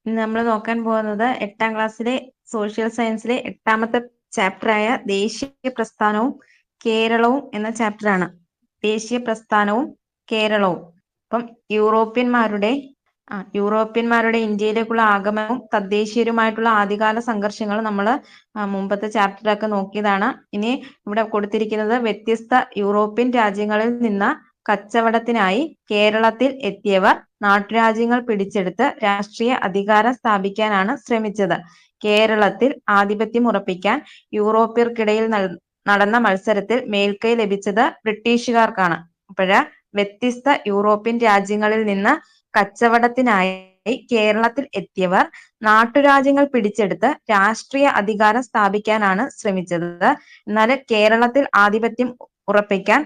നമ്മൾ നോക്കാൻ പോകുന്നത് 8ാം ക്ലാസ്സിലെ സോഷ്യൽ സയൻസിലെ 8ാമത്തെ ചാപ്റ്ററായ ദേശീയ പ്രസ്ഥാനവും കേരളവും എന്ന ചാപ്റ്ററാണ്. ദേശീയ പ്രസ്ഥാനവും കേരളവും. അപ്പം യൂറോപ്യന്മാരുടെ ഇന്ത്യയിലേക്കുള്ള ആഗമനവും തദ്ദേശീയരുമായിട്ടുള്ള ആദ്യകാല സംഘർഷങ്ങൾ നമ്മൾ മുമ്പത്തെ ചാപ്റ്ററിലൊക്കെ നോക്കിയതാണ്. ഇനി ഇവിടെ കൊടുത്തിരിക്കുന്നത് വ്യത്യസ്ത യൂറോപ്യൻ രാജ്യങ്ങളിൽ നിന്ന് കച്ചവടത്തിനായി കേരളത്തിൽ എത്തിയവർ നാട്ടുരാജ്യങ്ങൾ പിടിച്ചെടുത്ത് രാഷ്ട്രീയ അധികാരം സ്ഥാപിക്കാനാണ് ശ്രമിച്ചത്. കേരളത്തിൽ ആധിപത്യം ഉറപ്പിക്കാൻ യൂറോപ്യർക്കിടയിൽ നടന്ന മത്സരത്തിൽ മേൽക്കൈ ലഭിച്ചത് ബ്രിട്ടീഷുകാർക്കാണ്. അപ്പോഴ് വ്യത്യസ്ത യൂറോപ്യൻ രാജ്യങ്ങളിൽ നിന്ന് കച്ചവടത്തിനായി കേരളത്തിൽ എത്തിയവർ നാട്ടുരാജ്യങ്ങൾ പിടിച്ചെടുത്ത് രാഷ്ട്രീയ അധികാരം സ്ഥാപിക്കാനാണ് ശ്രമിച്ചത്. എന്നാൽ കേരളത്തിൽ ആധിപത്യം ഉറപ്പിക്കാൻ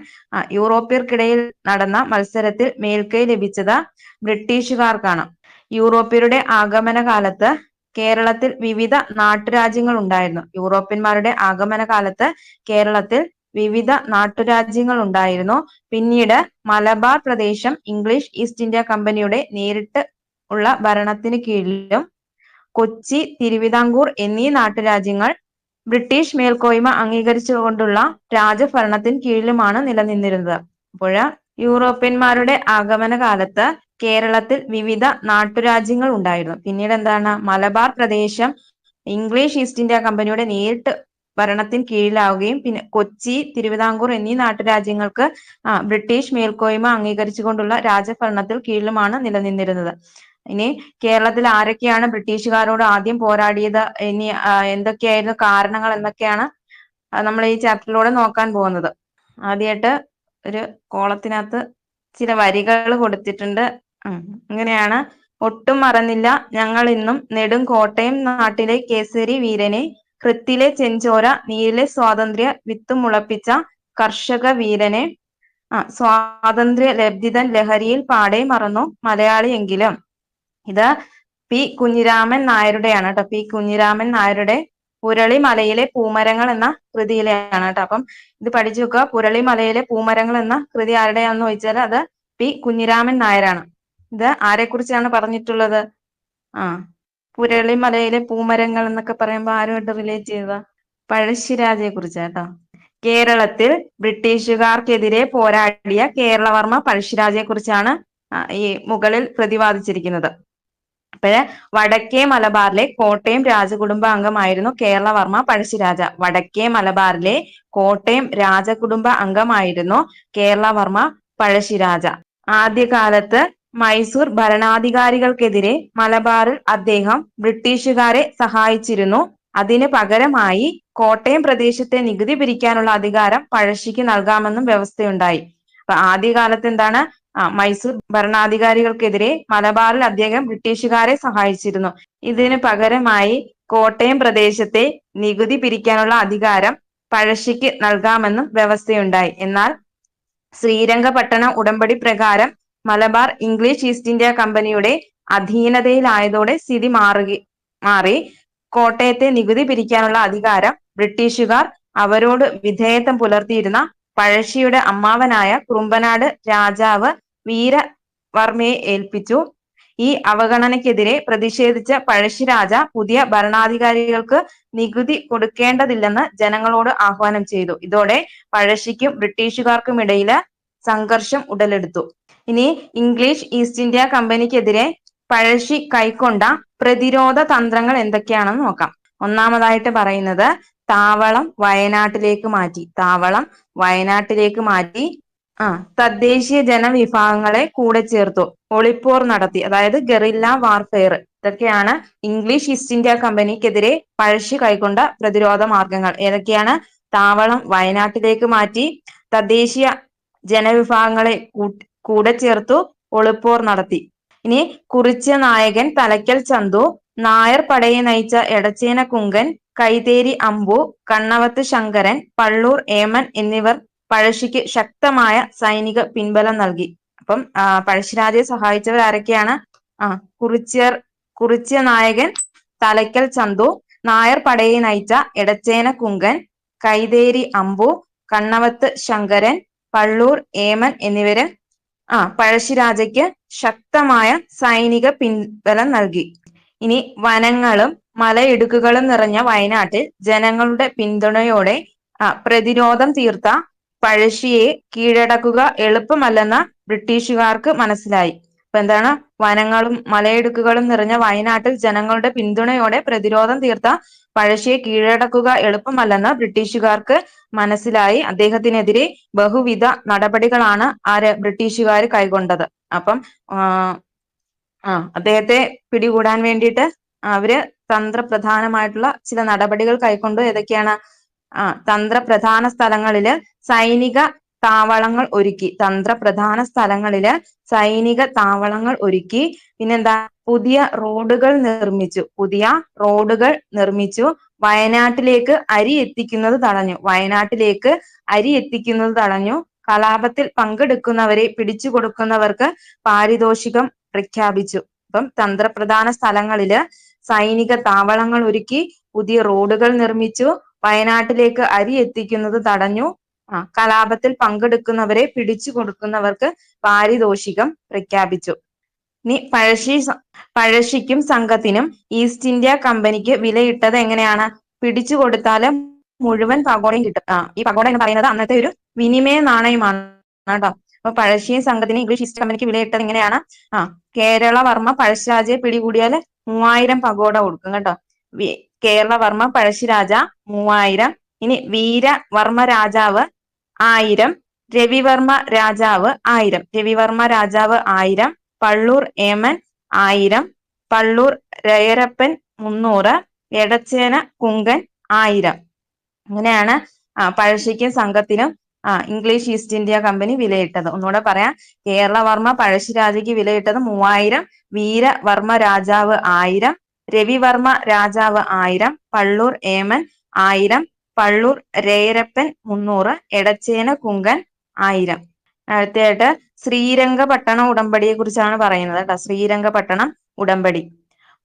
യൂറോപ്യർക്കിടയിൽ നടന്ന മത്സരത്തിൽ മേൽക്കൈ ലഭിച്ചത് ബ്രിട്ടീഷുകാർക്കാണ്. യൂറോപ്യരുടെ ആഗമന കാലത്ത് കേരളത്തിൽ വിവിധ നാട്ടുരാജ്യങ്ങൾ ഉണ്ടായിരുന്നു. യൂറോപ്യന്മാരുടെ ആഗമന കാലത്ത് കേരളത്തിൽ വിവിധ നാട്ടുരാജ്യങ്ങൾ ഉണ്ടായിരുന്നു. പിന്നീട് മലബാർ പ്രദേശം ഇംഗ്ലീഷ് ഈസ്റ്റ് ഇന്ത്യ കമ്പനിയുടെ നേരിട്ട് ഉള്ള ഭരണത്തിന് കീഴിലും കൊച്ചി, തിരുവിതാംകൂർ എന്നീ നാട്ടുരാജ്യങ്ങൾ ബ്രിട്ടീഷ് മേൽക്കോയ്മ അംഗീകരിച്ചുകൊണ്ടുള്ള രാജഭരണത്തിന് കീഴിലുമാണ് നിലനിന്നിരുന്നത്. അപ്പോൾ യൂറോപ്യന്മാരുടെ ആഗമന കാലത്ത് കേരളത്തിൽ വിവിധ നാട്ടുരാജ്യങ്ങൾ ഉണ്ടായിരുന്നു. പിന്നീട് എന്താണ്, മലബാർ പ്രദേശം ഇംഗ്ലീഷ് ഈസ്റ്റ് ഇന്ത്യ കമ്പനിയുടെ നേരിട്ട് ഭരണത്തിന് കീഴിലാവുകയും പിന്നെ കൊച്ചി, തിരുവിതാംകൂർ എന്നീ നാട്ടുരാജ്യങ്ങൾക്ക് ബ്രിട്ടീഷ് മേൽക്കോയ്മ അംഗീകരിച്ചുകൊണ്ടുള്ള രാജഭരണത്തിൽ കീഴിലുമാണ് നിലനിന്നിരുന്നത്. ഇനി കേരളത്തിൽ ആരൊക്കെയാണ് ബ്രിട്ടീഷുകാരോട് ആദ്യം പോരാടിയത്, ഇനി എന്തൊക്കെയായിരുന്നു കാരണങ്ങൾ എന്നൊക്കെയാണ് നമ്മൾ ഈ ചാപ്റ്ററിലൂടെ നോക്കാൻ പോകുന്നത്. ആദ്യമായിട്ട് ഒരു കോളത്തിനകത്ത് ചില വരികൾ കൊടുത്തിട്ടുണ്ട്. ഇങ്ങനെയാണ്: ഒട്ടും മറന്നില്ല ഞങ്ങൾ ഇന്നും നെടും കോട്ടയം നാട്ടിലെ കേസരി വീരനെ, കൃത്തിലെ ചെഞ്ചോര നീരിലെ സ്വാതന്ത്ര്യ വിത്തുമുളപ്പിച്ച കർഷക വീരനെ, സ്വാതന്ത്ര്യ ലബ്ധിതൻ ലഹരിയിൽ പാടെ മറന്നു മലയാളി എങ്കിലും. ഇത് പി കുഞ്ഞിരാമൻ നായരുടെയാണ് കേട്ടോ. പി കുഞ്ഞിരാമൻ നായരുടെ പുരളിമലയിലെ പൂമരങ്ങൾ എന്ന കൃതിയിലെയാണ് കേട്ടോ. അപ്പം ഇത് പഠിച്ചു വെക്കുക. പുരളിമലയിലെ പൂമരങ്ങൾ എന്ന കൃതി ആരുടെയാണെന്ന് ചോദിച്ചാൽ അത് പി കുഞ്ഞിരാമൻ നായരാണ്. ഇത് ആരെ കുറിച്ചാണ് പറഞ്ഞിട്ടുള്ളത്? പുരളിമലയിലെ പൂമരങ്ങൾ എന്നൊക്കെ പറയുമ്പോൾ ആരുമായിട്ട് റിലേറ്റ് ചെയ്തതാ? പഴശ്ശിരാജയെ കുറിച്ചാട്ടോ. കേരളത്തിൽ ബ്രിട്ടീഷുകാർക്കെതിരെ പോരാടിയ കേരളവർമ്മ പഴശ്ശിരാജയെ കുറിച്ചാണ് ഈ മുകളിൽ പ്രതിപാദിച്ചിരിക്കുന്നത്. അപ്പോഴ് വടക്കേ മലബാറിലെ കോട്ടയം രാജകുടുംബ അംഗമായിരുന്നു കേരളവർമ്മ പഴശ്ശിരാജ. വടക്കേ മലബാറിലെ കോട്ടയം രാജകുടുംബ അംഗമായിരുന്നു കേരളവർമ്മ പഴശ്ശിരാജ. ആദ്യകാലത്ത് മൈസൂർ ഭരണാധികാരികൾക്കെതിരെ മലബാറിൽ അദ്ദേഹം ബ്രിട്ടീഷുകാരെ സഹായിച്ചിരുന്നു. അതിന് പകരമായി കോട്ടയം പ്രദേശത്തെ നികുതി പിരിക്കാനുള്ള അധികാരം പഴശ്ശിക്ക് നൽകാമെന്നും വ്യവസ്ഥയുണ്ടായി. അപ്പൊ ആദ്യകാലത്ത് എന്താണ്, മൈസൂർ ഭരണാധികാരികൾക്കെതിരെ മലബാറിൽ അദ്ദേഹം ബ്രിട്ടീഷുകാരെ സഹായിച്ചിരുന്നു. ഇതിന് പകരമായി കോട്ടയം പ്രദേശത്തെ നികുതി പിരിക്കാനുള്ള അധികാരം പഴശ്ശിക്ക് നൽകാമെന്നും വ്യവസ്ഥയുണ്ടായി. എന്നാൽ ശ്രീരംഗപട്ടണ ഉടമ്പടി പ്രകാരം മലബാർ ഇംഗ്ലീഷ് ഈസ്റ്റ് ഇന്ത്യ കമ്പനിയുടെ അധീനതയിലായതോടെ സ്ഥിതി മാറി. കോട്ടയത്തെ നികുതി പിരിക്കാനുള്ള അധികാരം ബ്രിട്ടീഷുകാർ അവരോട് വിധേയത്വം പുലർത്തിയിരുന്ന പഴശ്ശിയുടെ അമ്മാവനായ കുറുമ്പനാട് രാജാവ് വീരവർമ്മയെ ഏൽപ്പിച്ചു. ഈ അവഗണനയ്ക്കെതിരെ പ്രതിഷേധിച്ച പഴശ്ശിരാജ പുതിയ ഭരണാധികാരികൾക്ക് നികുതി കൊടുക്കേണ്ടതില്ലെന്ന് ജനങ്ങളോട് ആഹ്വാനം ചെയ്തു. ഇതോടെ പഴശ്ശിക്കും ബ്രിട്ടീഷുകാർക്കും ഇടയില് സംഘർഷം ഉടലെടുത്തു. ഇനി ഇംഗ്ലീഷ് ഈസ്റ്റ് ഇന്ത്യ കമ്പനിക്കെതിരെ പഴശ്ശി കൈക്കൊണ്ട പ്രതിരോധ തന്ത്രങ്ങൾ എന്തൊക്കെയാണെന്ന് നോക്കാം. ഒന്നാമതായിട്ട് പറയുന്നത് താവളം വയനാട്ടിലേക്ക് മാറ്റി. തദ്ദേശീയ ജനവിഭാഗങ്ങളെ കൂടെ ചേർത്തു. ഒളിപ്പോർ നടത്തി, അതായത് ഗറില്ല വാർഫെയർ. ഇതൊക്കെയാണ് ഇംഗ്ലീഷ് ഈസ്റ്റ് ഇന്ത്യ കമ്പനിക്കെതിരെ പഴശ്ശി കൈക്കൊണ്ട പ്രതിരോധ മാർഗങ്ങൾ. ഏതൊക്കെയാണ്? താവളം വയനാട്ടിലേക്ക് മാറ്റി, തദ്ദേശീയ ജനവിഭാഗങ്ങളെ കൂടെ ചേർത്തു, ഒളിപ്പോർ നടത്തി. ഇനി കുറിച്യ നായകൻ തലയ്ക്കൽ ചന്തു, നായർ പടയെ നയിച്ച എടച്ചേന കുങ്കൻ, കൈതേരി അമ്പു, കണ്ണവത്ത് ശങ്കരൻ, പള്ളൂർ ഏമൻ എന്നിവർ പഴശ്ശിക്ക് ശക്തമായ സൈനിക പിൻബലം നൽകി. അപ്പം പഴശ്ശിരാജയെ സഹായിച്ചവർ ആരൊക്കെയാണ്? കുറിച്യ നായകൻ തലയ്ക്കൽ ചന്തു, നായർ പടയെ നയിച്ച എടച്ചേന കുങ്കൻ, കൈതേരി അമ്പു, കണ്ണവത്ത് ശങ്കരൻ, പള്ളൂർ ഏമൻ എന്നിവര് പഴശ്ശിരാജയ്ക്ക് ശക്തമായ സൈനിക പിൻബലം നൽകി. ഇനി വനങ്ങളും മലയിടുക്കുകളും നിറഞ്ഞ വയനാട്ടിൽ ജനങ്ങളുടെ പിന്തുണയോടെ പ്രതിരോധം തീർത്ത പഴശ്ശിയെ കീഴടക്കുക എളുപ്പമല്ലെന്ന് ബ്രിട്ടീഷുകാർക്ക് മനസ്സിലായി. അപ്പൊ എന്താണ്? വനങ്ങളും മലയിടുക്കുകളും നിറഞ്ഞ വയനാട്ടിൽ ജനങ്ങളുടെ പിന്തുണയോടെ പ്രതിരോധം തീർത്ത പഴശ്ശിയെ കീഴടക്കുക എളുപ്പമല്ലെന്ന് ബ്രിട്ടീഷുകാർക്ക് മനസ്സിലായി. അദ്ദേഹത്തിനെതിരെ ബഹുവിധ നടപടികളാണ് ബ്രിട്ടീഷുകാർ കൈക്കൊണ്ടത്. അപ്പം അദ്ദേഹത്തെ പിടികൂടാൻ വേണ്ടിയിട്ട് അവര് തന്ത്രപ്രധാനമായിട്ടുള്ള ചില നടപടികൾ കൈക്കൊണ്ടു. ഏതൊക്കെയാണ്? തന്ത്രപ്രധാന സ്ഥലങ്ങളില് സൈനിക താവളങ്ങൾ ഒരുക്കി. തന്ത്രപ്രധാന സ്ഥലങ്ങളില് സൈനിക താവളങ്ങൾ ഒരുക്കി. പിന്നെന്താ? പുതിയ റോഡുകൾ നിർമ്മിച്ചു. പുതിയ റോഡുകൾ നിർമ്മിച്ചു. വയനാട്ടിലേക്ക് അരി എത്തിക്കുന്നത് തടഞ്ഞു. വയനാട്ടിലേക്ക് അരി എത്തിക്കുന്നത് തടഞ്ഞു. കലാപത്തിൽ പങ്കെടുക്കുന്നവരെ പിടിച്ചു കൊടുക്കുന്നവർക്ക് പാരിതോഷികം പ്രഖ്യാപിച്ചു. അപ്പം തന്ത്രപ്രധാന സ്ഥലങ്ങളില് സൈനിക താവളങ്ങൾ ഒരുക്കി, പുതിയ റോഡുകൾ നിർമ്മിച്ചു, വയനാട്ടിലേക്ക് അരി എത്തിക്കുന്നത് തടഞ്ഞു, കലാപത്തിൽ പങ്കെടുക്കുന്നവരെ പിടിച്ചു കൊടുക്കുന്നവർക്ക് പാരിതോഷികം പ്രഖ്യാപിച്ചു. ഇനി പഴശ്ശിക്കും സംഘത്തിനും ഈസ്റ്റ് ഇന്ത്യ കമ്പനിക്ക് വിലയിട്ടത് എങ്ങനെയാണ്? പിടിച്ചു കൊടുത്താല് മുഴുവൻ പഗോഡയും കിട്ടും. ഈ പഗോഡ എന്ന് പറയുന്നത് അന്നത്തെ ഒരു വിനിമയ നാണയമാണ് കേട്ടോ. അപ്പൊ പഴശ്ശിയും സംഘത്തിന് ഇംഗ്ലീഷ് ഈസ്റ്റ് കമ്പനിക്ക് വിലയിട്ടത് എങ്ങനെയാണ്? കേരളവർമ്മ പഴശ്ശിരാജയെ പിടികൂടിയാൽ 3000 പഗോഡ കൊടുക്കും കേട്ടോ. കേരളവർമ്മ പഴശ്ശിരാജ 3000. ഇനി വീരവർമ്മ രാജാവ് 1000. രവിവർമ്മ രാജാവ് 1000. രവിവർമ്മ രാജാവ് 1000. പള്ളൂർ ഏമൻ 1000. പള്ളൂർ രയരപ്പൻ 300. എടച്ചേന കുങ്കൻ 1000. അങ്ങനെയാണ് പഴശ്ശിക്കും സംഘത്തിനും ഇംഗ്ലീഷ് ഈസ്റ്റ് ഇന്ത്യ കമ്പനി വിലയിട്ടത്. ഒന്നുകൂടെ പറയാം. കേരളവർമ്മ പഴശ്ശിരാജയ്ക്ക് വിലയിട്ടത് 3000. വീരവർമ്മ രാജാവ് 1000. രവിവർമ്മ രാജാവ് 1000. പള്ളൂർ ഏമൻ 1000. പള്ളൂർ രയരപ്പൻ 300. എടച്ചേന കുങ്കൻ 1000. അടുത്തതായിട്ട് ശ്രീരംഗപട്ടണ ഉടമ്പടിയെ കുറിച്ചാണ് പറയുന്നത് കേട്ടോ. ശ്രീരംഗപട്ടണം ഉടമ്പടി.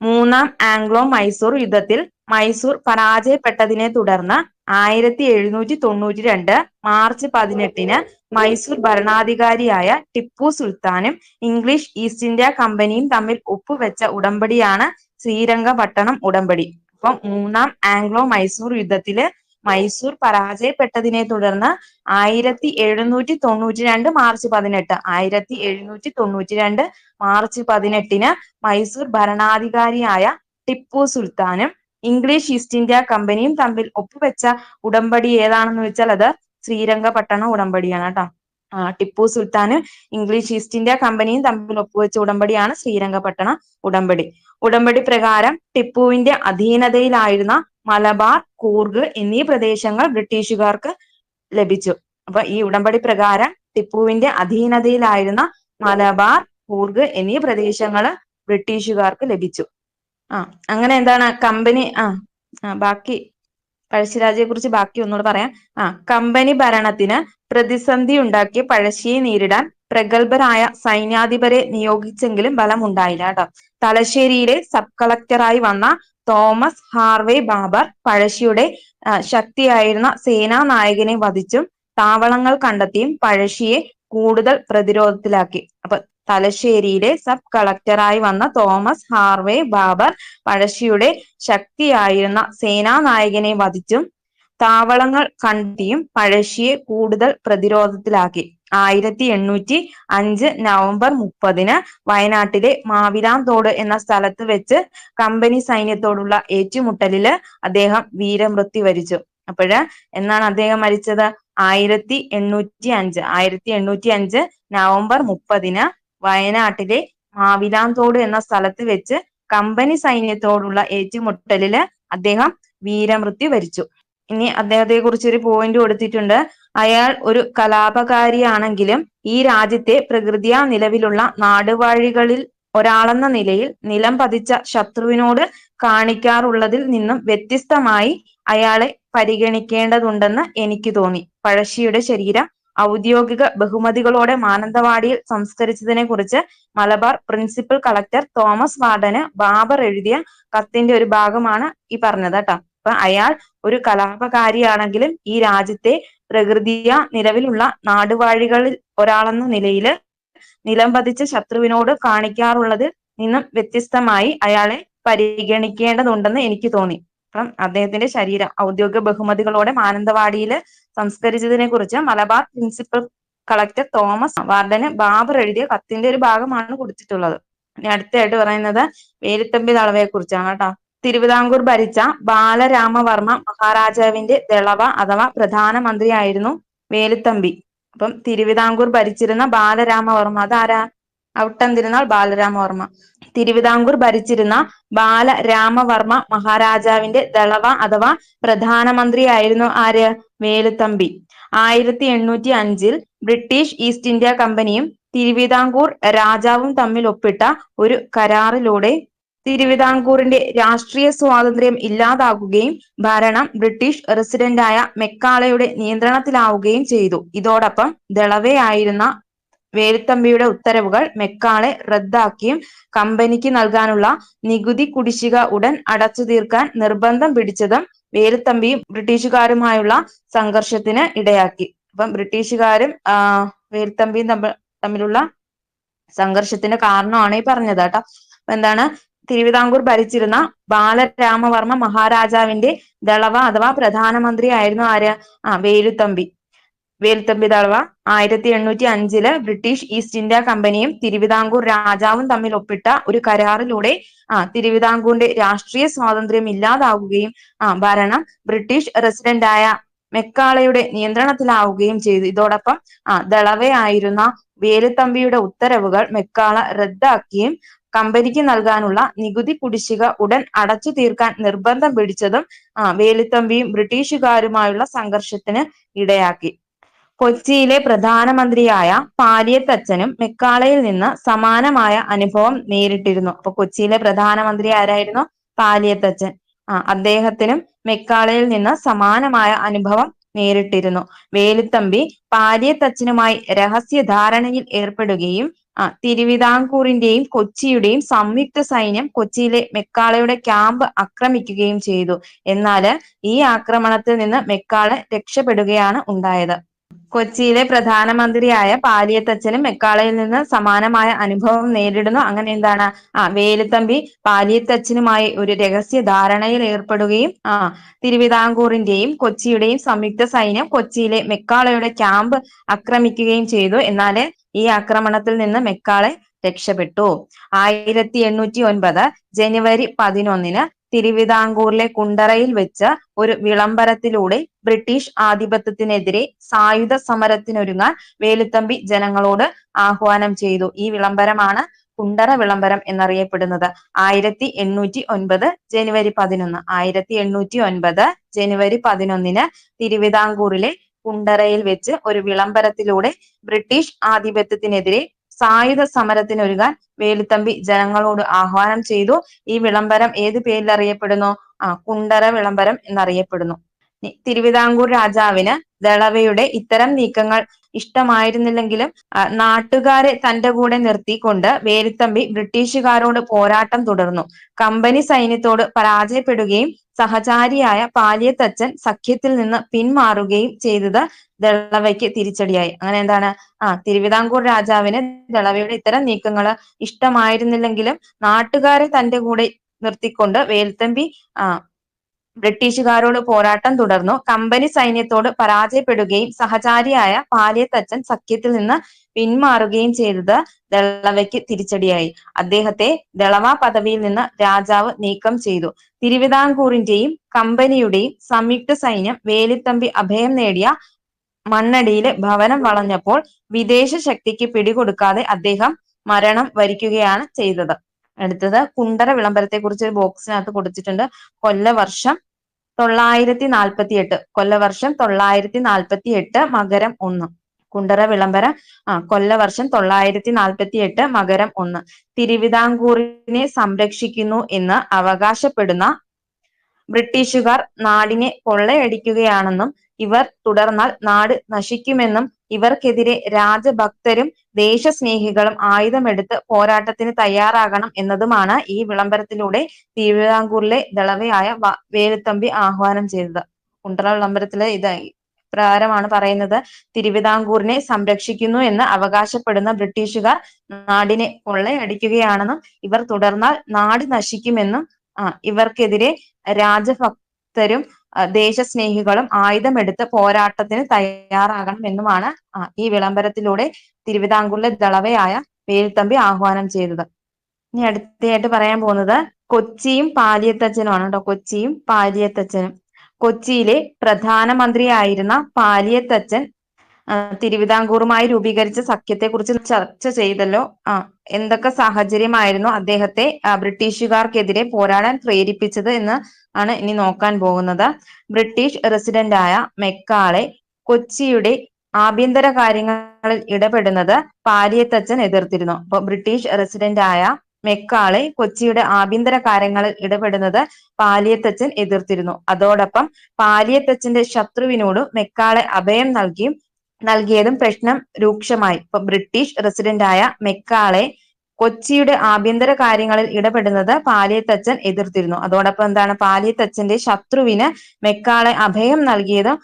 മൂന്നാം ആംഗ്ലോ മൈസൂർ യുദ്ധത്തിൽ മൈസൂർ പരാജയപ്പെട്ടതിനെ തുടർന്ന് 1792 മാർച്ച് 18-ന് മൈസൂർ ഭരണാധികാരിയായ ടിപ്പു സുൽത്താനും ഇംഗ്ലീഷ് ഈസ്റ്റ് ഇന്ത്യ കമ്പനിയും തമ്മിൽ ഒപ്പുവെച്ച ഉടമ്പടിയാണ് ശ്രീരംഗപട്ടണം ഉടമ്പടി. അപ്പം മൂന്നാം ആംഗ്ലോ മൈസൂർ യുദ്ധത്തില് മൈസൂർ പരാജയപ്പെട്ടതിനെ തുടർന്ന് 1792 മാർച്ച് 18 1792 മാർച്ച് 18-ന് മൈസൂർ ഭരണാധികാരിയായ ടിപ്പു സുൽത്താനും ഇംഗ്ലീഷ് ഈസ്റ്റ് ഇന്ത്യ കമ്പനിയും തമ്മിൽ ഒപ്പുവെച്ച ഉടമ്പടി ഏതാണെന്ന് വെച്ചാൽ അത് ശ്രീരംഗപട്ടണ ഉടമ്പടിയാണ് കേട്ടോ. ടിപ്പു സുൽത്താനും ഇംഗ്ലീഷ് ഈസ്റ്റ് ഇന്ത്യ കമ്പനിയും തമ്മിൽ ഒപ്പുവെച്ച ഉടമ്പടിയാണ് ശ്രീരംഗപട്ടണ ഉടമ്പടി. ഉടമ്പടി പ്രകാരം ടിപ്പുവിന്റെ അധീനതയിലായിരുന്ന മലബാർ, കൂർഗ് എന്നീ പ്രദേശങ്ങൾ ബ്രിട്ടീഷുകാർക്ക് ലഭിച്ചു. അപ്പൊ ഈ ഉടമ്പടി പ്രകാരം ടിപ്പുവിന്റെ അധീനതയിലായിരുന്ന മലബാർ, കൂർഗ് എന്നീ പ്രദേശങ്ങൾ ബ്രിട്ടീഷുകാർക്ക് ലഭിച്ചു. അങ്ങനെ എന്താണ് കമ്പനി ബാക്കി പഴശ്ശിരാജയെ കുറിച്ച് ബാക്കി ഒന്നുകൂടെ പറയാം. കമ്പനി ഭരണത്തിന് പ്രതിസന്ധി ഉണ്ടാക്കിയ പഴശ്ശിയെ നേരിടാൻ പ്രഗത്ഭരായ സൈന്യാധിപരെ നിയോഗിച്ചെങ്കിലും ഫലമുണ്ടായില്ല കേട്ടോ. തലശ്ശേരിയിലെ സബ് കളക്ടറായി വന്ന തോമസ് ഹാർവേ ബാബർ പഴശ്ശിയുടെ ശക്തിയായിരുന്ന സേനാ നായകനെ വധിച്ചും താവളങ്ങൾ കണ്ടെത്തിയും പഴശ്ശിയെ കൂടുതൽ പ്രതിരോധത്തിലാക്കി. അപ്പൊ തലശ്ശേരിയിലെ സബ് കളക്ടറായി വന്ന തോമസ് ഹാർവേ ബാബർ പഴശ്ശിയുടെ ശക്തിയായിരുന്ന സേനാ നായകനെ വധിച്ചും താവളങ്ങൾ കണ്ടെത്തിയും പഴശ്ശിയെ കൂടുതൽ പ്രതിരോധത്തിലാക്കി. 1805 നവംബർ 30-ന് വയനാട്ടിലെ മാവിലാംതോട് എന്ന സ്ഥലത്ത് വെച്ച് കമ്പനി സൈന്യത്തോടുള്ള ഏറ്റുമുട്ടലില് അദ്ദേഹം വീരമൃത്യു വരിച്ചു. എന്നാണ് അദ്ദേഹം മരിച്ചത്? 1805 നവംബർ 30-ന് വയനാട്ടിലെ മാവിലാംതോട് എന്ന സ്ഥലത്ത് വെച്ച് കമ്പനി സൈന്യത്തോടുള്ള ഏറ്റുമുട്ടലില് അദ്ദേഹം വീരമൃത്യു വരിച്ചു. ഇനി അദ്ദേഹത്തെ കുറിച്ച് ഒരു പോയിന്റ് കൊടുത്തിട്ടുണ്ട്. അയാൾ ഒരു കലാപകാരിയാണെങ്കിലും ഈ രാജ്യത്തെ പ്രകൃത്യാ നിലവിലുള്ള നാടുവാഴികളിൽ ഒരാളെന്ന നിലയിൽ നിലം പതിച്ച ശത്രുവിനോട് കാണിക്കാറുള്ളതിൽ നിന്നും വ്യത്യസ്തമായി അയാളെ പരിഗണിക്കേണ്ടതുണ്ടെന്ന് എനിക്ക് തോന്നി. പഴശ്ശിയുടെ ശരീരം ഔദ്യോഗിക ബഹുമതികളോടെ മാനന്തവാടിയിൽ സംസ്കരിച്ചതിനെ കുറിച്ച് മലബാർ പ്രിൻസിപ്പൽ കളക്ടർ തോമസ് വാർഡന് ബാബർ എഴുതിയ കത്തിന്റെ ഒരു ഭാഗമാണ് ഈ പറഞ്ഞത് കേട്ടോ. അപ്പൊ അയാൾ ഒരു കലാപകാരിയാണെങ്കിലും ഈ രാജ്യത്തെ പ്രകൃതിയ നിലവിലുള്ള നാടുവാഴികളിൽ ഒരാളെന്ന നിലയിൽ നിലം പതിച്ച ശത്രുവിനോട് കാണിക്കാറുള്ളത് നിന്നും വ്യത്യസ്തമായി അയാളെ പരിഗണിക്കേണ്ടതുണ്ടെന്ന് എനിക്ക് തോന്നി. അപ്പം അദ്ദേഹത്തിന്റെ ശരീരം ഔദ്യോഗിക ബഹുമതികളോടെ മാനന്തവാടിയിൽ സംസ്കരിച്ചതിനെ കുറിച്ച് മലബാർ പ്രിൻസിപ്പൽ കളക്ടർ തോമസ് വാർഡന് ബാബർ എഴുതിയ കത്തിന്റെ ഒരു ഭാഗമാണ് കൊടുത്തിട്ടുള്ളത്. ഇനി അടുത്തായിട്ട് പറയുന്നത് വേലുത്തമ്പി ദളവയെ കുറിച്ചാണ് കേട്ടോ. തിരുവിതാംകൂർ ഭരിച്ച ബാലരാമവർമ്മ മഹാരാജാവിന്റെ ദളവ അഥവാ പ്രധാനമന്ത്രിയായിരുന്നു വേലുത്തമ്പി. അപ്പം തിരുവിതാംകൂർ ഭരിച്ചിരുന്ന ബാലരാമവർമ്മ, അതാരാ? ഔട്ടം തിരുനാൾ ബാലരാമവർമ്മ. തിരുവിതാംകൂർ ഭരിച്ചിരുന്ന ബാലരാമവർമ്മ മഹാരാജാവിന്റെ ദളവ അഥവാ പ്രധാനമന്ത്രിയായിരുന്നു ആര്? വേലുത്തമ്പി. 1805 ബ്രിട്ടീഷ് ഈസ്റ്റ് ഇന്ത്യ കമ്പനിയും തിരുവിതാംകൂർ രാജാവും തമ്മിൽ ഒപ്പിട്ട ഒരു കരാറിലൂടെ തിരുവിതാംകൂറിന്റെ രാഷ്ട്രീയ സ്വാതന്ത്ര്യം ഇല്ലാതാകുകയും ഭരണം ബ്രിട്ടീഷ് റെസിഡന്റായ മെക്കാളയുടെ നിയന്ത്രണത്തിലാവുകയും ചെയ്തു. ഇതോടൊപ്പം ദളവയായിരുന്ന വേലുത്തമ്പിയുടെ ഉത്തരവുകൾ മെക്കാളെ റദ്ദാക്കിയും കമ്പനിക്ക് നൽകാനുള്ള നികുതി കുടിശ്ശിക ഉടൻ അടച്ചു തീർക്കാൻ നിർബന്ധം പിടിച്ചതും വേലുത്തമ്പിയും ബ്രിട്ടീഷുകാരുമായുള്ള സംഘർഷത്തിന് ഇടയാക്കി. അപ്പം ബ്രിട്ടീഷുകാരും വേലുത്തമ്പിയും തമ്മിലുള്ള സംഘർഷത്തിന് കാരണമാണ് ഈ പറഞ്ഞത് കേട്ടോ. അപ്പൊ എന്താണ്? തിരുവിതാംകൂർ ഭരിച്ചിരുന്ന ബാലരാമവർമ്മ മഹാരാജാവിന്റെ ദളവ അഥവാ പ്രധാനമന്ത്രി ആയിരുന്നു ആര്? Veluthampi. Veluthampi Dalawa 1805 British East India കമ്പനിയും തിരുവിതാംകൂർ രാജാവും തമ്മിൽ ഒപ്പിട്ട ഒരു കരാറിലൂടെ തിരുവിതാംകൂറിന്റെ രാഷ്ട്രീയ സ്വാതന്ത്ര്യം ഇല്ലാതാവുകയും ഭരണം ബ്രിട്ടീഷ് റെസിഡന്റായ മെക്കാളയുടെ നിയന്ത്രണത്തിലാവുകയും ചെയ്തു. ഇതോടൊപ്പം ദളവയായിരുന്ന വേലുത്തമ്പിയുടെ ഉത്തരവുകൾ മെക്കാള റദ്ദാക്കിയും കമ്പനിക്ക് നൽകാനുള്ള നികുതി കുടിശ്ശിക ഉടൻ അടച്ചു തീർക്കാൻ നിർബന്ധം പിടിച്ചതും വേലുത്തമ്പിയും ബ്രിട്ടീഷുകാരുമായുള്ള സംഘർഷത്തിന് ഇടയാക്കി. കൊച്ചിയിലെ പ്രധാനമന്ത്രിയായ പാലിയത്തച്ഛനും മെക്കാളയിൽ നിന്ന് സമാനമായ അനുഭവം നേരിട്ടിരുന്നു. അപ്പൊ കൊച്ചിയിലെ പ്രധാനമന്ത്രി ആരായിരുന്നു? പാലിയത്തച്ഛൻ. അദ്ദേഹത്തിനും മെക്കാളയിൽ നിന്ന് സമാനമായ അനുഭവം നേരിട്ടിരുന്നു. വേലുത്തമ്പി പാലിയത്തച്ഛനുമായി രഹസ്യ ധാരണയിൽ ഏർപ്പെടുകയും തിരുവിതാംകൂറിന്റെയും കൊച്ചിയുടെയും സംയുക്ത സൈന്യം കൊച്ചിയിലെ മെക്കാളയുടെ ക്യാമ്പ് ആക്രമിക്കുകയും ചെയ്തു. എന്നാല് ഈ ആക്രമണത്തിൽ നിന്ന് മെക്കാള രക്ഷപ്പെടുകയാണ് ഉണ്ടായത്. കൊച്ചിയിലെ പ്രധാനമന്ത്രിയായ പാലിയത്തച്ഛനും മെക്കാളയിൽ നിന്ന് സമാനമായ അനുഭവം നേരിടുന്നു. അങ്ങനെ എന്താണ്? വേലുത്തമ്പി പാലിയത്തച്ഛനുമായി ഒരു രഹസ്യ ധാരണയിൽ ഏർപ്പെടുകയും തിരുവിതാംകൂറിന്റെയും കൊച്ചിയുടെയും സംയുക്ത സൈന്യം കൊച്ചിയിലെ മെക്കാളയുടെ ക്യാമ്പ് ആക്രമിക്കുകയും ചെയ്തു. എന്നാല് ഈ ആക്രമണത്തിൽ നിന്ന് മെക്കാളെ രക്ഷപ്പെട്ടു. 1809 ജനുവരി 11 തിരുവിതാംകൂറിലെ കുണ്ടറയിൽ വെച്ച് ഒരു വിളംബരത്തിലൂടെ ബ്രിട്ടീഷ് ആധിപത്യത്തിനെതിരെ സായുധ സമരത്തിനൊരുങ്ങാൻ വേലുത്തമ്പി ജനങ്ങളോട് ആഹ്വാനം ചെയ്തു. ഈ വിളംബരമാണ് കുണ്ടറ വിളംബരം എന്നറിയപ്പെടുന്നത്. 1809 ജനുവരി 11 1809 ജനുവരി 11 തിരുവിതാംകൂറിലെ കുണ്ടറയിൽ വെച്ച് ഒരു വിളംബരത്തിലൂടെ ബ്രിട്ടീഷ് ആധിപത്യത്തിനെതിരെ സായുധ സമരത്തിനൊരുങ്ങാൻ വേലുത്തമ്പി ജനങ്ങളോട് ആഹ്വാനം ചെയ്തു. ഈ വിളംബരം ഏത് പേരിൽ അറിയപ്പെടുന്നു? കുണ്ടറ വിളംബരം എന്നറിയപ്പെടുന്നു. തിരുവിതാംകൂർ രാജാവിന് ദളവയുടെ ഇത്തരം നീക്കങ്ങൾ ഇഷ്ടമായിരുന്നില്ലെങ്കിലും നാട്ടുകാരെ തന്റെ കൂടെ നിർത്തിക്കൊണ്ട് വേലുത്തമ്പി ബ്രിട്ടീഷുകാരോട് പോരാട്ടം തുടർന്നു. കമ്പനി സൈന്യത്തോട് പരാജയപ്പെടുകയും സഹചാരിയായ പാലിയത്തച്ഛൻ സഖ്യത്തിൽ നിന്ന് പിന്മാറുകയും ചെയ്തത് ദളവയ്ക്ക് തിരിച്ചടിയായി. അങ്ങനെ എന്താണ്? തിരുവിതാംകൂർ രാജാവിന് ദളവയുടെ ഇത്തരം നീക്കങ്ങൾ ഇഷ്ടമായിരുന്നില്ലെങ്കിലും നാട്ടുകാരെ തന്റെ കൂടെ നിർത്തിക്കൊണ്ട് വേലുത്തമ്പി ബ്രിട്ടീഷുകാരോട് പോരാട്ടം തുടർന്നു. കമ്പനി സൈന്യത്തോട് പരാജയപ്പെടുകയും സഹചാരിയായ പാലിയത്തച്ഛൻ സഖ്യത്തിൽ നിന്ന് പിന്മാറുകയും ചെയ്തത് ദളവയ്ക്ക് തിരിച്ചടിയായി. അദ്ദേഹത്തെ ദളവ പദവിയിൽ നിന്ന് രാജാവ് നീക്കം ചെയ്തു. തിരുവിതാംകൂറിന്റെയും കമ്പനിയുടെയും സംയുക്ത സൈന്യം വേലുത്തമ്പി അഭയം നേടിയ മണ്ണടിയിലെ ഭവനം വളഞ്ഞപ്പോൾ വിദേശ ശക്തിക്ക് പിടികൊടുക്കാതെ അദ്ദേഹം മരണം വരിക്കുകയാണ് ചെയ്തത്. അടുത്തത് കുണ്ടറ വിളംബരത്തെ കുറിച്ച് ഒരു ബോക്സിനകത്ത് കൊടുത്തിട്ടുണ്ട്. കൊല്ലവർഷം 948. കൊല്ലവർഷം 948 മകരം 1. കുണ്ടറ വിളംബരം കൊല്ലവർഷം 948 മകരം 1. തിരുവിതാംകൂറിനെ സംരക്ഷിക്കുന്നു എന്ന് അവകാശപ്പെടുന്ന ബ്രിട്ടീഷുകാർ നാടിനെ കൊള്ളയടിക്കുകയാണെന്നും ഇവർ തുടർന്നാൽ നാട് നശിക്കുമെന്നും ഇവർക്കെതിരെ രാജഭക്തരും ദേശസ്നേഹികളും ആയുധമെടുത്ത് പോരാട്ടത്തിന് തയ്യാറാകണം എന്നതുമാണ് ഈ വിളംബരത്തിലൂടെ തിരുവിതാംകൂറിലെ ദളവയായ വേലുത്തമ്പി ആഹ്വാനം ചെയ്തത്. കുണ്ടറ വിളംബരത്തിലെ പ്രകാരമാണ് പറയുന്നത്. തിരുവിതാംകൂറിനെ സംരക്ഷിക്കുന്നു എന്ന് അവകാശപ്പെടുന്ന ബ്രിട്ടീഷുകാർ നാടിനെ കൊള്ളയടിക്കുകയാണെന്നും ഇവർ തുടർന്നാൽ നാട് നശിക്കുമെന്നും ഇവർക്കെതിരെ രാജഭക്തരും ദേശസ്നേഹികളും ആയുധമെടുത്ത് പോരാട്ടത്തിന് തയ്യാറാകണം എന്നുമാണ് ഈ വിളംബരത്തിലൂടെ തിരുവിതാംകൂറിലെ ദളവയായ വേലുത്തമ്പി ആഹ്വാനം ചെയ്തത്. ഇനി അടുത്തതായിട്ട് പറയാൻ പോകുന്നത് കൊച്ചിയും പാലിയത്തച്ഛനുമാണ് കേട്ടോ. കൊച്ചിയും പാലിയത്തച്ഛനും. കൊച്ചിയിലെ പ്രധാനമന്ത്രിയായിരുന്ന പാലിയത്തച്ഛൻ തിരുവിതാംകൂറുമായി രൂപീകരിച്ച സഖ്യത്തെക്കുറിച്ച് ചർച്ച ചെയ്തല്ലോ. എന്തൊക്കെ സാഹചര്യമായിരുന്നു അദ്ദേഹത്തെ ബ്രിട്ടീഷുകാർക്കെതിരെ പോരാടാൻ പ്രേരിപ്പിച്ചത് എന്ന് ആണ് ഇനി നോക്കാൻ പോകുന്നത്. ബ്രിട്ടീഷ് റെസിഡന്റായ മെക്കാളെ കൊച്ചിയുടെ ആഭ്യന്തര കാര്യങ്ങളിൽ ഇടപെടുന്നത് പാലിയത്തച്ഛൻ എതിർത്തിരുന്നു. അപ്പൊ ബ്രിട്ടീഷ് റെസിഡന്റായ മെക്കാളെ കൊച്ചിയുടെ ആഭ്യന്തര കാര്യങ്ങളിൽ ഇടപെടുന്നത് പാലിയത്തച്ഛൻ എതിർത്തിരുന്നു. അതോടൊപ്പം പാലിയത്തച്ഛന്റെ ശത്രുവിനോട് മെക്കാളെ അഭയം നൽകിയതും പ്രശ്നം രൂക്ഷമായി. ഇപ്പൊ ബ്രിട്ടീഷ് റെസിഡന്റായ മെക്കാളെ കൊച്ചിയുടെ ആഭ്യന്തര കാര്യങ്ങളിൽ ഇടപെടുന്നത് പാലിയത്തച്ഛൻ എതിർത്തിരുന്നു. അതോടൊപ്പം എന്താണ്, പാലിയത്തച്ഛന്റെ ശത്രുവിന് മെക്കാളെ അഭയം നൽകിയതും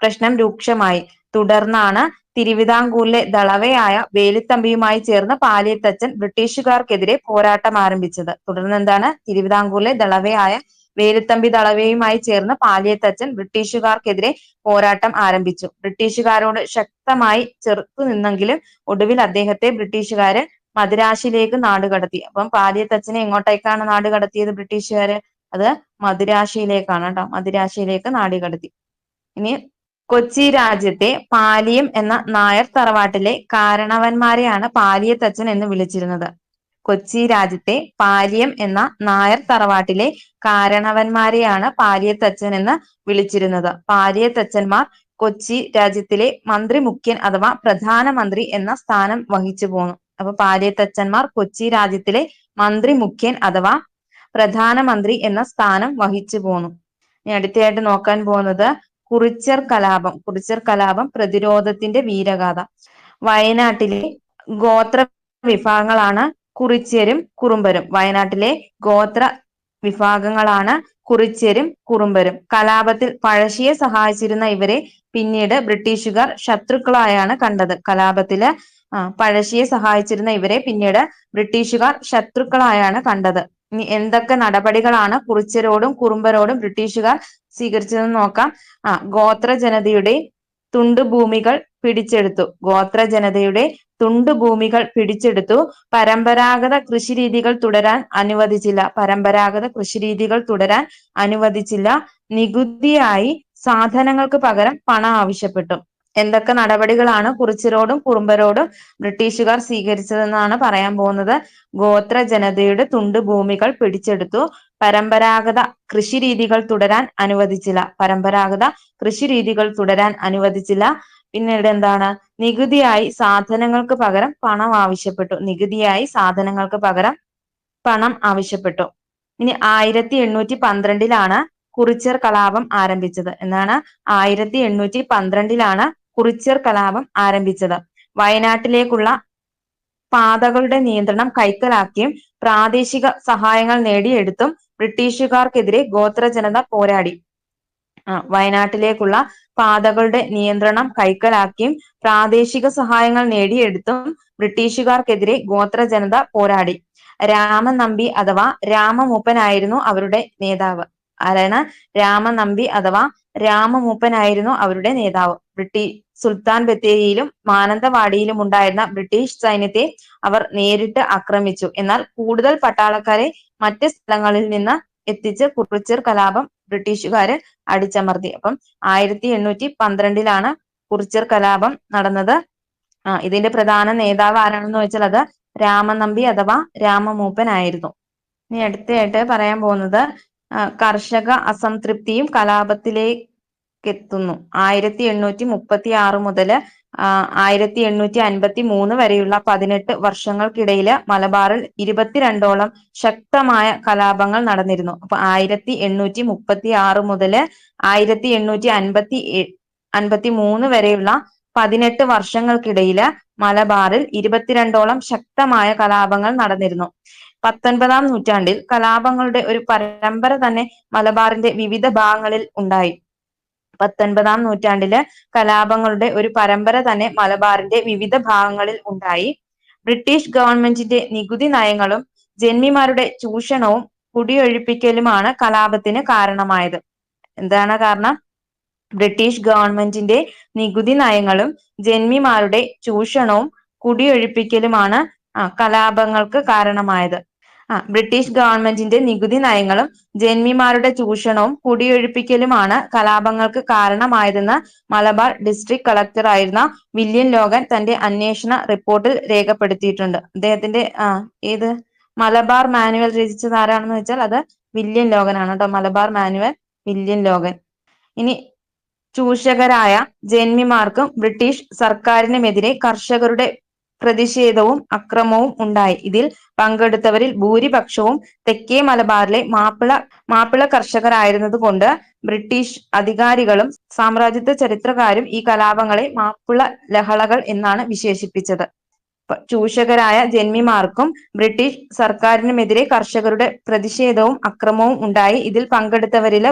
പ്രശ്നം രൂക്ഷമായി. തുടർന്നാണ് തിരുവിതാംകൂറിലെ ദളവയായ വേലുത്തമ്പിയുമായി ചേർന്ന് പാലിയത്തച്ഛൻ ബ്രിട്ടീഷുകാർക്കെതിരെ പോരാട്ടം ആരംഭിച്ചത്. തുടർന്ന് എന്താണ്, തിരുവിതാംകൂറിലെ ദളവയായ വേലുത്തമ്പി ദളവയുമായി ചേർന്ന് പാലിയത്തച്ഛൻ ബ്രിട്ടീഷുകാർക്കെതിരെ പോരാട്ടം ആരംഭിച്ചു. ബ്രിട്ടീഷുകാരോട് ശക്തമായി ചെറുത്തു നിന്നെങ്കിലും ഒടുവിൽ അദ്ദേഹത്തെ ബ്രിട്ടീഷുകാര് മദിരാശിയിലേക്ക് നാടുകടത്തി. അപ്പം പാലിയത്തച്ഛനെ എങ്ങോട്ടേക്കാണ് നാടുകടത്തിയത് ബ്രിട്ടീഷുകാര്? അത് മദിരാശിയിലേക്കാണ് കേട്ടോ. മദിരാശിയിലേക്ക് നാടുകടത്തി. ഇനി കൊച്ചി രാജ്യത്തെ പാലിയം എന്ന നായർ തറവാട്ടിലെ കാരണവന്മാരെയാണ് പാലിയത്തച്ഛൻ എന്ന് വിളിച്ചിരുന്നത്. കൊച്ചി രാജ്യത്തെ പാലിയം എന്ന നായർ തറവാട്ടിലെ കാരണവന്മാരെയാണ് പാലിയത്തച്ഛൻ എന്ന് വിളിച്ചിരുന്നത്. പാലിയത്തച്ഛന്മാർ കൊച്ചി രാജ്യത്തിലെ മന്ത്രി മുഖ്യൻ അഥവാ പ്രധാനമന്ത്രി എന്ന സ്ഥാനം വഹിച്ചു പോന്നു. അപ്പൊ പാലിയത്തച്ഛന്മാർ കൊച്ചി രാജ്യത്തിലെ മന്ത്രി മുഖ്യൻ അഥവാ പ്രധാനമന്ത്രി എന്ന സ്ഥാനം വഹിച്ചു പോന്നു. ഇനി അടുത്തതായിട്ട് നോക്കാൻ പോകുന്നത് കുറിച്യർ കലാപം. കുറിച്യർ കലാപം പ്രതിരോധത്തിന്റെ വീരഗാഥ. വയനാട്ടിലെ ഗോത്ര വിഭാഗങ്ങളാണ് കുറിച്യരും കുറുമ്പരും. വയനാട്ടിലെ ഗോത്ര വിഭാഗങ്ങളാണ് കുറിച്യരും കുറുമ്പരും. കലാപത്തിൽ പഴശ്ശിയെ സഹായിച്ചിരുന്ന ഇവരെ പിന്നീട് ബ്രിട്ടീഷുകാർ ശത്രുക്കളായാണ് കണ്ടത്. കലാപത്തില് പഴശ്ശിയെ സഹായിച്ചിരുന്ന ഇവരെ പിന്നീട് ബ്രിട്ടീഷുകാർ ശത്രുക്കളായാണ് കണ്ടത്. ഇനി എന്തൊക്കെ നടപടികളാണ് കുറിച്യരോടും കുറുമ്പരോടും ബ്രിട്ടീഷുകാർ സ്വീകരിച്ചതെന്ന് നോക്കാം. ഗോത്ര ജനതയുടെ തുണ്ടുഭൂമികൾ പിടിച്ചെടുത്തു. ഗോത്ര ജനതയുടെ തുണ്ടുഭൂമികൾ പിടിച്ചെടുത്തു. പരമ്പരാഗത കൃഷിരീതികൾ തുടരാൻ അനുവദിച്ചില്ല. പരമ്പരാഗത കൃഷിരീതികൾ തുടരാൻ അനുവദിച്ചില്ല. നികുതിയായി സാധനങ്ങൾക്ക് പകരം പണം ആവശ്യപ്പെട്ടു. എന്തൊക്കെ നടപടികളാണ് കുറിച്യരോടും കുറുമ്പരോടും ബ്രിട്ടീഷുകാർ സ്വീകരിച്ചതെന്നാണ് പറയാൻ പോകുന്നത്. ഗോത്ര ജനതയുടെ തുണ്ടുഭൂമികൾ പിടിച്ചെടുത്തു. പരമ്പരാഗത കൃഷിരീതികൾ തുടരാൻ അനുവദിച്ചില്ല. പരമ്പരാഗത കൃഷിരീതികൾ തുടരാൻ അനുവദിച്ചില്ല. പിന്നീട് എന്താണ്, നികുതിയായി സാധനങ്ങൾക്ക് പകരം പണം ആവശ്യപ്പെട്ടു. നികുതിയായി സാധനങ്ങൾക്ക് പകരം പണം ആവശ്യപ്പെട്ടു. ഇനി 1812 കുറിച്യർ കലാപം ആരംഭിച്ചത്. എന്നാണ് 1812 കുറിച്യർ കലാപം ആരംഭിച്ചത്. വയനാട്ടിലേക്കുള്ള പാതകളുടെ നിയന്ത്രണം കൈക്കലാക്കിയും പ്രാദേശിക സഹായങ്ങൾ നേടിയെടുത്തും ബ്രിട്ടീഷുകാർക്കെതിരെ ഗോത്ര ജനത പോരാടി. വയനാട്ടിലേക്കുള്ള പാതകളുടെ നിയന്ത്രണം കൈക്കലാക്കിയും പ്രാദേശിക സഹായങ്ങൾ നേടിയെടുത്തും ബ്രിട്ടീഷുകാർക്കെതിരെ ഗോത്ര ജനത പോരാടി. രാമനമ്പി അഥവാ രാമമൂപ്പനായിരുന്നു അവരുടെ നേതാവ്. ആരാണ്? രാമനമ്പി അഥവാ രാമമൂപ്പനായിരുന്നു അവരുടെ നേതാവ്. സുൽത്താൻ ബത്തേരിയിലും മാനന്തവാടിയിലും ഉണ്ടായിരുന്ന ബ്രിട്ടീഷ് സൈന്യത്തെ അവർ നേരിട്ട് ആക്രമിച്ചു. എന്നാൽ കൂടുതൽ പട്ടാളക്കാരെ മറ്റ് സ്ഥലങ്ങളിൽ നിന്ന് എത്തിച്ച് കുറിച്യർ കലാപം ബ്രിട്ടീഷുകാര് അടിച്ചമർത്തി. അപ്പം 1812 കുറിച്യർ കലാപം നടന്നത്. ഇതിന്റെ പ്രധാന നേതാവ് ആരാണെന്ന് ചോദിച്ചാൽ അത് രാമനമ്പി അഥവാ രാമമൂപ്പനായിരുന്നു. ഇനി അടുത്തതായിട്ട് പറയാൻ പോകുന്നത് കർഷക അസംതൃപ്തിയും കലാപത്തിലേക്കെത്തുന്നു. 1836 മുതൽ 1853 വരെയുള്ള 18 വർഷങ്ങൾക്കിടയില് മലബാറിൽ 22ഓളം ശക്തമായ കലാപങ്ങൾ നടന്നിരുന്നു. അപ്പൊ 1836 മുതൽ 1853 വരെയുള്ള 18 വർഷങ്ങൾക്കിടയില് മലബാറിൽ 22ഓളം ശക്തമായ കലാപങ്ങൾ നടന്നിരുന്നു. 19-ാം നൂറ്റാണ്ടിൽ കലാപങ്ങളുടെ ഒരു പരമ്പര തന്നെ മലബാറിന്റെ വിവിധ ഭാഗങ്ങളിൽ ഉണ്ടായി. 19-ാം നൂറ്റാണ്ടില് കലാപങ്ങളുടെ ഒരു പരമ്പര തന്നെ മലബാറിന്റെ വിവിധ ഭാഗങ്ങളിൽ ഉണ്ടായി. ബ്രിട്ടീഷ് ഗവൺമെന്റിന്റെ നികുതി നയങ്ങളും ജന്മിമാരുടെ ചൂഷണവും കുടിയൊഴിപ്പിക്കലുമാണ് കലാപത്തിന് കാരണമായത്. എന്താണ് കാരണം? ബ്രിട്ടീഷ് ഗവൺമെന്റിന്റെ നികുതി നയങ്ങളും ജന്മിമാരുടെ ചൂഷണവും കുടിയൊഴിപ്പിക്കലുമാണ് കലാപങ്ങൾക്ക് കാരണമായത്. ബ്രിട്ടീഷ് ഗവൺമെന്റിന്റെ നികുതി നയങ്ങളും ജന്മിമാരുടെ ചൂഷണവും കുടിയൊഴിപ്പിക്കലുമാണ് കലാപങ്ങൾക്ക് കാരണമായതെന്ന് മലബാർ ഡിസ്ട്രിക്ട് കളക്ടർ ആയിരുന്ന വില്യം ലോഗൻ തന്റെ അന്വേഷണ റിപ്പോർട്ടിൽ രേഖപ്പെടുത്തിയിട്ടുണ്ട്. അദ്ദേഹത്തിന്റെ ഏത് മലബാർ മാനുവൽ രചിച്ചത് ആരാണെന്ന് വെച്ചാൽ അത് വില്യം ലോഗൻ ആണ് കേട്ടോ. Malabar manual William Logan. ഇനി ചൂഷകരായ ജന്മിമാർക്കും ബ്രിട്ടീഷ് സർക്കാരിനുമെതിരെ കർഷകരുടെ പ്രതിഷേധവും അക്രമവും ഉണ്ടായി. ഇതിൽ പങ്കെടുത്തവരിൽ ഭൂരിപക്ഷവും തെക്കേ മലബാറിലെ മാപ്പിള കർഷകരായിരുന്നത് കൊണ്ട് ബ്രിട്ടീഷ് അധികാരികളും സാമ്രാജ്യത്വ ചരിത്രകാരും ഈ കലാപങ്ങളെ മാപ്പിള ലഹളകൾ എന്നാണ് വിശേഷിപ്പിച്ചത്. ചൂഷകരായ ജന്മിമാർക്കും ബ്രിട്ടീഷ് സർക്കാരിനുമെതിരെ കർഷകരുടെ പ്രതിഷേധവും അക്രമവും ഉണ്ടായി. ഇതിൽ പങ്കെടുത്തവരിലെ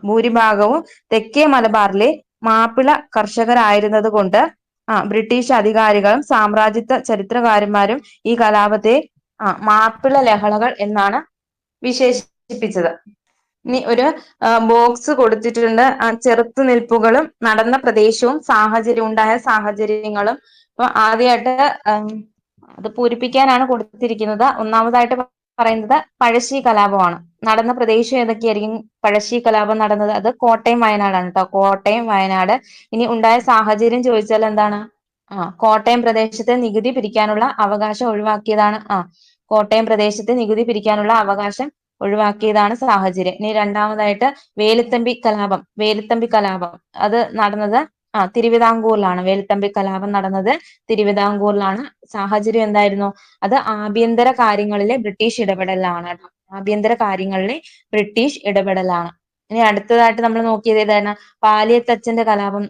ഭൂരിഭാഗവും തെക്കേ മലബാറിലെ മാപ്പിള കർഷകരായിരുന്നത് കൊണ്ട് ബ്രിട്ടീഷ് അധികാരികളും സാമ്രാജ്യത്വ ചരിത്രകാരന്മാരും ഈ കലാപത്തെ മാപ്പിള ലഹളകൾ എന്നാണ് വിശേഷിപ്പിച്ചത്. ഇനി ഒരു ബോക്സ് കൊടുത്തിട്ടുണ്ട്. ചെറുത്തുനിൽപ്പുകളും നടന്ന പ്രദേശവും ഉണ്ടായ സാഹചര്യങ്ങളും. അപ്പൊ ആദ്യമായിട്ട് അത് പൂരിപ്പിക്കാനാണ് കൊടുത്തിരിക്കുന്നത്. ഒന്നാമതായിട്ട് പറയുന്നത് പഴശ്ശി കലാപമാണ്. നടന്ന പ്രദേശം ഏതൊക്കെയായിരിക്കും പഴശ്ശി കലാപം നടന്നത്? അത് കോട്ടയം വയനാടാണ് കേട്ടോ. കോട്ടയം വയനാട്. ഇനി ഉണ്ടായ സാഹചര്യം ചോദിച്ചാൽ എന്താണ്? കോട്ടയം പ്രദേശത്തെ നികുതി പിരിക്കാനുള്ള അവകാശം ഒഴിവാക്കിയതാണ്. കോട്ടയം പ്രദേശത്തെ നികുതി പിരിക്കാനുള്ള അവകാശം ഒഴിവാക്കിയതാണ് സാഹചര്യം. ഇനി രണ്ടാമതായിട്ട് വേലുത്തമ്പി കലാപം അത് നടന്നത് തിരുവിതാംകൂറിലാണ്. വേലുത്തമ്പി കലാപം നടന്നത് തിരുവിതാംകൂറിലാണ്. സാഹചര്യം എന്തായിരുന്നു? അത് ആഭ്യന്തര കാര്യങ്ങളിലെ ബ്രിട്ടീഷ് ഇടപെടലാണ്. ആഭ്യന്തര കാര്യങ്ങളിലെ ബ്രിട്ടീഷ് ഇടപെടലാണ്. ഇനി അടുത്തതായിട്ട് നമ്മൾ നോക്കിയത് ഏതാണ്? പാലിയത്തച്ഛന്റെ കലാപം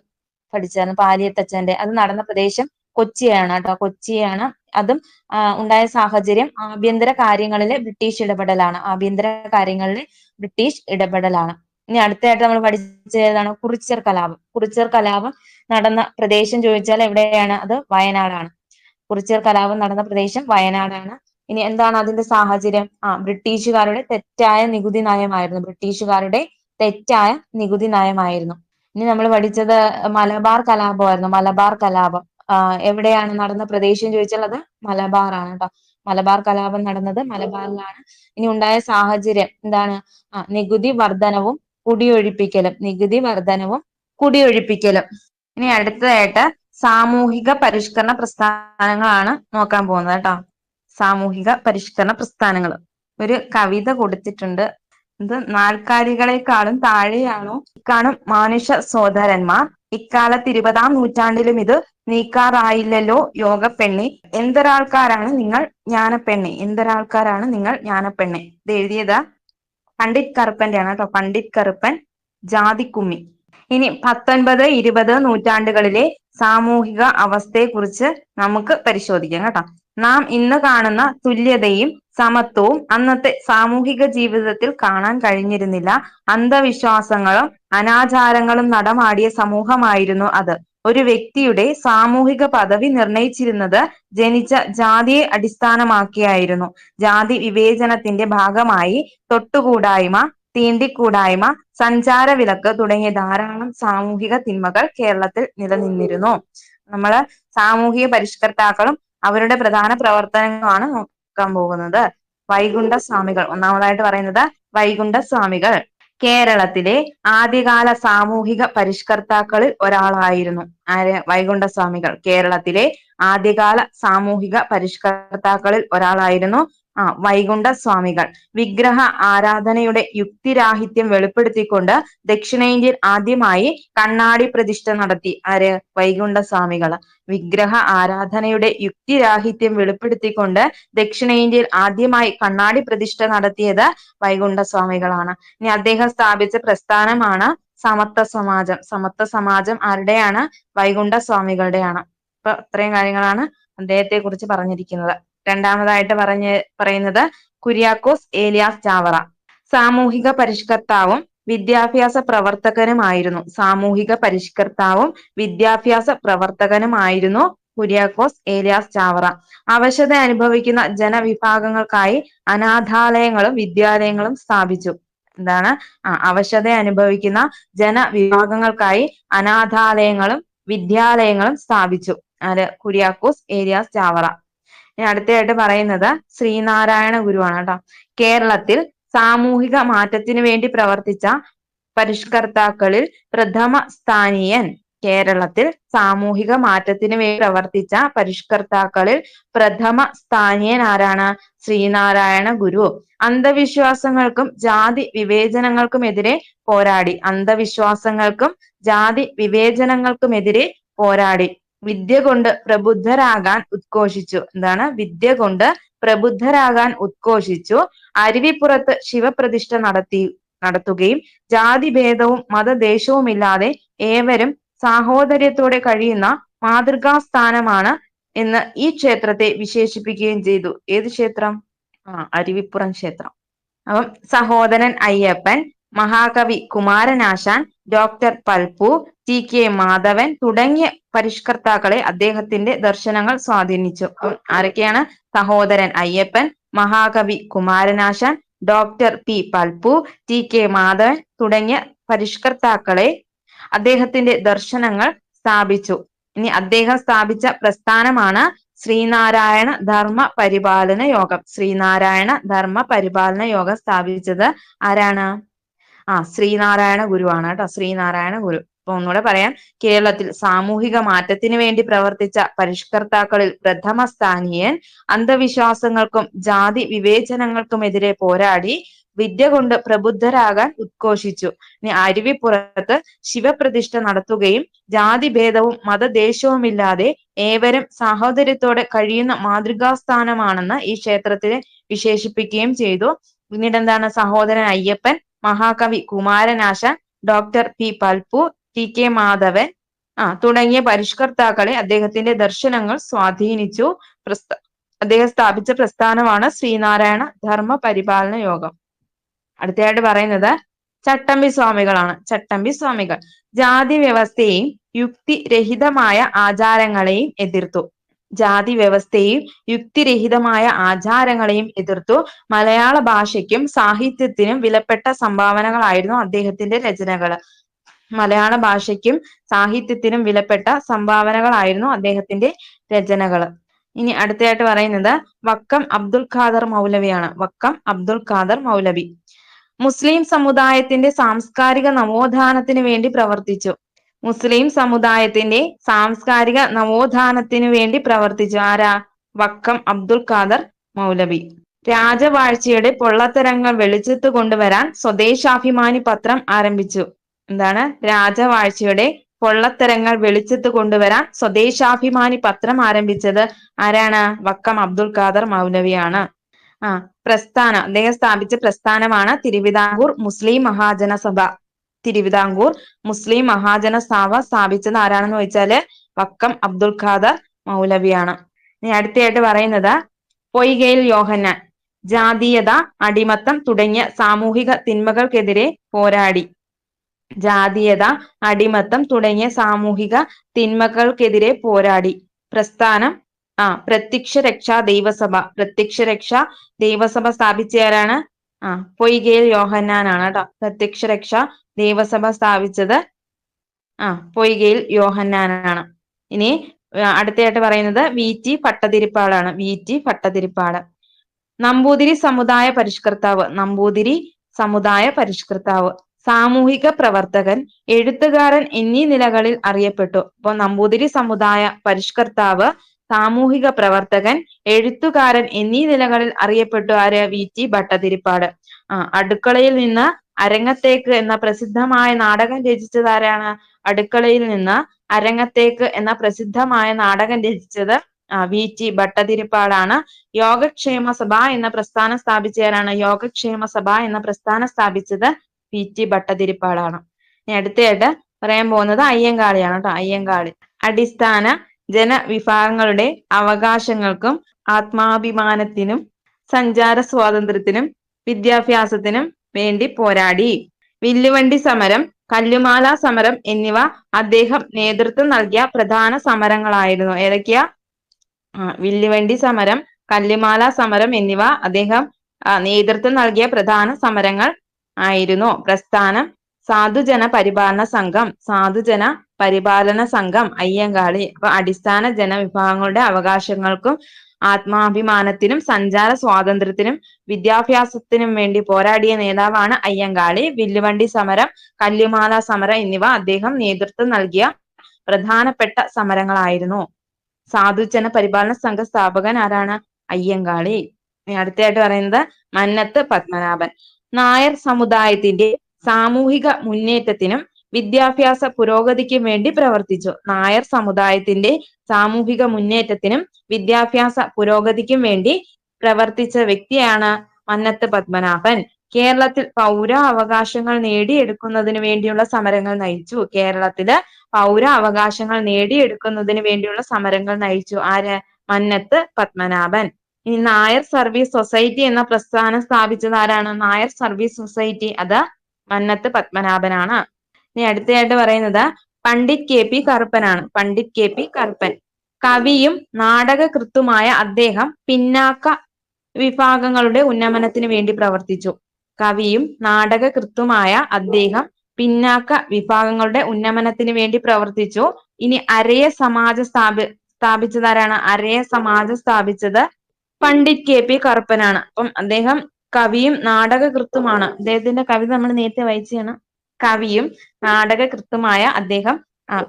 പഠിച്ചായിരുന്നു. പാലിയത്തച്ഛന്റെ അത് നടന്ന പ്രദേശം കൊച്ചിയാണ് കേട്ടോ. കൊച്ചിയാണ്. അതും ഉണ്ടായ സാഹചര്യം ആഭ്യന്തര കാര്യങ്ങളിലെ ബ്രിട്ടീഷ് ഇടപെടലാണ്. ആഭ്യന്തര കാര്യങ്ങളിലെ ബ്രിട്ടീഷ് ഇടപെടലാണ്. ഇനി അടുത്തതായിട്ട് നമ്മൾ പഠിച്ചത് ഏതാണ്? കുറിച്യർ കലാപം നടന്ന പ്രദേശം ചോദിച്ചാൽ എവിടെയാണ്? അത് വയനാടാണ്. കുറിച്യർ കലാപം നടന്ന പ്രദേശം വയനാടാണ്. ഇനി എന്താണ് അതിന്റെ സാഹചര്യം? ബ്രിട്ടീഷുകാരുടെ തെറ്റായ നികുതി നയമായിരുന്നു. ഇനി നമ്മൾ പഠിച്ചത് മലബാർ കലാപമായിരുന്നു. മലബാർ കലാപം എവിടെയാണ് നടന്ന പ്രദേശം ചോദിച്ചാൽ അത് മലബാർ ആണ് കേട്ടോ. മലബാർ കലാപം നടന്നത് മലബാറിലാണ്. ഇനി ഉണ്ടായ സാഹചര്യം എന്താണ്? നികുതി വർധനവും കുടിയൊഴിപ്പിക്കലും. ഇനി അടുത്തതായിട്ട് സാമൂഹിക പരിഷ്കരണ പ്രസ്ഥാനങ്ങളാണ് നോക്കാൻ പോകുന്നത് കേട്ടോ. സാമൂഹിക പരിഷ്കരണ പ്രസ്ഥാനങ്ങൾ. ഒരു കവിത കൊടുത്തിട്ടുണ്ട്. ഇത് നാൽക്കാലികളെക്കാളും താഴെയാണോ ഇക്കാണും മാനുഷ സോദരന്മാർ, ഇക്കാലത്ത് 20-ാം നൂറ്റാണ്ടിലും ഇത് നീക്കാറായില്ലല്ലോ യോഗപ്പെണ്ണെ, എന്തൊരാൾക്കാരാണ് നിങ്ങൾ ജ്ഞാനപ്പെണ്ണെ, ഇത് എഴുതിയത് പണ്ഡിറ്റ് കറുപ്പന്റെ ആണ് കേട്ടോ. പണ്ഡിറ്റ് കറുപ്പൻ, ജാതിക്കുമ്മി. ഇനി 19-20 നൂറ്റാണ്ടുകളിലെ സാമൂഹിക അവസ്ഥയെക്കുറിച്ച് നമുക്ക് പരിശോധിക്കാം കേട്ടോ. നാം ഇന്ന് കാണുന്ന തുല്യതയും സമത്വവും അന്നത്തെ സാമൂഹിക ജീവിതത്തിൽ കാണാൻ കഴിഞ്ഞിരുന്നില്ല. അന്ധവിശ്വാസങ്ങളും അനാചാരങ്ങളും നടമാടിയ സമൂഹമായിരുന്നു അത്. ഒരു വ്യക്തിയുടെ സാമൂഹിക പദവി നിർണയിച്ചിരുന്നത് ജനിച്ച ജാതിയെ അടിസ്ഥാനമാക്കിയായിരുന്നു. ജാതി വിവേചനത്തിന്റെ ഭാഗമായി തൊട്ടുകൂടായ്മ, തീണ്ടിക്കൂടായ്മ, സഞ്ചാരവിലക്ക് തുടങ്ങിയ ധാരാളം സാമൂഹിക തിന്മകൾ കേരളത്തിൽ നിലനിന്നിരുന്നു. നമ്മള് സാമൂഹിക പരിഷ്കർത്താക്കളും അവരുടെ പ്രധാന പ്രവർത്തനങ്ങളാണ് നോക്കാൻ പോകുന്നത്. വൈകുണ്ഠസ്വാമികൾ. ഒന്നാമതായിട്ട് പറയുന്നത് വൈകുണ്ഠസ്വാമികൾ കേരളത്തിലെ ആദ്യകാല സാമൂഹിക പരിഷ്കർത്താക്കളിൽ ഒരാളായിരുന്നു. ആര്? വൈകുണ്ഠസ്വാമികൾ കേരളത്തിലെ ആദ്യകാല സാമൂഹിക പരിഷ്കർത്താക്കളിൽ ഒരാളായിരുന്നു വൈകുണ്ഠസ്വാമികൾ. വിഗ്രഹ ആരാധനയുടെ യുക്തിരാഹിത്യം വെളിപ്പെടുത്തിക്കൊണ്ട് ദക്ഷിണേന്ത്യയിൽ ആദ്യമായി കണ്ണാടി പ്രതിഷ്ഠ നടത്തി. ആര്? വൈകുണ്ഠസ്വാമികൾ. വിഗ്രഹ ആരാധനയുടെ യുക്തിരാഹിത്യം വെളിപ്പെടുത്തിക്കൊണ്ട് ദക്ഷിണേന്ത്യയിൽ ആദ്യമായി കണ്ണാടി പ്രതിഷ്ഠ നടത്തിയത് വൈകുണ്ഠസ്വാമികളാണ്. ഇനി അദ്ദേഹം സ്ഥാപിച്ച പ്രസ്ഥാനമാണ് സമത്വ സമാജം. സമത്വ സമാജം ആരുടെയാണ്? വൈകുണ്ഠസ്വാമികളുടെയാണ്. അപ്പൊ ഇത്രയും കാര്യങ്ങളാണ് അദ്ദേഹത്തെ കുറിച്ച് പറഞ്ഞിരിക്കുന്നത്. രണ്ടാമതായിട്ട് പറയുന്നത് കുര്യാക്കോസ് ഏലിയാസ് ചാവറ. സാമൂഹിക പരിഷ്കർത്താവും വിദ്യാഭ്യാസ പ്രവർത്തകനുമായിരുന്നു. കുര്യാക്കോസ് ഏലിയാസ് ചാവറ. അവശത അനുഭവിക്കുന്ന ജനവിഭാഗങ്ങൾക്കായി അനാഥാലയങ്ങളും വിദ്യാലയങ്ങളും സ്ഥാപിച്ചു. എന്താണ്? അവശത അനുഭവിക്കുന്ന ജനവിഭാഗങ്ങൾക്കായി അനാഥാലയങ്ങളും വിദ്യാലയങ്ങളും സ്ഥാപിച്ചു. ആര്? കുര്യാക്കോസ് ഏലിയാസ് ചാവറ. ഇനി അടുത്തതായിട്ട് പറയുന്നത് ശ്രീനാരായണ ഗുരുവാണ് കേട്ടോ. കേരളത്തിൽ സാമൂഹിക മാറ്റത്തിനു വേണ്ടി പ്രവർത്തിച്ച പരിഷ്കർത്താക്കളിൽ പ്രഥമ സ്ഥാനീയൻ. കേരളത്തിൽ സാമൂഹിക മാറ്റത്തിനു വേണ്ടി പ്രവർത്തിച്ച പരിഷ്കർത്താക്കളിൽ പ്രഥമ സ്ഥാനീയൻ ആരാണ്? ശ്രീനാരായണ ഗുരു. അന്ധവിശ്വാസങ്ങൾക്കും ജാതി വിവേചനങ്ങൾക്കുമെതിരെ പോരാടി. അന്ധവിശ്വാസങ്ങൾക്കും ജാതി വിവേചനങ്ങൾക്കുമെതിരെ പോരാടി. വിദ്യ കൊണ്ട് പ്രബുദ്ധരാകാൻ ഉദ്ഘോഷിച്ചു. എന്താണ്? വിദ്യ കൊണ്ട് പ്രബുദ്ധരാകാൻ ഉദ്ഘോഷിച്ചു. അരുവിപ്പുറത്ത് ശിവപ്രതിഷ്ഠ നടത്തുകയും ജാതിഭേദവും മതദേശവുമില്ലാതെ ഏവരും സാഹോദര്യത്തോടെ കഴിയുന്ന മാതൃകാസ്ഥാനമാണ് എന്ന് ഈ ക്ഷേത്രത്തെ വിശേഷിപ്പിക്കുകയും ചെയ്തു. ഏത് ക്ഷേത്രം? അരുവിപ്പുറം ക്ഷേത്രം. അപ്പം സഹോദരൻ അയ്യപ്പൻ, മഹാകവി കുമാരനാശാൻ, ഡോക്ടർ പൽപ്പു, ടി.കെ. മാധവൻ തുടങ്ങിയ പരിഷ്കർത്താക്കളെ അദ്ദേഹത്തിന്റെ ദർശനങ്ങൾ സ്വാധീനിച്ചു. ആരൊക്കെയാണ്? സഹോദരൻ അയ്യപ്പൻ, മഹാകവി Kumaranasan, doctor P. Palpu, TK. Madhavan തുടങ്ങിയ പരിഷ്കർത്താക്കളെ അദ്ദേഹത്തിന്റെ ദർശനങ്ങൾ സ്ഥാപിച്ചു. ഇനി അദ്ദേഹം സ്ഥാപിച്ച പ്രസ്ഥാനമാണ് ശ്രീനാരായണ ധർമ്മ പരിപാലന യോഗം. ശ്രീനാരായണ ധർമ്മ പരിപാലന യോഗം സ്ഥാപിച്ചത് ആരാണ്? ശ്രീനാരായണ ഗുരുവാണ് കേട്ടോ. ശ്രീനാരായണ ഗുരു. അപ്പൊ ഒന്നുകൂടെ പറയാം. കേരളത്തിൽ സാമൂഹിക മാറ്റത്തിന് വേണ്ടി പ്രവർത്തിച്ച പരിഷ്കർത്താക്കളിൽ പ്രഥമ സ്ഥാനീയൻ. അന്ധവിശ്വാസങ്ങൾക്കും ജാതി വിവേചനങ്ങൾക്കുമെതിരെ പോരാടി. വിദ്യ കൊണ്ട് പ്രബുദ്ധരാകാൻ ഉദ്ഘോഷിച്ചു. ഇനി അരുവിപ്പുറത്ത് ശിവപ്രതിഷ്ഠ നടത്തുകയും ജാതിഭേദവും മതദേശവുമില്ലാതെ ഏവരും സാഹോദര്യത്തോടെ കഴിയുന്ന മാതൃകാസ്ഥാനമാണെന്ന് ഈ ക്ഷേത്രത്തെ വിശേഷിപ്പിക്കുകയും ചെയ്തു. പിന്നീട് എന്താണ്? സഹോദരൻ അയ്യപ്പൻ, മഹാകവി Kumaranasan, doctor P. Palpu, TK. Madhavan തുടങ്ങിയ പരിഷ്കർത്താക്കളെ അദ്ദേഹത്തിന്റെ ദർശനങ്ങൾ സ്വാധീനിച്ചു. അദ്ദേഹം സ്ഥാപിച്ച പ്രസ്ഥാനമാണ് ശ്രീനാരായണ ധർമ്മ പരിപാലന യോഗം. അടുത്തതായിട്ട് പറയുന്നത് ചട്ടമ്പി സ്വാമികളാണ്. ചട്ടമ്പി സ്വാമികൾ ജാതി വ്യവസ്ഥയെയും യുക്തിരഹിതമായ ആചാരങ്ങളെയും എതിർത്തു. ജാതി വ്യവസ്ഥയെയും യുക്തിരഹിതമായ ആചാരങ്ങളെയും എതിർത്തു. മലയാള ഭാഷയ്ക്കും സാഹിത്യത്തിനും വിലപ്പെട്ട സംഭാവനകളായിരുന്നു അദ്ദേഹത്തിന്റെ രചനകൾ. മലയാള ഭാഷയ്ക്കും സാഹിത്യത്തിനും വിലപ്പെട്ട സംഭാവനകളായിരുന്നു അദ്ദേഹത്തിന്റെ രചനകൾ. ഇനി അടുത്തതായിട്ട് പറയുന്നത് വക്കം അബ്ദുൽ ഖാദർ മൗലവിയാണ്. വക്കം അബ്ദുൽ ഖാദർ മൗലവി മുസ്ലിം സമുദായത്തിന്റെ സാംസ്കാരിക നവോത്ഥാനത്തിന് വേണ്ടി പ്രവർത്തിച്ചു. മുസ്ലിം സമുദായത്തിന്റെ സാംസ്കാരിക നവോത്ഥാനത്തിനു വേണ്ടി പ്രവർത്തിച്ചു. ആരാ? വക്കം അബ്ദുൽ ഖാദർ മൗലവി. രാജവാഴ്ചയുടെ പൊള്ളത്തരങ്ങൾ വെളിച്ചത്ത് കൊണ്ടുവരാൻ സ്വദേശാഭിമാനി പത്രം ആരംഭിച്ചു. എന്താണ്? രാജവാഴ്ചയുടെ പൊള്ളത്തരങ്ങൾ വെളിച്ചത്ത് കൊണ്ടുവരാൻ സ്വദേശാഭിമാനി പത്രം ആരംഭിച്ചത് ആരാണ്? വക്കം അബ്ദുൽ ഖാദർ മൗലവിയാണ്. പ്രസ്ഥാനം അദ്ദേഹം സ്ഥാപിച്ച പ്രസ്ഥാനമാണ് തിരുവിതാംകൂർ മുസ്ലിം മഹാജന സഭ. തിരുവിതാംകൂർ മുസ്ലിം മഹാജന സഭ സ്ഥാപിച്ചത് ആരാണെന്ന് ചോദിച്ചാല് വക്കം അബ്ദുൽ ഖാദർ മൗലവിയാണ്. ഇനി അടുത്തതായിട്ട് പറയുന്നത് പൊയ്കയിൽ യോഹന്നാൻ ജാതീയത, അടിമത്തം തുടങ്ങിയ സാമൂഹിക തിന്മകൾക്കെതിരെ പോരാടി. ജാതീയത, അടിമത്തം തുടങ്ങിയ സാമൂഹിക തിന്മകൾക്കെതിരെ പോരാടി. പ്രസ്ഥാനം പ്രത്യക്ഷ രക്ഷാ ദൈവസഭ. പ്രത്യക്ഷ രക്ഷാ ദൈവസഭ സ്ഥാപിച്ചയാരാണ്? പൊയ്കയിൽ യോഹന്നാനാണ് കേട്ടോ. പ്രത്യക്ഷ രക്ഷാ ദൈവസഭ സ്ഥാപിച്ചത് പൊയ്കയിൽ യോഹന്നാനാണ്. ഇനി അടുത്തതായിട്ട് പറയുന്നത് വി.ടി. ഭട്ടതിരിപ്പാടാണ്. വി.ടി. ഭട്ടതിരിപ്പാട് നമ്പൂതിരി സമുദായ പരിഷ്കർത്താവ്. നമ്പൂതിരി സമുദായ പരിഷ്കർത്താവ്, സാമൂഹിക പ്രവർത്തകൻ, എഴുത്തുകാരൻ എന്നീ നിലകളിൽ അറിയപ്പെട്ടു. അപ്പൊ നമ്പൂതിരി സമുദായ പരിഷ്കർത്താവ്, സാമൂഹിക പ്രവർത്തകൻ, എഴുത്തുകാരൻ എന്നീ നിലകളിൽ അറിയപ്പെട്ടു. ആര്? വി.ടി. ഭട്ടതിരിപ്പാട്. അടുക്കളയിൽ നിന്ന് അരങ്ങത്തേക്ക് എന്ന പ്രസിദ്ധമായ നാടകം രചിച്ചത് ആരാണ്? അടുക്കളയിൽ നിന്ന് അരങ്ങത്തേക്ക് എന്ന പ്രസിദ്ധമായ നാടകം രചിച്ചത് വി.ടി. ഭട്ടതിരിപ്പാടാണ്. യോഗക്ഷേമ സഭ എന്ന പ്രസ്ഥാനം സ്ഥാപിച്ചവരാണ്? യോഗക്ഷേമ സഭ എന്ന പ്രസ്ഥാനം സ്ഥാപിച്ചത് വി.ടി. ഭട്ടതിരിപ്പാടാണ്. ഇനി അടുത്തതായിട്ട് പറയാൻ പോകുന്നത് അയ്യങ്കാളിയാണ് കേട്ടോ. അയ്യങ്കാളി അടിസ്ഥാന ജനവിഭാഗങ്ങളുടെ അവകാശങ്ങൾക്കും ആത്മാഭിമാനത്തിനും സഞ്ചാര സ്വാതന്ത്ര്യത്തിനും വിദ്യാഭ്യാസത്തിനും വേണ്ടി പോരാടി. വില്ലുവണ്ടി സമരം, കല്ലുമാല സമരം എന്നിവ അദ്ദേഹം നേതൃത്വം നൽകിയ പ്രധാന സമരങ്ങളായിരുന്നു. ഏതൊക്കെയാ? വില്ലുവണ്ടി സമരം, കല്ലുമാല സമരം എന്നിവ അദ്ദേഹം നേതൃത്വം നൽകിയ പ്രധാന സമരങ്ങൾ ആയിരുന്നു. പ്രസ്ഥാനം സാധുജന പരിപാലന സംഘം, സാധുജന പരിപാലന സംഘം, അയ്യങ്കാളി. അപ്പൊ അടിസ്ഥാന ജനവിഭാഗങ്ങളുടെ അവകാശങ്ങൾക്കും ആത്മാഭിമാനത്തിനും സഞ്ചാര സ്വാതന്ത്ര്യത്തിനും വിദ്യാഭ്യാസത്തിനും വേണ്ടി പോരാടിയ നേതാവാണ് അയ്യങ്കാളി. വില്ലുവണ്ടി സമരം, കല്ലുമാല സമരം എന്നിവ അദ്ദേഹം നേതൃത്വം നൽകിയ പ്രധാനപ്പെട്ട സമരങ്ങളായിരുന്നു. സാധുജന പരിപാലന സംഘ സ്ഥാപകൻ ആരാണ്? അയ്യങ്കാളി. അടുത്തതായിട്ട് പറയുന്നത് മന്നത്ത് പത്മനാഭൻ. നായർ സമുദായത്തിന്റെ സാമൂഹിക മുന്നേറ്റത്തിനും വിദ്യാഭ്യാസ പുരോഗതിക്കും വേണ്ടി പ്രവർത്തിച്ചു. നായർ സമുദായത്തിന്റെ സാമൂഹിക മുന്നേറ്റത്തിനും വിദ്യാഭ്യാസ പുരോഗതിക്കും വേണ്ടി പ്രവർത്തിച്ച വ്യക്തിയാണ് മന്നത്ത് പത്മനാഭൻ. കേരളത്തിൽ പൗര അവകാശങ്ങൾ നേടിയെടുക്കുന്നതിന് വേണ്ടിയുള്ള സമരങ്ങൾ നയിച്ചു. കേരളത്തില് പൗര അവകാശങ്ങൾ നേടിയെടുക്കുന്നതിന് വേണ്ടിയുള്ള സമരങ്ങൾ നയിച്ചു. ആര്? മന്നത്ത് പത്മനാഭൻ. ഇനി നായർ സർവീസ് സൊസൈറ്റി എന്ന പ്രസ്ഥാനം സ്ഥാപിച്ചത് ആരാണ്? നായർ സർവീസ് സൊസൈറ്റി, അത് മന്നത്ത് പത്മനാഭനാണ്. ഇനി അടുത്തതായിട്ട് പറയുന്നത് പണ്ഡിറ്റ് KP കറുപ്പനാണ്. പണ്ഡിറ്റ് KP കറുപ്പൻ. കവിയും നാടകകൃത്തുമായ അദ്ദേഹം പിന്നാക്ക വിഭാഗങ്ങളുടെ ഉന്നമനത്തിന് വേണ്ടി പ്രവർത്തിച്ചു. കവിയും നാടകകൃത്തുമായ അദ്ദേഹം പിന്നാക്ക വിഭാഗങ്ങളുടെ ഉന്നമനത്തിന് വേണ്ടി പ്രവർത്തിച്ചു. ഇനി അരയ സമാജം സ്ഥാപിച്ചതാരാണ്? അരയ സമാജം സ്ഥാപിച്ചത് പണ്ഡിറ്റ് KP കറുപ്പനാണ്. അപ്പം അദ്ദേഹം കവിയും നാടകകൃത്തുമാണ്. അദ്ദേഹത്തിന്റെ കവിത നമ്മൾ നേരത്തെ വായിച്ചതാണ്. കവിയും നാടകകൃത്തുമായ അദ്ദേഹം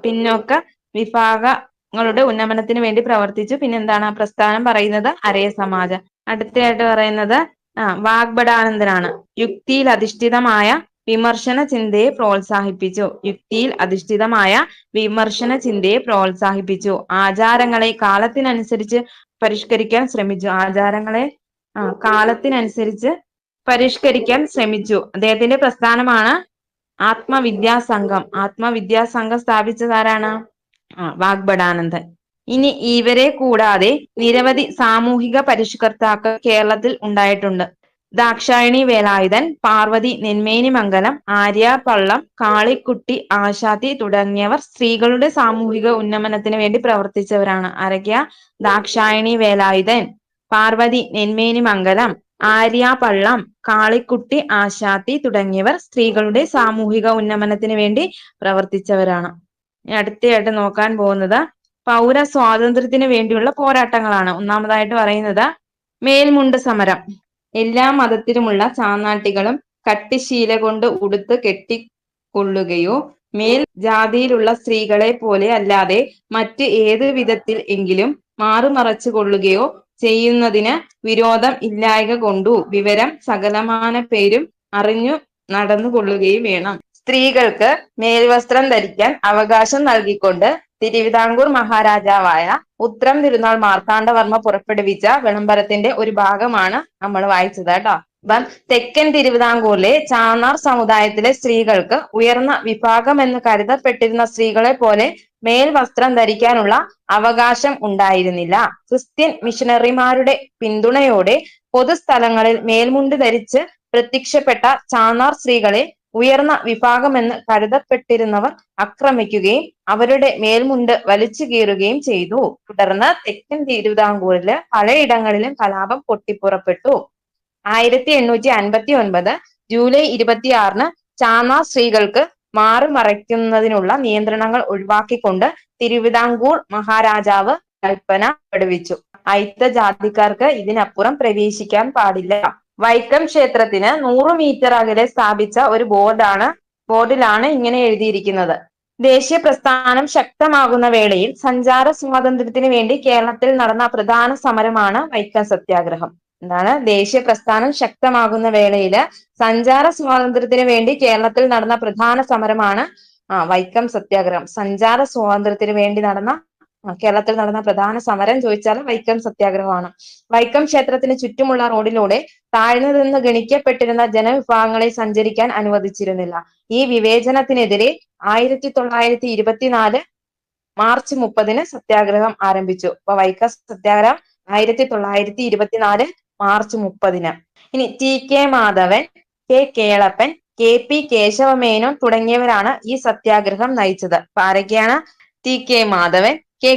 പിന്നോക്ക വിഭാഗങ്ങളുടെ ഉന്നമനത്തിന് വേണ്ടി പ്രവർത്തിച്ചു. പിന്നെന്താണ് പ്രസ്ഥാനം പറയുന്നത്? അരയ സമാജം. അടുത്തതായിട്ട് പറയുന്നത് വാഗ്ഭടാനന്ദനാണ്. യുക്തിയിൽ അധിഷ്ഠിതമായ വിമർശന ചിന്തയെ പ്രോത്സാഹിപ്പിച്ചു. യുക്തിയിൽ അധിഷ്ഠിതമായ വിമർശന ചിന്തയെ പ്രോത്സാഹിപ്പിച്ചു. ആചാരങ്ങളെ കാലത്തിനനുസരിച്ച് പരിഷ്കരിക്കാൻ ശ്രമിച്ചു. ആചാരങ്ങളെ കാലത്തിനനുസരിച്ച് പരിഷ്കരിക്കാൻ ശ്രമിച്ചു. അദ്ദേഹത്തിന്റെ പ്രസ്ഥാനമാണ് ആത്മവിദ്യാസംഘം. ആത്മവിദ്യാസംഘം സ്ഥാപിച്ചതാരാണ്? വാഗ്ഭടാനന്ദൻ. ഇനി ഇവരെ കൂടാതെ നിരവധി സാമൂഹിക പരിഷ്കർത്താക്കൾ കേരളത്തിൽ ഉണ്ടായിട്ടുണ്ട്. ദാക്ഷായണി വേലായുധൻ, പാർവതി നെന്മേനിമംഗലം, ആര്യ പള്ളം, കാളിക്കുട്ടി ആശാത്തി തുടങ്ങിയവർ സ്ത്രീകളുടെ സാമൂഹിക ഉന്നമനത്തിന് വേണ്ടി പ്രവർത്തിച്ചവരാണ്. ആരൊക്കെയാ? ദാക്ഷായണി വേലായുധൻ, പാർവതി നെന്മേനിമംഗലം, ആര്യ പള്ളം, കാളിക്കുട്ടി ആശാത്തി തുടങ്ങിയവർ സ്ത്രീകളുടെ സാമൂഹിക ഉന്നമനത്തിന് വേണ്ടി പ്രവർത്തിച്ചവരാണ്. അടുത്തയായിട്ട് നോക്കാൻ പോകുന്നത് പൗര സ്വാതന്ത്ര്യത്തിന് വേണ്ടിയുള്ള പോരാട്ടങ്ങളാണ്. ഒന്നാമതായിട്ട് പറയുന്നത് മേൽമുണ്ട് സമരം. എല്ലാ മതത്തിലുമുള്ള ചാന്നാട്ടികളും കട്ടിശീല കൊണ്ട് ഉടുത്ത് കെട്ടിക്കൊള്ളുകയോ മേൽ ജാതിയിലുള്ള സ്ത്രീകളെ പോലെ അല്ലാതെ മറ്റ് ഏത് വിധത്തിൽ എങ്കിലും മാറുമറച്ചു കൊള്ളുകയോ ചെയ്യുന്നതിന് വിരോധം ഇല്ലായ്ക കൊണ്ടു വിവരം സകലമാന പേരും അറിഞ്ഞു നടന്നുകൊള്ളുകയും വേണം. സ്ത്രീകൾക്ക് മേൽവസ്ത്രം ധരിക്കാൻ അവകാശം നൽകിക്കൊണ്ട് തിരുവിതാംകൂർ മഹാരാജാവായ ഉത്രം തിരുനാൾ മാർത്താണ്ഡവർമ്മ പുറപ്പെടുവിച്ച വിളംബരത്തിന്റെ ഒരു ഭാഗമാണ് നമ്മൾ വായിച്ചത് കേട്ടോ. അപ്പം തെക്കൻ തിരുവിതാംകൂറിലെ ചാന്നാർ സമുദായത്തിലെ സ്ത്രീകൾക്ക് ഉയർന്ന വിഭാഗം എന്ന് കരുതപ്പെട്ടിരുന്ന സ്ത്രീകളെ പോലെ മേൽവസ്ത്രം ധരിക്കാനുള്ള അവകാശം ഉണ്ടായിരുന്നില്ല. ക്രിസ്ത്യൻ മിഷണറിമാരുടെ പിന്തുണയോടെ പൊതുസ്ഥലങ്ങളിൽ മേൽമുണ്ട് ധരിച്ച് പ്രത്യക്ഷപ്പെട്ട ചാന്നാർ സ്ത്രീകളെ ഉയർന്ന വിഭാഗമെന്ന് കരുതപ്പെട്ടിരുന്നവർ ആക്രമിക്കുകയും അവരുടെ മേൽമുണ്ട് വലിച്ചു കീറുകയും ചെയ്തു. തുടർന്ന് തെക്കൻ തിരുവിതാംകൂറില് പലയിടങ്ങളിലും കലാപം പൊട്ടിപ്പുറപ്പെട്ടു. 1859 ജൂലൈ 26 ചാന്നാർ സ്ത്രീകൾക്ക് മാറുമറയ്ക്കുന്നതിനുള്ള നിയന്ത്രണങ്ങൾ ഒഴിവാക്കിക്കൊണ്ട് തിരുവിതാംകൂർ മഹാരാജാവ് കൽപ്പന പുറപ്പെടുവിച്ചു. അയിത്ത ജാതിക്കാർക്ക് ഇതിനപ്പുറം പ്രവേശിക്കാൻ പാടില്ല. വൈക്കം ക്ഷേത്രത്തിന് 100 മീറ്റർ അകലെ സ്ഥാപിച്ച ഒരു ബോർഡിലാണ് ഇങ്ങനെ എഴുതിയിരിക്കുന്നത്: ദേശീയ പ്രസ്ഥാനം ശക്തമാകുന്ന വേളയിൽ സഞ്ചാര സ്വാതന്ത്ര്യത്തിന് വേണ്ടി കേരളത്തിൽ നടന്ന പ്രധാന സമരമാണ് വൈക്കം സത്യാഗ്രഹം. എന്താണ്? ദേശീയ പ്രസ്ഥാനം ശക്തമാകുന്ന വേളയിൽ സഞ്ചാര സ്വാതന്ത്ര്യത്തിന് വേണ്ടി കേരളത്തിൽ നടന്ന പ്രധാന സമരമാണ് വൈക്കം സത്യാഗ്രഹം. സഞ്ചാര സ്വാതന്ത്ര്യത്തിന് വേണ്ടി കേരളത്തിൽ നടന്ന പ്രധാന സമരം ചോദിച്ചാൽ വൈക്കം സത്യാഗ്രഹമാണ്. വൈക്കം ക്ഷേത്രത്തിന് ചുറ്റുമുള്ള റോഡിലൂടെ താഴ്ന്നതെന്ന് ഗണിക്കപ്പെട്ടിരുന്ന ജനവിഭാഗങ്ങളെ സഞ്ചരിക്കാൻ അനുവദിച്ചിരുന്നില്ല. ഈ വിവേചനത്തിനെതിരെ 1924 മാർച്ച് 30 സത്യാഗ്രഹം ആരംഭിച്ചു. അപ്പൊ വൈക്കം സത്യാഗ്രഹം 1924 മാർച്ച് 30. ഇനി T K Madhavan, K Kelappan, KP Kesavamenon തുടങ്ങിയവരാണ് ഈ സത്യാഗ്രഹം നയിച്ചത്. അപ്പൊ ആരൊക്കെയാണ്? TK മാധവൻ,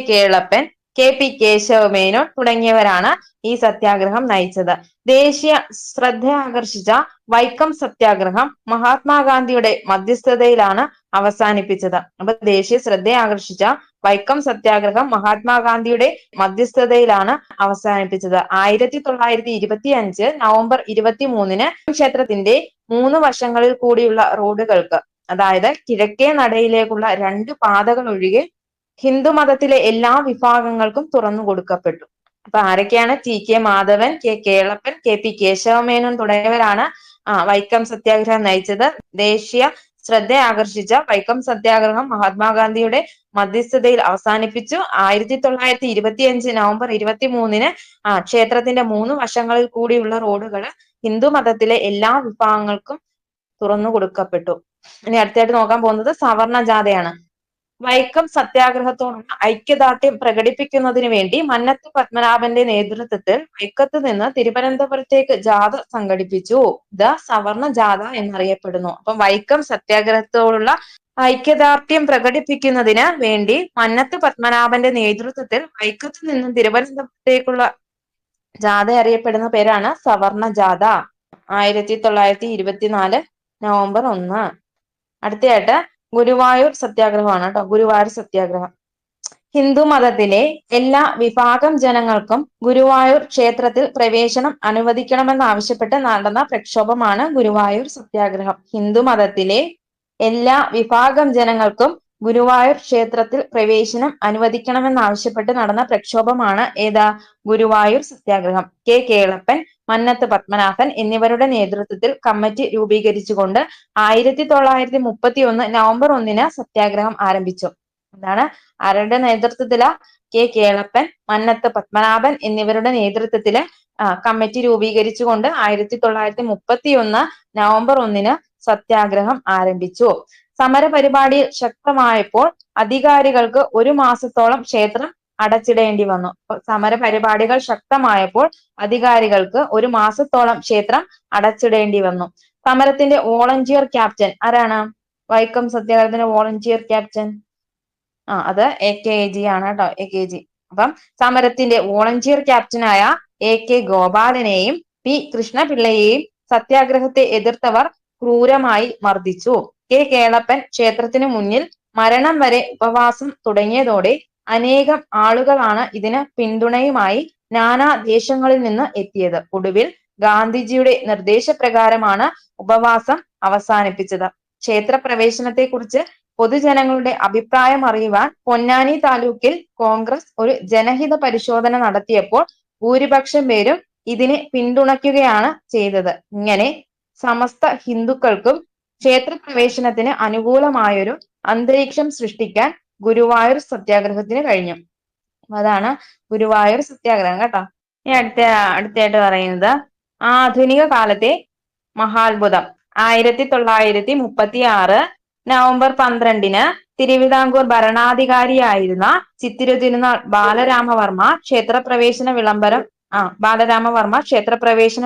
കേളപ്പൻ, KP കേശവമേനോൻ തുടങ്ങിയവരാണ് ഈ സത്യാഗ്രഹം നയിച്ചത്. ദേശീയ ശ്രദ്ധ ആകർഷിച്ച വൈക്കം സത്യാഗ്രഹം മഹാത്മാഗാന്ധിയുടെ മധ്യസ്ഥതയിലാണ് അവസാനിപ്പിച്ചത്. അപ്പൊ ദേശീയ ശ്രദ്ധ ആകർഷിച്ച വൈക്കം സത്യാഗ്രഹം മഹാത്മാഗാന്ധിയുടെ മധ്യസ്ഥതയിലാണ് അവസാനിപ്പിച്ചത്. 1925 നവംബർ 23-ന് ക്ഷേത്രത്തിന്റെ 3 വശങ്ങളിൽ കൂടിയുള്ള റോഡുകൾക്ക്, അതായത് കിഴക്കേ നടയിലേക്കുള്ള 2 പാതകൾ ഒഴികെ ഹിന്ദുമതത്തിലെ എല്ലാ വിഭാഗങ്ങൾക്കും തുറന്നു കൊടുക്കപ്പെട്ടു. അപ്പൊ ആരൊക്കെയാണ്? TK മാധവൻ, കേളപ്പൻ, KP കേശവമേനോൻ തുടങ്ങിയവരാണ് വൈക്കം സത്യാഗ്രഹം നയിച്ചത്. ദേശീയ ശ്രദ്ധ ആകർഷിച്ച വൈക്കം സത്യാഗ്രഹം മഹാത്മാഗാന്ധിയുടെ മധ്യസ്ഥതയിൽ അവസാനിപ്പിച്ചു. 1925 നവംബർ 23-ന് ക്ഷേത്രത്തിന്റെ 3 വശങ്ങളിൽ കൂടിയുള്ള റോഡുകൾ ഹിന്ദുമതത്തിലെ എല്ലാ വിഭാഗങ്ങൾക്കും തുറന്നു കൊടുക്കപ്പെട്ടു. ഇനി അടുത്തായിട്ട് നോക്കാൻ പോകുന്നത് സവർണ ജാഥയാണ്. വൈക്കം സത്യാഗ്രഹത്തോടുള്ള ഐക്യദാർഢ്യം പ്രകടിപ്പിക്കുന്നതിന് വേണ്ടി മന്നത്ത് പത്മനാഭന്റെ നേതൃത്വത്തിൽ വൈക്കത്ത് നിന്ന് തിരുവനന്തപുരത്തേക്ക് ജാഥ സംഘടിപ്പിച്ചു. ഇത് സവർണ ജാഥ എന്നറിയപ്പെടുന്നു. അപ്പം വൈക്കം സത്യാഗ്രഹത്തോടുള്ള ഐക്യദാർഢ്യം പ്രകടിപ്പിക്കുന്നതിന് വേണ്ടി മന്നത്ത് പത്മനാഭന്റെ നേതൃത്വത്തിൽ വൈക്കത്ത് നിന്നും തിരുവനന്തപുരത്തേക്കുള്ള ജാഥ അറിയപ്പെടുന്ന പേരാണ് സവർണ ജാഥ. 1924 നവംബർ 1. അടുത്തയായിട്ട് ഗുരുവായൂർ സത്യാഗ്രഹമാണ് കേട്ടോ. ഗുരുവായൂർ സത്യാഗ്രഹം ഹിന്ദു മതത്തിലെ എല്ലാ വിഭാഗം ജനങ്ങൾക്കും ഗുരുവായൂർ ക്ഷേത്രത്തിൽ പ്രവേശനം അനുവദിക്കണമെന്നാവശ്യപ്പെട്ട് നടന്ന പ്രക്ഷോഭമാണ് ഗുരുവായൂർ സത്യാഗ്രഹം. ഹിന്ദു മതത്തിലെ എല്ലാ വിഭാഗം ജനങ്ങൾക്കും ഗുരുവായൂർ ക്ഷേത്രത്തിൽ പ്രവേശനം അനുവദിക്കണമെന്നാവശ്യപ്പെട്ട് നടന്ന പ്രക്ഷോഭമാണ് ഏതാ? ഗുരുവായൂർ സത്യാഗ്രഹം. കേളപ്പൻ, മന്നത്ത് പത്മനാഭൻ എന്നിവരുടെ നേതൃത്വത്തിൽ കമ്മിറ്റി രൂപീകരിച്ചുകൊണ്ട് 1931 നവംബർ 1-ന് സത്യാഗ്രഹം ആരംഭിച്ചു. എന്താണ്? ആരുടെ നേതൃത്വത്തിലാ? കേളപ്പൻ, മന്നത്ത് പത്മനാഭൻ എന്നിവരുടെ നേതൃത്വത്തില് കമ്മിറ്റി രൂപീകരിച്ചുകൊണ്ട് 1931 നവംബർ 1-ന് സത്യാഗ്രഹം ആരംഭിച്ചു. സമരപരിപാടി ശക്തമായപ്പോൾ അധികാരികൾക്ക് 1 മാസത്തോളം ക്ഷേത്രം അടച്ചിടേണ്ടി വന്നു. സമരപരിപാടികൾ ശക്തമായപ്പോൾ അധികാരികൾക്ക് 1 മാസത്തോളം ക്ഷേത്രം അടച്ചിടേണ്ടി വന്നു. സമരത്തിന്റെ വോളണ്ടിയർ ക്യാപ്റ്റൻ ആരാണ്? വൈക്കം സത്യാഗ്രഹത്തിന്റെ വോളണ്ടിയർ ക്യാപ്റ്റൻ അത് AKG ആണ് കേട്ടോ. AKG. അപ്പം സമരത്തിന്റെ വോളണ്ടിയർ ക്യാപ്റ്റനായ AK ഗോപാലനെയും P കൃഷ്ണപിള്ളയെയും സത്യാഗ്രഹത്തെ എതിർത്തവർ ക്രൂരമായി മർദ്ദിച്ചു. കേളപ്പൻ ക്ഷേത്രത്തിനു മുന്നിൽ മരണം വരെ ഉപവാസം തുടങ്ങിയതോടെ അനേകം ആളുകളാണ് ഇതിന് പിന്തുണയുമായി നാനാ ദേശങ്ങളിൽ നിന്ന് എത്തിയത്. ഒടുവിൽ ഗാന്ധിജിയുടെ നിർദ്ദേശപ്രകാരമാണ് ഉപവാസം അവസാനിപ്പിച്ചത്. ക്ഷേത്രപ്രവേശനത്തെ കുറിച്ച് പൊതുജനങ്ങളുടെ അഭിപ്രായം അറിയുവാൻ പൊന്നാനി താലൂക്കിൽ കോൺഗ്രസ് ഒരു ജനഹിത പരിശോധന നടത്തിയപ്പോൾ ഭൂരിപക്ഷം പേരും ഇതിനെ പിന്തുണയ്ക്കുകയാണ് ചെയ്തത്. ഇങ്ങനെ സമസ്ത ഹിന്ദുക്കൾക്കും ക്ഷേത്രപ്രവേശനത്തിന് അനുകൂലമായൊരു അന്തരീക്ഷം സൃഷ്ടിക്കാൻ ഗുരുവായൂർ സത്യാഗ്രഹത്തിന് കഴിഞ്ഞു. അതാണ് ഗുരുവായൂർ സത്യാഗ്രഹം കേട്ടോ. ഇനി അടുത്തായിട്ട് പറയുന്നത് ആധുനിക കാലത്തെ മഹാത്ഭുതം. 1936 നവംബർ 12-ന് തിരുവിതാംകൂർ ഭരണാധികാരിയായിരുന്ന ചിത്തിര തിരുനാൾ ബാലരാമവർമ്മ ക്ഷേത്രപ്രവേശന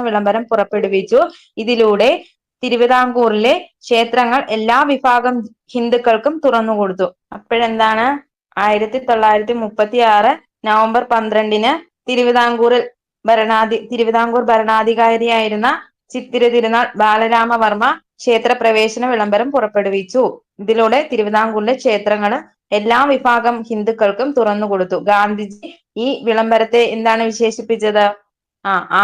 വിളംബരം പുറപ്പെടുവിച്ചു. ഇതിലൂടെ തിരുവിതാംകൂറിലെ ക്ഷേത്രങ്ങൾ എല്ലാ വിഭാഗം ഹിന്ദുക്കൾക്കും തുറന്നുകൊടുത്തു. അപ്പോഴെന്താണ്? 1936 നവംബർ 12-ന് തിരുവിതാംകൂർ ഭരണാധികാരിയായിരുന്ന ചിത്തിര തിരുനാൾ ബാലരാമവർമ്മ ക്ഷേത്രപ്രവേശന വിളംബരം പുറപ്പെടുവിച്ചു. ഇതിലൂടെ തിരുവിതാംകൂറിലെ ക്ഷേത്രങ്ങൾ എല്ലാ വിഭാഗം ഹിന്ദുക്കൾക്കും തുറന്നുകൊടുത്തു. ഗാന്ധിജി ഈ വിളംബരത്തെ എന്താണ് വിശേഷിപ്പിച്ചത്?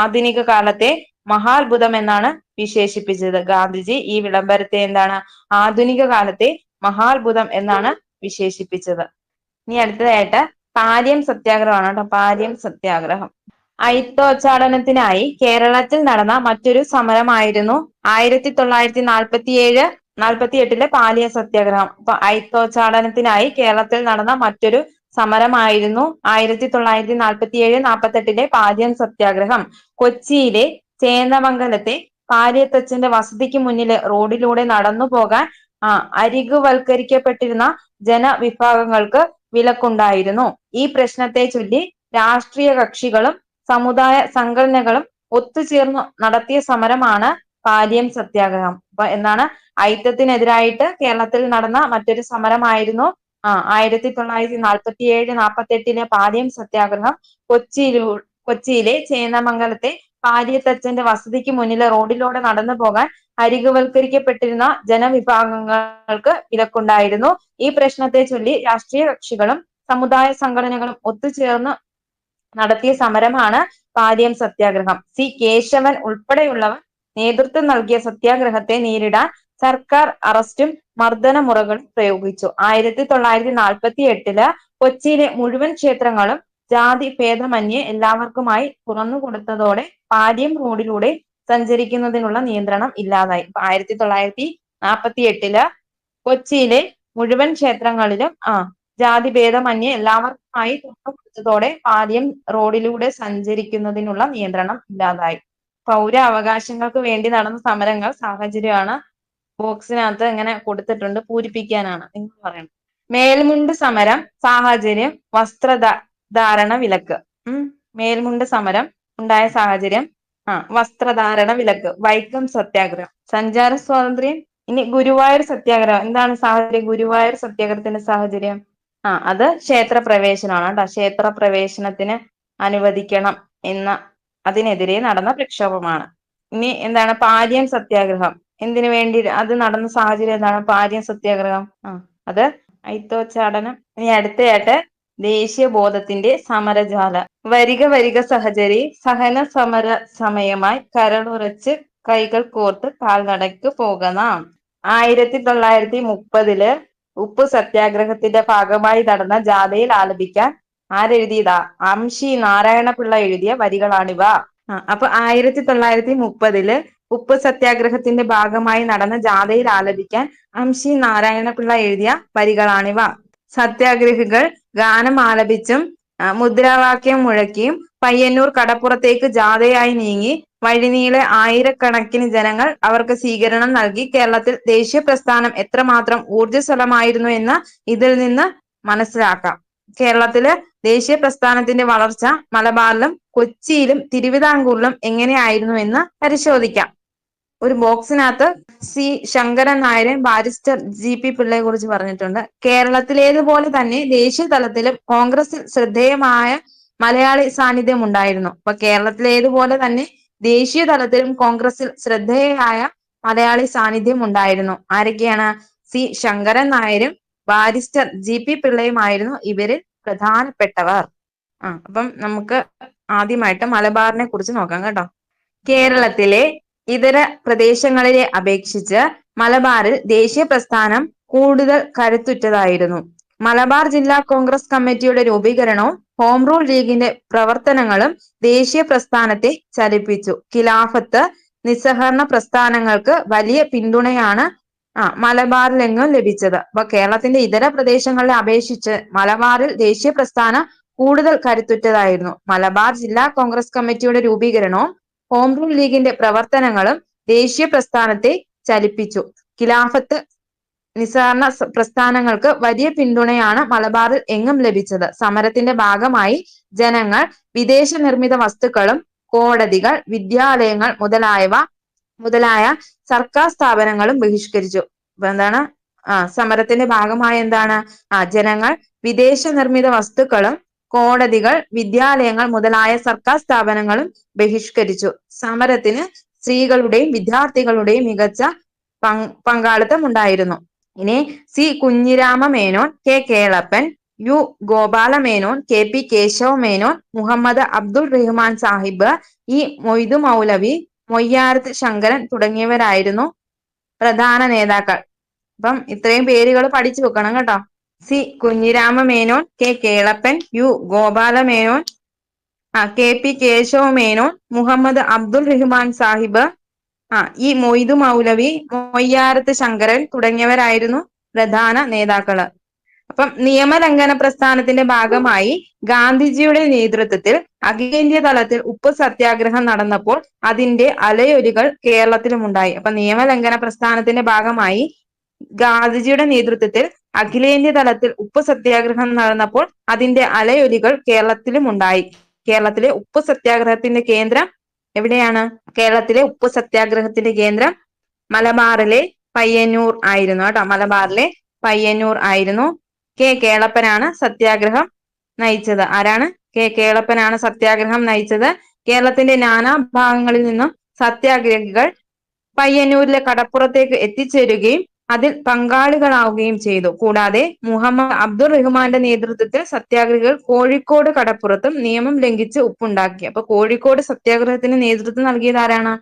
ആധുനിക കാലത്തെ മഹാത്ഭുതം എന്നാണ് വിശേഷിപ്പിച്ചത്. ഗാന്ധിജി ഈ വിളംബരത്തെ എന്താണ്? ആധുനിക കാലത്തെ മഹാത്ഭുതം എന്നാണ് വിശേഷിപ്പിച്ചത്. ഇനി അടുത്തതായിട്ട് പാലിയം സത്യാഗ്രഹമാണ് കേട്ടോ. പാലിയം സത്യാഗ്രഹം അയിത്തോച്ചാടനത്തിനായി കേരളത്തിൽ നടന്ന മറ്റൊരു സമരമായിരുന്നു 1947-48 പാലിയം സത്യാഗ്രഹം. അപ്പൊ അയിത്തോച്ചാടനത്തിനായി കേരളത്തിൽ നടന്ന മറ്റൊരു സമരമായിരുന്നു 1947-48 പാലിയം സത്യാഗ്രഹം. കൊച്ചിയിലെ ചേന്ദമംഗലത്തെ പാലിയത്തച്ഛന്റെ വസതിക്ക് മുന്നിലെ റോഡിലൂടെ നടന്നു പോകാൻ അരികുവൽക്കരിക്കപ്പെട്ടിരുന്ന ജനവിഭാഗങ്ങൾക്ക് വിലക്കുണ്ടായിരുന്നു. ഈ പ്രശ്നത്തെ ചൊല്ലി രാഷ്ട്രീയ കക്ഷികളും സമുദായ സംഘടനകളും ഒത്തുചേർന്നു നടത്തിയ സമരമാണ് പാലിയം സത്യാഗ്രഹം. അപ്പൊ എന്താണ്, അയിത്തത്തിനെതിരായിട്ട് കേരളത്തിൽ നടന്ന മറ്റൊരു സമരമായിരുന്നു 1947-48 പാലിയം സത്യാഗ്രഹം. കൊച്ചിയിലെ ചേന്ദമംഗലത്തെ പാലിയത്തച്ഛന്റെ വസതിക്ക് മുന്നിലെ റോഡിലൂടെ നടന്നു പോകാൻ അരികുവൽക്കരിക്കപ്പെട്ടിരുന്ന ജനവിഭാഗങ്ങൾക്ക് വിലക്കുണ്ടായിരുന്നു. ഈ പ്രശ്നത്തെ ചൊല്ലി രാഷ്ട്രീയ കക്ഷികളും സമുദായ സംഘടനകളും ഒത്തുചേർന്ന് നടത്തിയ സമരമാണ് പാലിയം സത്യാഗ്രഹം. സി കേശവൻ ഉൾപ്പെടെയുള്ളവർ നേതൃത്വം നൽകിയ സത്യാഗ്രഹത്തെ നേരിടാൻ സർക്കാർ അറസ്റ്റും മർദ്ദന മുറകളും പ്രയോഗിച്ചു. 1948 കൊച്ചിയിലെ മുഴുവൻ ക്ഷേത്രങ്ങളും ജാതി ഭേദമന്യേ എല്ലാവർക്കുമായി തുറന്നുകൊടുത്തതോടെ പാലിയം റോഡിലൂടെ സഞ്ചരിക്കുന്നതിനുള്ള നിയന്ത്രണം ഇല്ലാതായി. 1948 കൊച്ചിയിലെ മുഴുവൻ ക്ഷേത്രങ്ങളിലും ജാതിഭേദമന്യേ എല്ലാവർക്കുമായി തുറന്നുകൊടുത്തതോടെ പാലിയം റോഡിലൂടെ സഞ്ചരിക്കുന്നതിനുള്ള നിയന്ത്രണം ഇല്ലാതായി. പൗര അവകാശങ്ങൾക്ക് വേണ്ടി നടന്ന സമരങ്ങൾ സാഹചര്യമാണ് ബോക്സിനകത്ത് ഇങ്ങനെ കൊടുത്തിട്ടുണ്ട്, പൂരിപ്പിക്കാനാണ് നിങ്ങൾ പറയുന്നത്. മേൽമുണ്ട് സമരം സാഹചര്യം വസ്ത്രധാരണ വിലക്ക്. മേൽമുണ്ട് സമരം ഉണ്ടായ സാഹചര്യം വസ്ത്രധാരണ വിലക്ക്. വൈക്കം സത്യാഗ്രഹം സഞ്ചാര സ്വാതന്ത്ര്യം. ഇനി ഗുരുവായൂർ സത്യാഗ്രഹം എന്താണ് സാഹചര്യം? ഗുരുവായൂർ സത്യാഗ്രഹത്തിന്റെ സാഹചര്യം അത് ക്ഷേത്ര പ്രവേശനമാണ് കേട്ടോ. ക്ഷേത്ര പ്രവേശനത്തിന് അനുവദിക്കണം എന്ന അതിനെതിരെ നടന്ന പ്രക്ഷോഭമാണ്. ഇനി എന്താണ് പാലിയം സത്യാഗ്രഹം? എന്തിനു വേണ്ടി അത് നടന്ന സാഹചര്യം എന്താണ്? പാലിയം സത്യാഗ്രഹം അത് അയിത്തോച്ചാടനം. ഇനി അടുത്തയായിട്ട് ദേശീയ ബോധത്തിന്റെ സമരജാല. വരിക വരിക സഹചരി, സഹന സമര സമയമായി കരളുറച്ച് കൈകൾ കോർത്ത് കാൽനടക്ക് പോകണം. 1930 ഉപ്പു സത്യാഗ്രഹത്തിന്റെ ഭാഗമായി നടന്ന ജാഥയിൽ ആലപിക്കാൻ ആരെഴുതിയതാ? അംശി നാരായണപിള്ള എഴുതിയ വരികളാണിവ. അപ്പൊ 1930 ഉപ്പു സത്യാഗ്രഹത്തിന്റെ ഭാഗമായി നടന്ന ജാഥയിൽ ആലപിക്കാൻ അംശി നാരായണപിള്ള എഴുതിയ വരികളാണിവ. സത്യാഗ്രഹികൾ ഗാനം ആലപിച്ചും മുദ്രാവാക്യം മുഴക്കിയും പയ്യന്നൂർ കടപ്പുറത്തേക്ക് ജാഥയായി നീങ്ങി. വഴിനീളെ ആയിരക്കണക്കിന് ജനങ്ങൾ അവർക്ക് സ്വീകരണം നൽകി. കേരളത്തിൽ ദേശീയ പ്രസ്ഥാനം എത്രമാത്രം ഊർജ്ജസ്വലമായിരുന്നു എന്ന് ഇതിൽ നിന്ന് മനസ്സിലാക്കാം. കേരളത്തില് ദേശീയ പ്രസ്ഥാനത്തിന്റെ വളർച്ച മലബാറിലും കൊച്ചിയിലും തിരുവിതാംകൂറിലും എങ്ങനെയായിരുന്നു എന്ന് പരിശോധിക്കാം. ഒരു ബോക്സിനകത്ത് സി ശങ്കരൻ നായരും ബാരിസ്റ്റർ GP പിള്ളയെ കുറിച്ച് പറഞ്ഞിട്ടുണ്ട്. കേരളത്തിലേതുപോലെ തന്നെ ദേശീയ തലത്തിലും കോൺഗ്രസിൽ ശ്രദ്ധേയമായ മലയാളി സാന്നിധ്യം ഉണ്ടായിരുന്നു. അപ്പൊ കേരളത്തിലേതുപോലെ തന്നെ ദേശീയ തലത്തിലും കോൺഗ്രസിൽ ശ്രദ്ധേയമായ മലയാളി സാന്നിധ്യം ഉണ്ടായിരുന്നു. ആരൊക്കെയാണ്? സി ശങ്കരൻ നായരും ബാരിസ്റ്റർ GP പിള്ളയുമായിരുന്നു ഇവരിൽ പ്രധാനപ്പെട്ടവർ. അപ്പം നമുക്ക് ആദ്യമായിട്ട് മലബാറിനെ കുറിച്ച് നോക്കാം കേട്ടോ. കേരളത്തിലെ ഇതര പ്രദേശങ്ങളിലെ അപേക്ഷിച്ച് മലബാറിൽ ദേശീയ പ്രസ്ഥാനം കൂടുതൽ കരുത്തുറ്റതായിരുന്നു. മലബാർ ജില്ലാ കോൺഗ്രസ് കമ്മിറ്റിയുടെ രൂപീകരണവും ഹോം റൂൾ ലീഗിന്റെ പ്രവർത്തനങ്ങളും ദേശീയ പ്രസ്ഥാനത്തെ ചലിപ്പിച്ചു. ഖിലാഫത്ത്, നിസ്സഹകരണ പ്രസ്ഥാനങ്ങൾക്ക് വലിയ പിന്തുണയാണ് മലബാറിലെങ്ങും ലഭിച്ചത്. അപ്പൊ കേരളത്തിന്റെ ഇതര പ്രദേശങ്ങളെ അപേക്ഷിച്ച് മലബാറിൽ ദേശീയ പ്രസ്ഥാനം കൂടുതൽ കരുത്തുറ്റതായിരുന്നു. മലബാർ ജില്ലാ കോൺഗ്രസ് കമ്മിറ്റിയുടെ രൂപീകരണവും ഹോം റൂൾ ലീഗിന്റെ പ്രവർത്തനങ്ങളും ദേശീയ പ്രസ്ഥാനത്തെ ചലിപ്പിച്ചു. ഖിലാഫത്ത്, നിസ്സഹകരണ പ്രസ്ഥാനങ്ങൾക്ക് വലിയ പിന്തുണയാണ് മലബാറിൽ എങ്ങും ലഭിച്ചത്. സമരത്തിന്റെ ഭാഗമായി ജനങ്ങൾ വിദേശ നിർമ്മിത വസ്തുക്കളും കോടതികൾ, വിദ്യാലയങ്ങൾ മുതലായ സർക്കാർ സ്ഥാപനങ്ങളും ബഹിഷ്കരിച്ചു. എന്താണ് സമരത്തിന്റെ ഭാഗമായി എന്താണ് ജനങ്ങൾ വിദേശ നിർമ്മിത വസ്തുക്കളും കോടതികൾ, വിദ്യാലയങ്ങൾ മുതലായ സർക്കാർ സ്ഥാപനങ്ങളും ബഹിഷ്കരിച്ചു. സമരത്തിന് സ്ത്രീകളുടെയും വിദ്യാർത്ഥികളുടെയും മികച്ച പങ്കാളിത്തം ഉണ്ടായിരുന്നു. ഇനി C Kunhirama Menon, K Kelappan, U Gopalamenon, KP Kesava Menon, Muhammad Abdul Rahman Sahib, E Moidu Moulavi, Moyyarath Sankaran തുടങ്ങിയവരായിരുന്നു പ്രധാന നേതാക്കൾ. അപ്പം ഇത്രയും പേരുകൾ പഠിച്ചു വെക്കണം കേട്ടോ. C Kunhirama Menon, K Kelappan, U Gopalamenon, KP Kesava Menon, Muhammad Abdul Rahman Sahib, E Moidu Moulavi, Moyyarath Sankaran തുടങ്ങിയവരായിരുന്നു പ്രധാന നേതാക്കള്. അപ്പം നിയമലംഘന പ്രസ്ഥാനത്തിന്റെ ഭാഗമായി ഗാന്ധിജിയുടെ നേതൃത്വത്തിൽ അഖിലേന്ത്യാ തലത്തിൽ ഉപ്പു സത്യാഗ്രഹം നടന്നപ്പോൾ അതിന്റെ അലയൊലികൾ കേരളത്തിലും ഉണ്ടായി. അപ്പൊ നിയമലംഘന പ്രസ്ഥാനത്തിന്റെ ഭാഗമായി ഗാന്ധിജിയുടെ നേതൃത്വത്തിൽ അഖിലേന്ത്യാ തലത്തിൽ ഉപ്പു സത്യാഗ്രഹം നടന്നപ്പോൾ അതിന്റെ അലയൊലികൾ കേരളത്തിലും ഉണ്ടായി. കേരളത്തിലെ ഉപ്പു സത്യാഗ്രഹത്തിന്റെ കേന്ദ്രം എവിടെയാണ്? കേരളത്തിലെ ഉപ്പു സത്യാഗ്രഹത്തിന്റെ കേന്ദ്രം മലബാറിലെ പയ്യന്നൂർ ആയിരുന്നു കേട്ടോ. മലബാറിലെ പയ്യന്നൂർ ആയിരുന്നു. കെ കേളപ്പനാണ് സത്യാഗ്രഹം നയിച്ചത്. ആരാണ്? കെ കേളപ്പനാണ് സത്യാഗ്രഹം നയിച്ചത്. കേരളത്തിന്റെ നാനാ ഭാഗങ്ങളിൽ നിന്നും സത്യാഗ്രഹികൾ പയ്യന്നൂരിലെ കടപ്പുറത്തേക്ക് എത്തിച്ചേരുകയും അതിൽ പങ്കാളികളാവുകയും ചെയ്തു. കൂടാതെ മുഹമ്മദ് അബ്ദുൾ റഹ്മാന്റെ നേതൃത്വത്തിൽ സത്യാഗ്രഹികൾ കോഴിക്കോട് കടപ്പുറത്തും നിയമം ലംഘിച്ച് ഉപ്പുണ്ടാക്കി. അപ്പൊ കോഴിക്കോട് സത്യാഗ്രഹത്തിന് നേതൃത്വം നൽകിയത് ആരാണ്?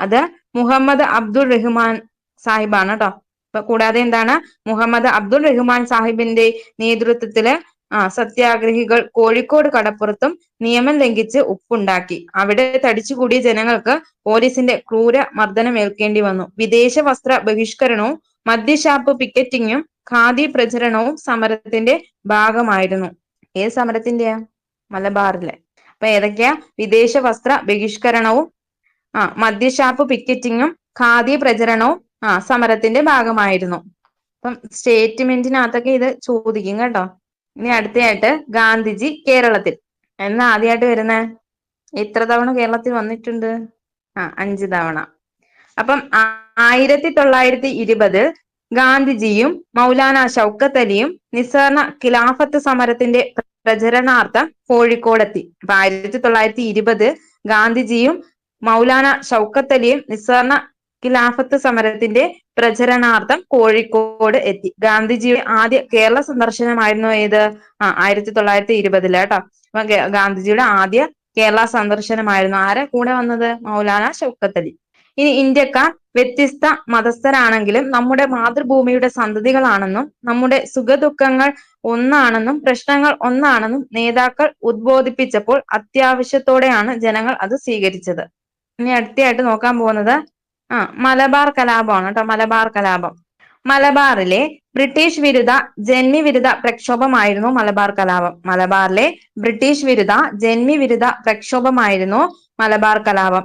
അത് മുഹമ്മദ് അബ്ദുൾ റഹ്മാൻ സാഹിബാണ് കേട്ടോ. അപ്പൊ കൂടാതെ എന്താണ്? മുഹമ്മദ് അബ്ദുൾ റഹ്മാൻ സാഹിബിന്റെ നേതൃത്വത്തില് സത്യാഗ്രഹികൾ കോഴിക്കോട് കടപ്പുറത്തും നിയമം ലംഘിച്ച് ഉപ്പുണ്ടാക്കി. അവിടെ തടിച്ചുകൂടിയ ജനങ്ങൾക്ക് പോലീസിന്റെ ക്രൂര മർദ്ദനമേൽക്കേണ്ടി വന്നു. വിദേശ വസ്ത്ര ബഹിഷ്കരണവും മദ്യഷാപ്പ് പിക്കറ്റിങ്ങും ഖാദി പ്രചരണവും സമരത്തിന്റെ ഭാഗമായിരുന്നു. ഏത് സമരത്തിന്റെയാ? മലബാറിലെ. അപ്പൊ ഏതൊക്കെയാ? വിദേശ വസ്ത്ര ബഹിഷ്കരണവും മദ്യഷാപ്പ് പിക്കറ്റിങ്ങും ഖാദി പ്രചരണവും സമരത്തിന്റെ ഭാഗമായിരുന്നു. അപ്പം സ്റ്റേറ്റ്മെന്റിനകത്തൊക്കെ ഇത് ചോദിക്കും കേട്ടോ. ഇനി അടുത്തയായിട്ട് ഗാന്ധിജി കേരളത്തിൽ എന്നാ ആദ്യമായിട്ട് വരുന്നത്? എത്ര തവണ കേരളത്തിൽ വന്നിട്ടുണ്ട്? 5 തവണ. അപ്പം 1920 ഗാന്ധിജിയും മൗലാന ഷൗക്കത്ത് അലിയും നിസ്സഹരണ ഖിലാഫത്ത് സമരത്തിന്റെ പ്രചരണാർത്ഥം കോഴിക്കോടെത്തി. അപ്പൊ 1920 ഗാന്ധിജിയും മൗലാന ഷൗക്കത്ത് അലിയും നിസ്സഹരണ ഖിലാഫത്ത് സമരത്തിന്റെ പ്രചരണാർത്ഥം കോഴിക്കോട് എത്തി. ഗാന്ധിജിയുടെ ആദ്യ കേരള സന്ദർശനമായിരുന്നു ഏത്? 1920 കേട്ടോ. അപ്പൊ ഗാന്ധിജിയുടെ ആദ്യ കേരള സന്ദർശനമായിരുന്നു. ആരെ കൂടെ വന്നത്? മൗലാന ഷൗക്കത്ത് അലി. ഇനി ഇന്ത്യക്കാർ വ്യത്യസ്ത മതസ്ഥരാണെങ്കിലും നമ്മുടെ മാതൃഭൂമിയുടെ സന്തതികളാണെന്നും നമ്മുടെ സുഖദുഃഖങ്ങൾ ഒന്നാണെന്നും പ്രശ്നങ്ങൾ ഒന്നാണെന്നും നേതാക്കൾ ഉദ്ബോധിപ്പിച്ചപ്പോൾ അത്യാവശ്യത്തോടെയാണ് ജനങ്ങൾ അത് സ്വീകരിച്ചത്. ഇനി അടുത്തയായിട്ട് നോക്കാൻ പോകുന്നത് മലബാർ കലാപമാണ് കേട്ടോ. മലബാർ കലാപം. മലബാറിലെ ബ്രിട്ടീഷ് വിരുദ്ധ ജന്മി വിരുദ്ധ പ്രക്ഷോഭമായിരുന്നു മലബാർ കലാപം. മലബാറിലെ ബ്രിട്ടീഷ് വിരുദ്ധ ജന്മി വിരുദ്ധ പ്രക്ഷോഭമായിരുന്നു മലബാർ കലാപം.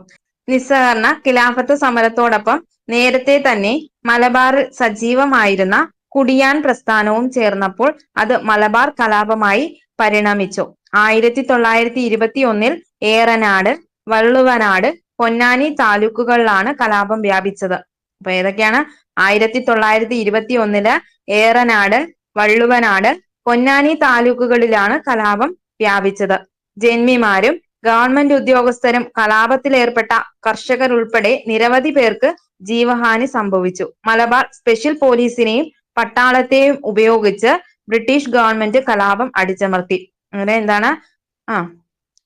നിസ്സഹരണ ഖിലാഫത്ത് സമരത്തോടൊപ്പം നേരത്തെ തന്നെ മലബാറിൽ സജീവമായിരുന്ന കുടിയാൻ പ്രസ്ഥാനവും ചേർന്നപ്പോൾ അത് മലബാർ കലാപമായി പരിണമിച്ചു. 1921 ഏറനാട്, വള്ളുവനാട്, പൊന്നാനി താലൂക്കുകളിലാണ് കലാപം വ്യാപിച്ചത്. അപ്പൊ ഏതൊക്കെയാണ്? 1921 ഏറനാട്, വള്ളുവനാട്, പൊന്നാനി താലൂക്കുകളിലാണ് കലാപം വ്യാപിച്ചത്. ജന്മിമാരും ഗവൺമെന്റ് ഉദ്യോഗസ്ഥരും കലാപത്തിലേർപ്പെട്ട കർഷകരുൾപ്പെടെ നിരവധി പേർക്ക് ജീവഹാനി സംഭവിച്ചു. മലബാർ സ്പെഷ്യൽ പോലീസിനെയും പട്ടാളത്തെയും ഉപയോഗിച്ച് ബ്രിട്ടീഷ് ഗവൺമെന്റ് കലാപം അടിച്ചമർത്തി. അങ്ങനെ എന്താണ്?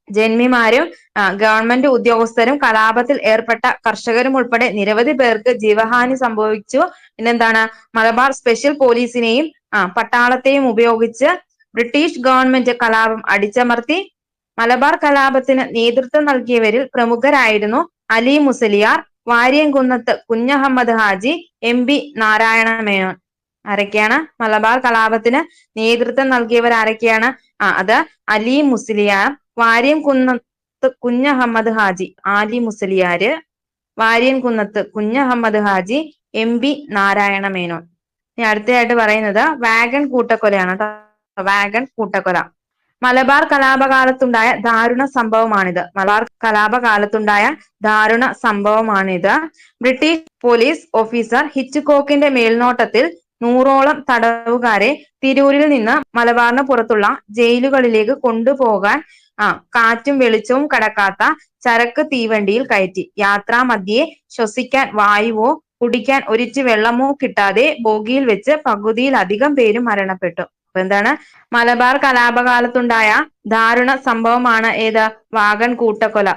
ജന്മിമാരും ഗവൺമെന്റ് ഉദ്യോഗസ്ഥരും കലാപത്തിൽ ഏർപ്പെട്ട കർഷകരും ഉൾപ്പെടെ നിരവധി പേർക്ക് ജീവഹാനി സംഭവിച്ചു. പിന്നെന്താണ്? മലബാർ സ്പെഷ്യൽ പോലീസിനെയും പട്ടാളത്തെയും ഉപയോഗിച്ച് ബ്രിട്ടീഷ് ഗവൺമെന്റ് കലാപം അടിച്ചമർത്തി. മലബാർ കലാപത്തിന് നേതൃത്വം നൽകിയവരിൽ പ്രമുഖരായിരുന്നു അലി മുസലിയാർ, വാര്യംകുന്നത്ത് കുഞ്ഞഹമ്മദ് ഹാജി, MP നാരായണ മേനോൻ. ആരൊക്കെയാണ് മലബാർ കലാപത്തിന് നേതൃത്വം നൽകിയവർ? ആരൊക്കെയാണ്? അത് അലി മുസ്ലിയാർ, വാര്യംകുന്നത്ത് കുഞ്ഞഹമ്മദ് ഹാജി, ആലി മുസ്ലിയാര്, വാര്യംകുന്നത്ത് കുഞ്ഞഹമ്മദ് ഹാജി, MP നാരായണ മേനോൻ. ഇനി അടുത്തതായിട്ട് പറയുന്നത് വാഗൺ കൂട്ടക്കൊലയാണ് കേട്ടോ. വാഗൺ കൂട്ടക്കൊല മലബാർ കലാപകാലത്തുണ്ടായ ദാരുണ സംഭവമാണിത്. മലബാർ കലാപകാലത്തുണ്ടായ ദാരുണ സംഭവമാണിത്. ബ്രിട്ടീഷ് പോലീസ് ഓഫീസർ ഹിച്ച്കോക്കിന്റെ മേൽനോട്ടത്തിൽ 100ഓളം തടവുകാരെ തിരൂരിൽ നിന്ന് മലബാറിന് പുറത്തുള്ള ജയിലുകളിലേക്ക് കൊണ്ടുപോകാൻ കാറ്റും വെളിച്ചവും കടക്കാത്ത ചരക്ക് തീവണ്ടിയിൽ കയറ്റി. യാത്രാമധ്യേ ശ്വസിക്കാൻ വായുവോ കുടിക്കാൻ ഒരിറ്റ് വെള്ളമോ കിട്ടാതെ ബോഗിയിൽ വെച്ച് പകുതിയിലധികം പേരും മരണപ്പെട്ടു. അപ്പൊ എന്താണ്? മലബാർ കലാപകാലത്തുണ്ടായ ദാരുണ സംഭവമാണ് ഏത്? വാഗൺ കൂട്ടക്കൊല.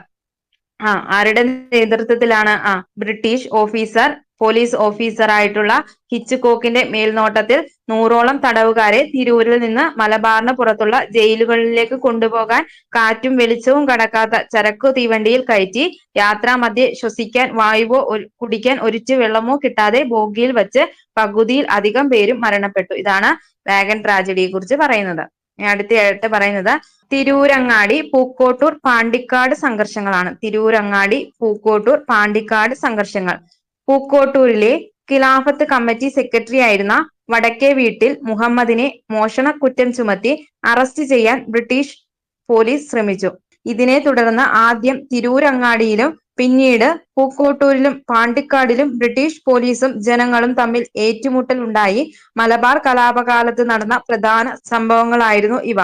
ആരുടെ നേതൃത്വത്തിലാണ്? ബ്രിട്ടീഷ് ഓഫീസർ, പോലീസ് ഓഫീസർ ആയിട്ടുള്ള ഹിച്ച്കോക്കിന്റെ മേൽനോട്ടത്തിൽ 100ഓളം തടവുകാരെ തിരൂരിൽ നിന്ന് മലബാറിന് പുറത്തുള്ള ജയിലുകളിലേക്ക് കൊണ്ടുപോകാൻ കാറ്റും വെളിച്ചവും കടക്കാത്ത ചരക്കു തീവണ്ടിയിൽ കയറ്റി. യാത്രാമധ്യേ ശ്വസിക്കാൻ വായുവോ കുടിക്കാൻ ഒരിറ്റ് വെള്ളമോ കിട്ടാതെ ബോഗിയിൽ വച്ച് പകുതിയിൽ അധികം പേരും മരണപ്പെട്ടു. ഇതാണ് വാഗൺ ട്രാജഡിയെ കുറിച്ച് പറയുന്നത്. അടുത്തയായിട്ട് പറയുന്നത് തിരൂരങ്ങാടി, പൂക്കോട്ടൂർ, പാണ്ടിക്കാട് സംഘർഷങ്ങളാണ്. തിരൂരങ്ങാടി, പൂക്കോട്ടൂർ, പാണ്ടിക്കാട് സംഘർഷങ്ങൾ. പൂക്കോട്ടൂരിലെ ഖിലാഫത്ത് കമ്മിറ്റി സെക്രട്ടറി ആയിരുന്ന വടക്കേ വീട്ടിൽ മുഹമ്മദിനെ മോഷണക്കുറ്റം ചുമത്തി അറസ്റ്റ് ചെയ്യാൻ ബ്രിട്ടീഷ് പോലീസ് ശ്രമിച്ചു. ഇതിനെ തുടർന്ന് ആദ്യം തിരൂരങ്ങാടിയിലും പിന്നീട് പൂക്കോട്ടൂരിലും പാണ്ടിക്കാടിലും ബ്രിട്ടീഷ് പോലീസും ജനങ്ങളും തമ്മിൽ ഏറ്റുമുട്ടൽ ഉണ്ടായി. മലബാർ കലാപകാലത്ത് നടന്ന പ്രധാന സംഭവങ്ങളായിരുന്നു ഇവ.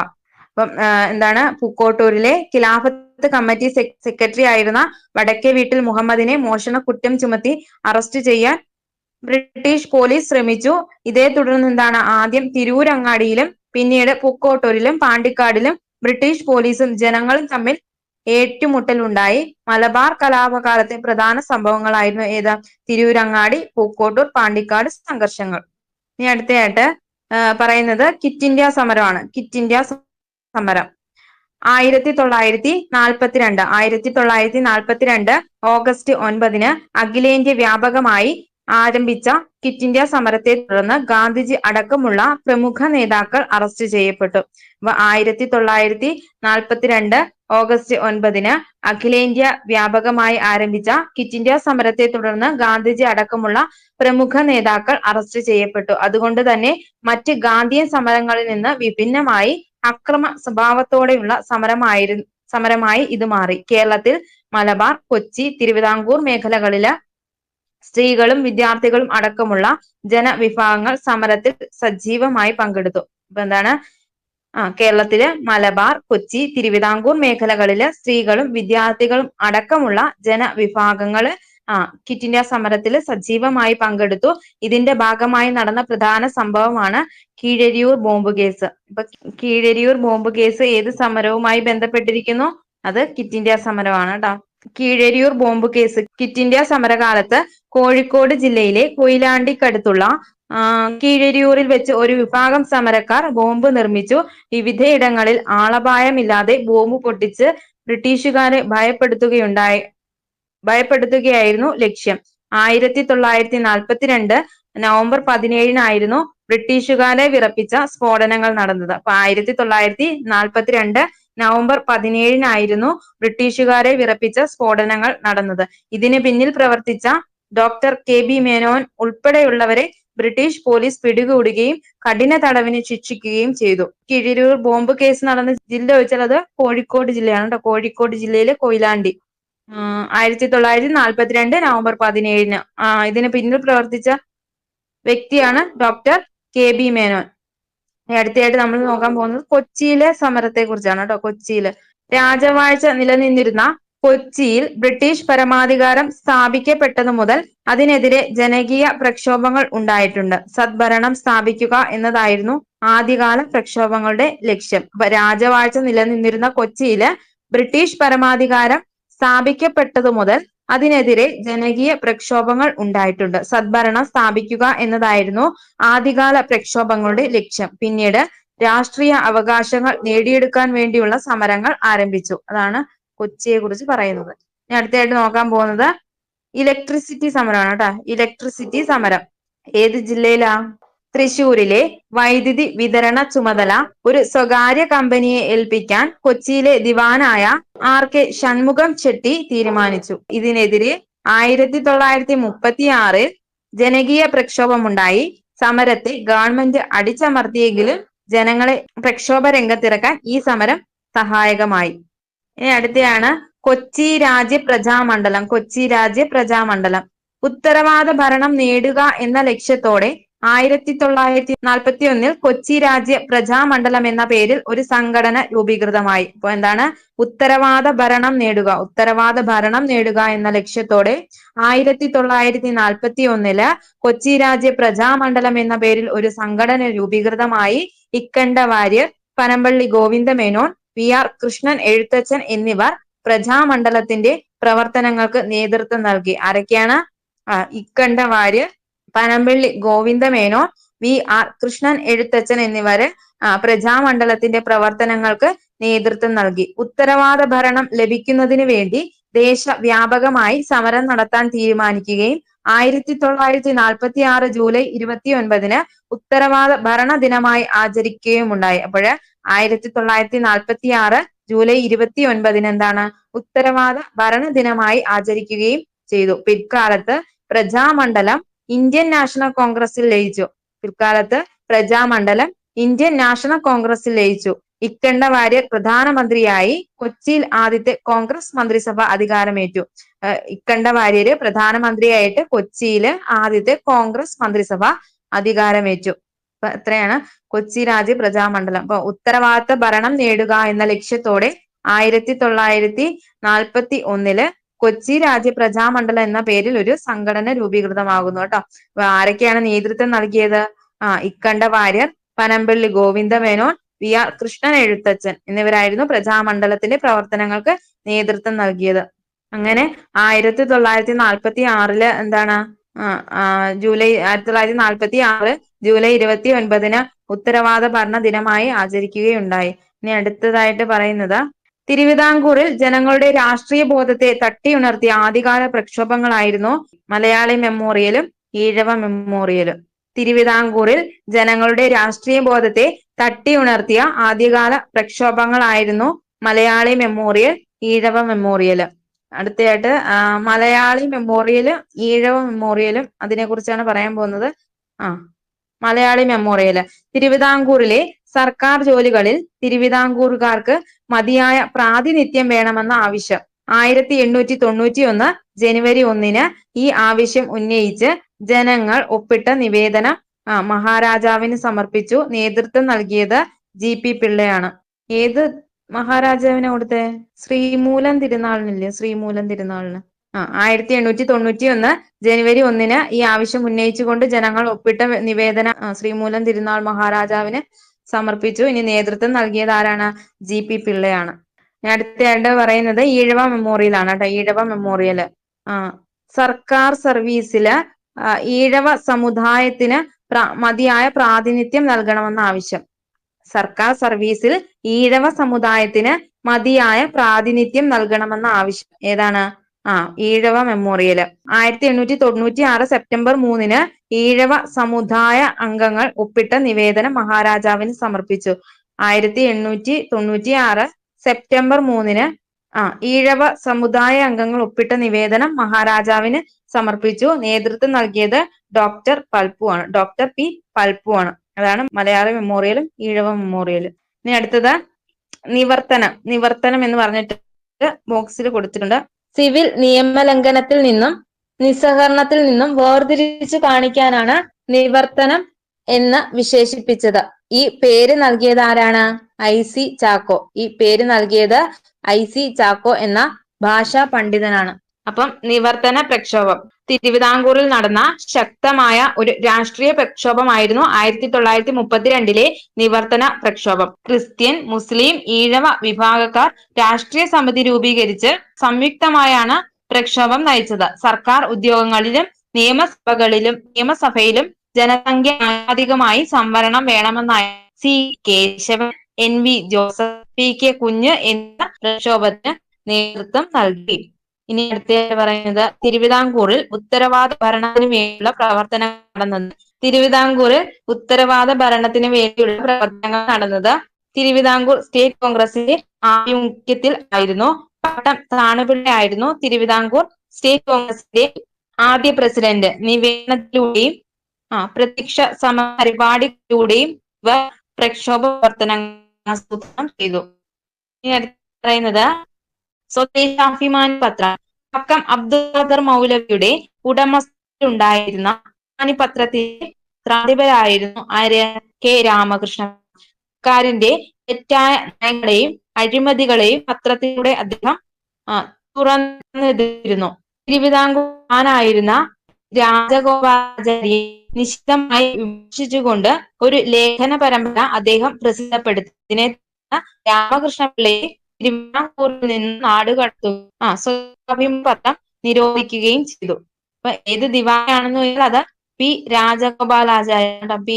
അപ്പം എന്താണ്, പൂക്കോട്ടൂരിലെ ഖിലാഫത്ത് കമ്മിറ്റി സെക്രട്ടറി ആയിരുന്ന വടക്കേ വീട്ടിൽ മുഹമ്മദിനെ മോഷണക്കുറ്റം ചുമത്തി അറസ്റ്റ് ചെയ്യാൻ ബ്രിട്ടീഷ് പോലീസ് ശ്രമിച്ചു. ഇതേ തുടർന്ന് എന്താണ്, ആദ്യം തിരൂരങ്ങാടിയിലും പിന്നീട് പൂക്കോട്ടൂരിലും പാണ്ടിക്കാടിലും ബ്രിട്ടീഷ് പോലീസും ജനങ്ങളും തമ്മിൽ ഏറ്റുമുട്ടലുണ്ടായി. മലബാർ കലാപകാലത്തെ പ്രധാന സംഭവങ്ങളായിരുന്നു ഏത്? തിരൂരങ്ങാടി, പൂക്കോട്ടൂർ, പാണ്ടിക്കാട് സംഘർഷങ്ങൾ. ഇനി അടുത്തയായിട്ട് പറയുന്നത് ക്വിറ്റ് ഇന്ത്യ സമരമാണ്. ക്വിറ്റ് ഇന്ത്യ സമരം 1942 ഓഗസ്റ്റ് 9 അഖിലേന്ത്യ വ്യാപകമായി ആരംഭിച്ച ക്വിറ്റ് ഇന്ത്യ സമരത്തെ തുടർന്ന് ഗാന്ധിജി അടക്കമുള്ള പ്രമുഖ നേതാക്കൾ അറസ്റ്റ് ചെയ്യപ്പെട്ടു. 1942 ഓഗസ്റ്റ് 9 അഖിലേന്ത്യ വ്യാപകമായി ആരംഭിച്ച ക്വിറ്റ് ഇന്ത്യ സമരത്തെ തുടർന്ന് ഗാന്ധിജി അടക്കമുള്ള പ്രമുഖ നേതാക്കൾ അറസ്റ്റ് ചെയ്യപ്പെട്ടു. അതുകൊണ്ട് തന്നെ മറ്റ് ഗാന്ധിയൻ സമരങ്ങളിൽ നിന്ന് വിഭിന്നമായി അക്രമ സ്വഭാവത്തോടെയുള്ള സമരമായി ഇത് മാറി. കേരളത്തിൽ മലബാർ, കൊച്ചി, തിരുവിതാംകൂർ മേഖലകളില് സ്ത്രീകളും വിദ്യാർത്ഥികളും അടക്കമുള്ള ജനവിഭാഗങ്ങൾ സമരത്തിൽ സജീവമായി പങ്കെടുത്തു. ഇപ്പൊ എന്താണ്, കേരളത്തില് മലബാർ, കൊച്ചി, തിരുവിതാംകൂർ മേഖലകളില് സ്ത്രീകളും വിദ്യാർത്ഥികളും അടക്കമുള്ള ജനവിഭാഗങ്ങള് ക്വിറ്റ് ഇന്ത്യ സമരത്തിൽ സജീവമായി പങ്കെടുത്തു. ഇതിന്റെ ഭാഗമായി നടന്ന പ്രധാന സംഭവമാണ് കീഴരിയൂർ ബോംബ് കേസ്. ഇപ്പൊ കീഴരിയൂർ ബോംബ് കേസ് ഏത് സമരവുമായി ബന്ധപ്പെട്ടിരിക്കുന്നു? അത് ക്വിറ്റ് ഇന്ത്യ സമരമാണ് കേട്ടോ. Keezhariyur bomb case quit India സമരകാലത്ത് കോഴിക്കോട് ജില്ലയിലെ കൊയിലാണ്ടിക്കടുത്തുള്ള കീഴരിയൂരിൽ വെച്ച് ഒരു വിഭാഗം സമരക്കാർ ബോംബ് നിർമ്മിച്ചു. വിവിധയിടങ്ങളിൽ ആളപായമില്ലാതെ ബോംബ് പൊട്ടിച്ച് ബ്രിട്ടീഷുകാരെ ഭയപ്പെടുത്തുകയായിരുന്നു ലക്ഷ്യം. 1942 നവംബർ 17 ബ്രിട്ടീഷുകാരെ വിറപ്പിച്ച സ്ഫോടനങ്ങൾ നടന്നത്. അപ്പൊ 1942 നവംബർ 17 ബ്രിട്ടീഷുകാരെ വിറപ്പിച്ച സ്ഫോടനങ്ങൾ നടന്നത്. ഇതിന് പിന്നിൽ പ്രവർത്തിച്ച doctor KB. Menon ഉൾപ്പെടെയുള്ളവരെ British police പിടികൂടുകയും കഠിന തടവിന് ശിക്ഷിക്കുകയും ചെയ്തു. കീഴരിയൂർ ബോംബ് കേസ് നടന്ന ജില്ല വെച്ചാൽ അത് കോഴിക്കോട് ജില്ലയാണ് കേട്ടോ. കോഴിക്കോട് ജില്ലയിലെ കൊയിലാണ്ടി. 1942 നവംബർ 17 ഇതിന് പിന്നിൽ പ്രവർത്തിച്ച വ്യക്തിയാണ് ഡോക്ടർ കെ.ബി. മേനോൻ. അടുത്തയായിട്ട് നമ്മൾ നോക്കാൻ പോകുന്നത് കൊച്ചിയിലെ സമരത്തെ കുറിച്ചാണ് കേട്ടോ. കൊച്ചിയില് രാജവാഴ്ച നിലനിന്നിരുന്ന കൊച്ചിയിൽ ബ്രിട്ടീഷ് പരമാധികാരം സ്ഥാപിക്കപ്പെട്ടതു മുതൽ അതിനെതിരെ ജനകീയ പ്രക്ഷോഭങ്ങൾ ഉണ്ടായിട്ടുണ്ട്. സദ്ഭരണം സ്ഥാപിക്കുക എന്നതായിരുന്നു ആദ്യകാല പ്രക്ഷോഭങ്ങളുടെ ലക്ഷ്യം. രാജവാഴ്ച നിലനിന്നിരുന്ന കൊച്ചിയില് ബ്രിട്ടീഷ് പരമാധികാരം സ്ഥാപിക്കപ്പെട്ടതു മുതൽ അതിനെതിരെ ജനകീയ പ്രക്ഷോഭങ്ങൾ ഉണ്ടായിട്ടുണ്ട്. സദ്ഭരണം സ്ഥാപിക്കുക എന്നതായിരുന്നു ആദ്യകാല പ്രക്ഷോഭങ്ങളുടെ ലക്ഷ്യം. പിന്നീട് രാഷ്ട്രീയ അവകാശങ്ങൾ നേടിയെടുക്കാൻ വേണ്ടിയുള്ള സമരങ്ങൾ ആരംഭിച്ചു. അതാണ് കൊച്ചിയെ കുറിച്ച് പറയുന്നത്. ഇനി അടുത്തായിട്ട് നോക്കാൻ പോകുന്നത് ഇലക്ട്രിസിറ്റി സമരമാണ് കേട്ടോ. ഇലക്ട്രിസിറ്റി സമരം ഏത് ജില്ലയിലാ? തൃശൂരിലെ വൈദ്യുതി വിതരണ ചുമതല ഒരു സ്വകാര്യ കമ്പനിയെ ഏൽപ്പിക്കാൻ കൊച്ചിയിലെ ദിവാനായ R.K. ഷൺമുഖം ചെട്ടി തീരുമാനിച്ചു. ഇതിനെതിരെ 1936 ജനകീയ പ്രക്ഷോഭമുണ്ടായി. സമരത്തെ ഗവൺമെന്റ് അടിച്ചമർത്തിയെങ്കിലും ജനങ്ങളെ പ്രക്ഷോഭ രംഗത്തിറക്കാൻ ഈ സമരം സഹായകമായി. ഇനി അടുത്തയാണ് കൊച്ചി രാജ്യ പ്രജാമണ്ഡലം. കൊച്ചി രാജ്യ പ്രജാമണ്ഡലം ഉത്തരവാദ ഭരണം നേടുക എന്ന ലക്ഷ്യത്തോടെ 1941 കൊച്ചി രാജ്യ പ്രജാമണ്ഡലം എന്ന പേരിൽ ഒരു സംഘടന രൂപീകൃതമായി. ഇപ്പൊ എന്താണ്? ഉത്തരവാദ ഭരണം നേടുക എന്ന ലക്ഷ്യത്തോടെ 1941 കൊച്ചി രാജ്യ പ്രജാമണ്ഡലം എന്ന പേരിൽ ഒരു സംഘടന രൂപീകൃതമായി. ഇക്കണ്ട വാര്യർ, പനമ്പള്ളി ഗോവിന്ദമേനോൻ, PR കൃഷ്ണൻ എഴുത്തച്ഛൻ എന്നിവർ പ്രജാമണ്ഡലത്തിന്റെ പ്രവർത്തനങ്ങൾക്ക് നേതൃത്വം നൽകി. ആരൊക്കെയാണ്? ഇക്കണ്ട വാര്യർ, പനമ്പള്ളി ഗോവിന്ദമേനോൻ, VR കൃഷ്ണൻ എഴുത്തച്ഛൻ എന്നിവര് പ്രജാമണ്ഡലത്തിന്റെ പ്രവർത്തനങ്ങൾക്ക് നേതൃത്വം നൽകി. ഉത്തരവാദ ഭരണം ലഭിക്കുന്നതിന് വേണ്ടി ദേശവ്യാപകമായി സമരം നടത്താൻ തീരുമാനിക്കുകയും 1946 ജൂലൈ 29 ഉത്തരവാദ ഭരണ ദിനമായി ആചരിക്കുകയുമുണ്ടായി. അപ്പോഴ് 1946 ജൂലൈ 29 എന്താണ്? ഉത്തരവാദ ഭരണ ദിനമായി ആചരിക്കുകയും ചെയ്തു. പിൽക്കാലത്ത് പ്രജാമണ്ഡലം ഇന്ത്യൻ നാഷണൽ കോൺഗ്രസിൽ ലയിച്ചു. ഇക്കണ്ട വാര്യർ പ്രധാനമന്ത്രിയായി. കൊച്ചിയിൽ ആദ്യത്തെ കോൺഗ്രസ് മന്ത്രിസഭ അധികാരമേറ്റു. ഇക്കണ്ട വാര്യര് പ്രധാനമന്ത്രിയായിട്ട് കൊച്ചിയില് ആദ്യത്തെ കോൺഗ്രസ് മന്ത്രിസഭ അധികാരമേറ്റു. അപ്പൊ എത്രയാണ്? കൊച്ചി രാജ്യ പ്രജാമണ്ഡലം. അപ്പൊ ഉത്തരവാദിത്ത ഭരണം നേടുക എന്ന ലക്ഷ്യത്തോടെ 1941 കൊച്ചി രാജ്യ പ്രജാമണ്ഡലം എന്ന പേരിൽ ഒരു സംഘടന രൂപീകൃതമാകുന്നു കേട്ടോ. അപ്പൊ ആരൊക്കെയാണ് നേതൃത്വം നൽകിയത്? ഇക്കണ്ട വാര്യർ, പനമ്പള്ളി ഗോവിന്ദമേനോൻ, വി.ആർ. കൃഷ്ണൻ എഴുത്തച്ഛൻ എന്നിവരായിരുന്നു പ്രജാമണ്ഡലത്തിന്റെ പ്രവർത്തനങ്ങൾക്ക് നേതൃത്വം നൽകിയത്. അങ്ങനെ 1946 എന്താണ് ജൂലൈ 1946 ജൂലൈ 29 ഉത്തരവാദ ഭരണ ദിനമായി ആചരിക്കുകയുണ്ടായി. ഇനി അടുത്തതായിട്ട് പറയുന്നത് തിരുവിതാംകൂറിൽ ജനങ്ങളുടെ രാഷ്ട്രീയ ബോധത്തെ തട്ടിയുണർത്തിയ ആദ്യകാല പ്രക്ഷോഭങ്ങളായിരുന്നു മലയാളി മെമ്മോറിയലും ഈഴവ മെമ്മോറിയലും. തിരുവിതാംകൂറിൽ ജനങ്ങളുടെ രാഷ്ട്രീയ ബോധത്തെ തട്ടിയുണർത്തിയ ആദ്യകാല പ്രക്ഷോഭങ്ങളായിരുന്നു മലയാളി മെമ്മോറിയൽ, ഈഴവ മെമ്മോറിയൽ. അടുത്തതായിട്ട് മലയാളി മെമ്മോറിയലും ഈഴവ മെമ്മോറിയലും അതിനെ കുറിച്ചാണ് പറയാൻ പോകുന്നത്. മലയാളി മെമ്മോറിയല്. തിരുവിതാംകൂറിലെ സർക്കാർ ജോലികളിൽ തിരുവിതാംകൂറുകാർക്ക് മതിയായ പ്രാതിനിധ്യം വേണമെന്ന ആവശ്യം 1891 ജനുവരി 1 ഈ ആവശ്യം ഉന്നയിച്ച് ജനങ്ങൾ ഒപ്പിട്ട നിവേദനം മഹാരാജാവിന് സമർപ്പിച്ചു. നേതൃത്വം നൽകിയത് G.P. പിള്ളയാണ്. ഏത് മഹാരാജാവിനെ കൊടുത്തേ? ശ്രീമൂലം തിരുനാളിനില്ലേ? ശ്രീമൂലം തിരുനാളിന് 1891 ജനുവരി 1 ഈ ആവശ്യം ഉന്നയിച്ചുകൊണ്ട് ജനങ്ങൾ ഒപ്പിട്ട നിവേദനം ശ്രീമൂലം തിരുനാൾ മഹാരാജാവിന് സമർപ്പിച്ചു. ഇനി നേതൃത്വം നൽകിയത് ആരാണ്? G.P. പിള്ളയാണ്. അടുത്തയായിട്ട് പറയുന്നത് ഈഴവ മെമ്മോറിയൽ ആണ് കേട്ടോ. ഈഴവ മെമ്മോറിയൽ. സർക്കാർ സർവീസില് ഈഴവ സമുദായത്തിന് മതിയായ പ്രാതിനിധ്യം നൽകണമെന്ന ആവശ്യം. സർക്കാർ സർവീസിൽ ഈഴവ സമുദായത്തിന് മതിയായ പ്രാതിനിധ്യം നൽകണമെന്ന ആവശ്യം ഏതാണ്? ഈഴവ മെമ്മോറിയല്. 1896 സെപ്റ്റംബർ 3 ഈഴവ സമുദായ അംഗങ്ങൾ ഒപ്പിട്ട നിവേദനം മഹാരാജാവിന് സമർപ്പിച്ചു. 1896 സെപ്റ്റംബർ 3 ഈഴവ സമുദായ അംഗങ്ങൾ ഒപ്പിട്ട നിവേദനം മഹാരാജാവിന് സമർപ്പിച്ചു. നേതൃത്വം നൽകിയത് ഡോക്ടർ പൽപ്പു ആണ്. ഡോക്ടർ പി പൽപ്പു ആണ്. അതാണ് മലയാളി മെമ്മോറിയലും ഈഴവ മെമ്മോറിയലും. ഇനി അടുത്തത് നിവർത്തനം. നിവർത്തനം എന്ന് പറഞ്ഞിട്ട് ബോക്സിൽ കൊടുത്തിട്ടുണ്ട്. സിവിൽ നിയമലംഘനത്തിൽ നിന്നും നിസ്സഹകരണത്തിൽ നിന്നും വേർതിരിച്ചു കാണിക്കാനാണ് നിവർത്തനം എന്ന് വിശേഷിപ്പിച്ചത്. ഈ പേര് നൽകിയത് ആരാണ്? I.C. ചാക്കോ. ഈ പേര് നൽകിയത് I.C. ചാക്കോ എന്ന ഭാഷാ പണ്ഡിതനാണ്. അപ്പം നിവർത്തന പ്രക്ഷോഭം തിരുവിതാംകൂറിൽ നടന്ന ശക്തമായ ഒരു രാഷ്ട്രീയ പ്രക്ഷോഭമായിരുന്നു 1932 നിവർത്തന പ്രക്ഷോഭം. ക്രിസ്ത്യൻ, മുസ്ലിം, ഈഴവ വിഭാഗക്കാർ രാഷ്ട്രീയ സമിതി രൂപീകരിച്ച് സംയുക്തമായാണ് പ്രക്ഷോഭം നയിച്ചത്. സർക്കാർ ഉദ്യോഗങ്ങളിലും നിയമസഭയിലും ജനസംഖ്യ ആനുപാതികമായി സംവരണം വേണമെന്നായി C. Keshavan, N.V. Joseph, P.K. കുഞ്ഞ് എന്നിവർ പ്രക്ഷോഭത്തിന് നേതൃത്വം നൽകി. ഇനി അടുത്ത പറയുന്നത് തിരുവിതാംകൂറിൽ ഉത്തരവാദ ഭരണത്തിന് വേണ്ടിയുള്ള പ്രവർത്തനങ്ങൾ നടന്നത്. തിരുവിതാംകൂറിൽ ഉത്തരവാദ ഭരണത്തിന് വേണ്ടിയുള്ള പ്രവർത്തനങ്ങൾ നടന്നത് തിരുവിതാംകൂർ സ്റ്റേറ്റ് കോൺഗ്രസിന്റെ ആഭിമുഖ്യത്തിൽ ആയിരുന്നു. പട്ടം താണുപിള്ള ആയിരുന്നു തിരുവിതാംകൂർ സ്റ്റേറ്റ് കോൺഗ്രസിന്റെ ആദ്യ പ്രസിഡന്റ്. നിവേദനത്തിലൂടെയും പ്രത്യക്ഷ സമപരിപാടികളിലൂടെയും ഇവർ പ്രക്ഷോഭ പ്രവർത്തനങ്ങൾ ആസൂത്രണം ചെയ്തു. ഇനി അടുത്ത് പറയുന്നത് സ്വദേശാഭിമാനി പത്രം. വക്കം അബ്ദുൽ ഖാദർ മൗലവിയുടെ ഉടമസ്ഥയിലുണ്ടായിരുന്ന പത്രത്തിന്റെ പത്രാധിപരായിരുന്നു K. രാമകൃഷ്ണൻ. സർക്കാരിന്റെ തെറ്റായ നയങ്ങളെയും അഴിമതികളെയും പത്രത്തിലൂടെ അദ്ദേഹം തുറന്നെതിരുന്നു. തിരുവിതാംകൂറാനായിരുന്ന രാജഗോപാലാചാരിയെ നിശിതമായി വിമർശിച്ചുകൊണ്ട് ഒരു ലേഖന പരമ്പര അദ്ദേഹം പ്രസിദ്ധപ്പെടുത്തി. ഇതിനെ രാമകൃഷ്ണ പിള്ളയെ തിരുവിതാംകൂറിൽ നിന്ന് നാടുകടത്തുകയും സ്വദേശാഭിമാനി പത്രം നിരോധിക്കുകയും ചെയ്തു. അപ്പൊ ഏത് ദിവാനാണെന്ന് ചോദിച്ചാൽ അത് P. രാജഗോപാലാചാര്യ. P.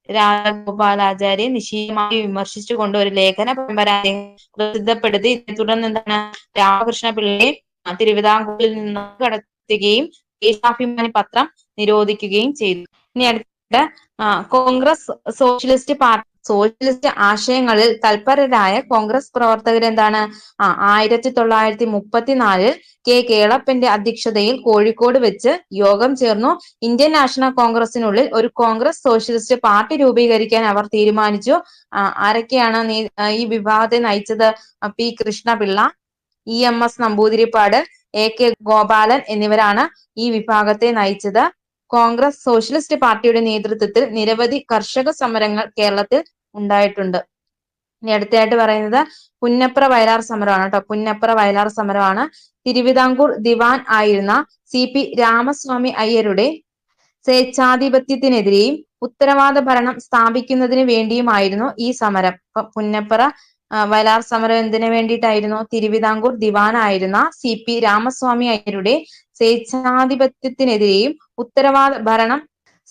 രാജഗോപാലാചാര്യെ നിശിതമായി വിമർശിച്ചുകൊണ്ട് ഒരു ലേഖന പരമ്പര പ്രസിദ്ധപ്പെടുത്തി. ഇതിനെ തുടർന്ന് എന്താണ് രാമകൃഷ്ണ പിള്ളയെ തിരുവിതാംകൂറിൽ നിന്ന് കടത്തുകയും സ്വദേശാഭിമാനി പത്രം നിരോധിക്കുകയും ചെയ്തു. ഇനി അടുത്ത കോൺഗ്രസ് സോഷ്യലിസ്റ്റ് പാർട്ടി സോഷ്യലിസ്റ്റ് ആശയങ്ങളിൽ തൽപരരായ കോൺഗ്രസ് പ്രവർത്തകർ എന്താണ് 1934 കേളപ്പന്റെ അധ്യക്ഷതയിൽ കോഴിക്കോട് വെച്ച് യോഗം ചേർന്നു. ഇന്ത്യൻ നാഷണൽ കോൺഗ്രസിനുള്ളിൽ ഒരു കോൺഗ്രസ് സോഷ്യലിസ്റ്റ് പാർട്ടി രൂപീകരിക്കാൻ അവർ തീരുമാനിച്ചു. ആരൊക്കെയാണ് ഈ വിഭാഗത്തെ നയിച്ചത്? P Krishnapillai, EMS Namboodiripad, AK Gopalan എന്നിവരാണ് ഈ വിഭാഗത്തെ നയിച്ചത്. കോൺഗ്രസ് സോഷ്യലിസ്റ്റ് പാർട്ടിയുടെ നേതൃത്വത്തിൽ നിരവധി കർഷക സമരങ്ങൾ കേരളത്തിൽ ഉണ്ടായിട്ടുണ്ട്. ഇനി അടുത്തതായിട്ട് പറയുന്നത് പുന്നപ്ര വയലാർ സമരമാണ് കേട്ടോ. പുന്നപ്ര വയലാർ സമരമാണ്. തിരുവിതാംകൂർ ദിവാൻ ആയിരുന്ന CP രാമസ്വാമി അയ്യരുടെ സ്വേച്ഛാധിപത്യത്തിനെതിരെയും ഉത്തരവാദ ഭരണം സ്ഥാപിക്കുന്നതിന് വേണ്ടിയുമായിരുന്നു ഈ സമരം. പുന്നപ്ര വയലാർ സമരം എന്തിനു വേണ്ടിയിട്ടായിരുന്നു? തിരുവിതാംകൂർ ദിവാനായിരുന്ന CP രാമസ്വാമി അയ്യരുടെ സ്വേച്ഛാധിപത്യത്തിനെതിരെയും ഉത്തരവാദ ഭരണം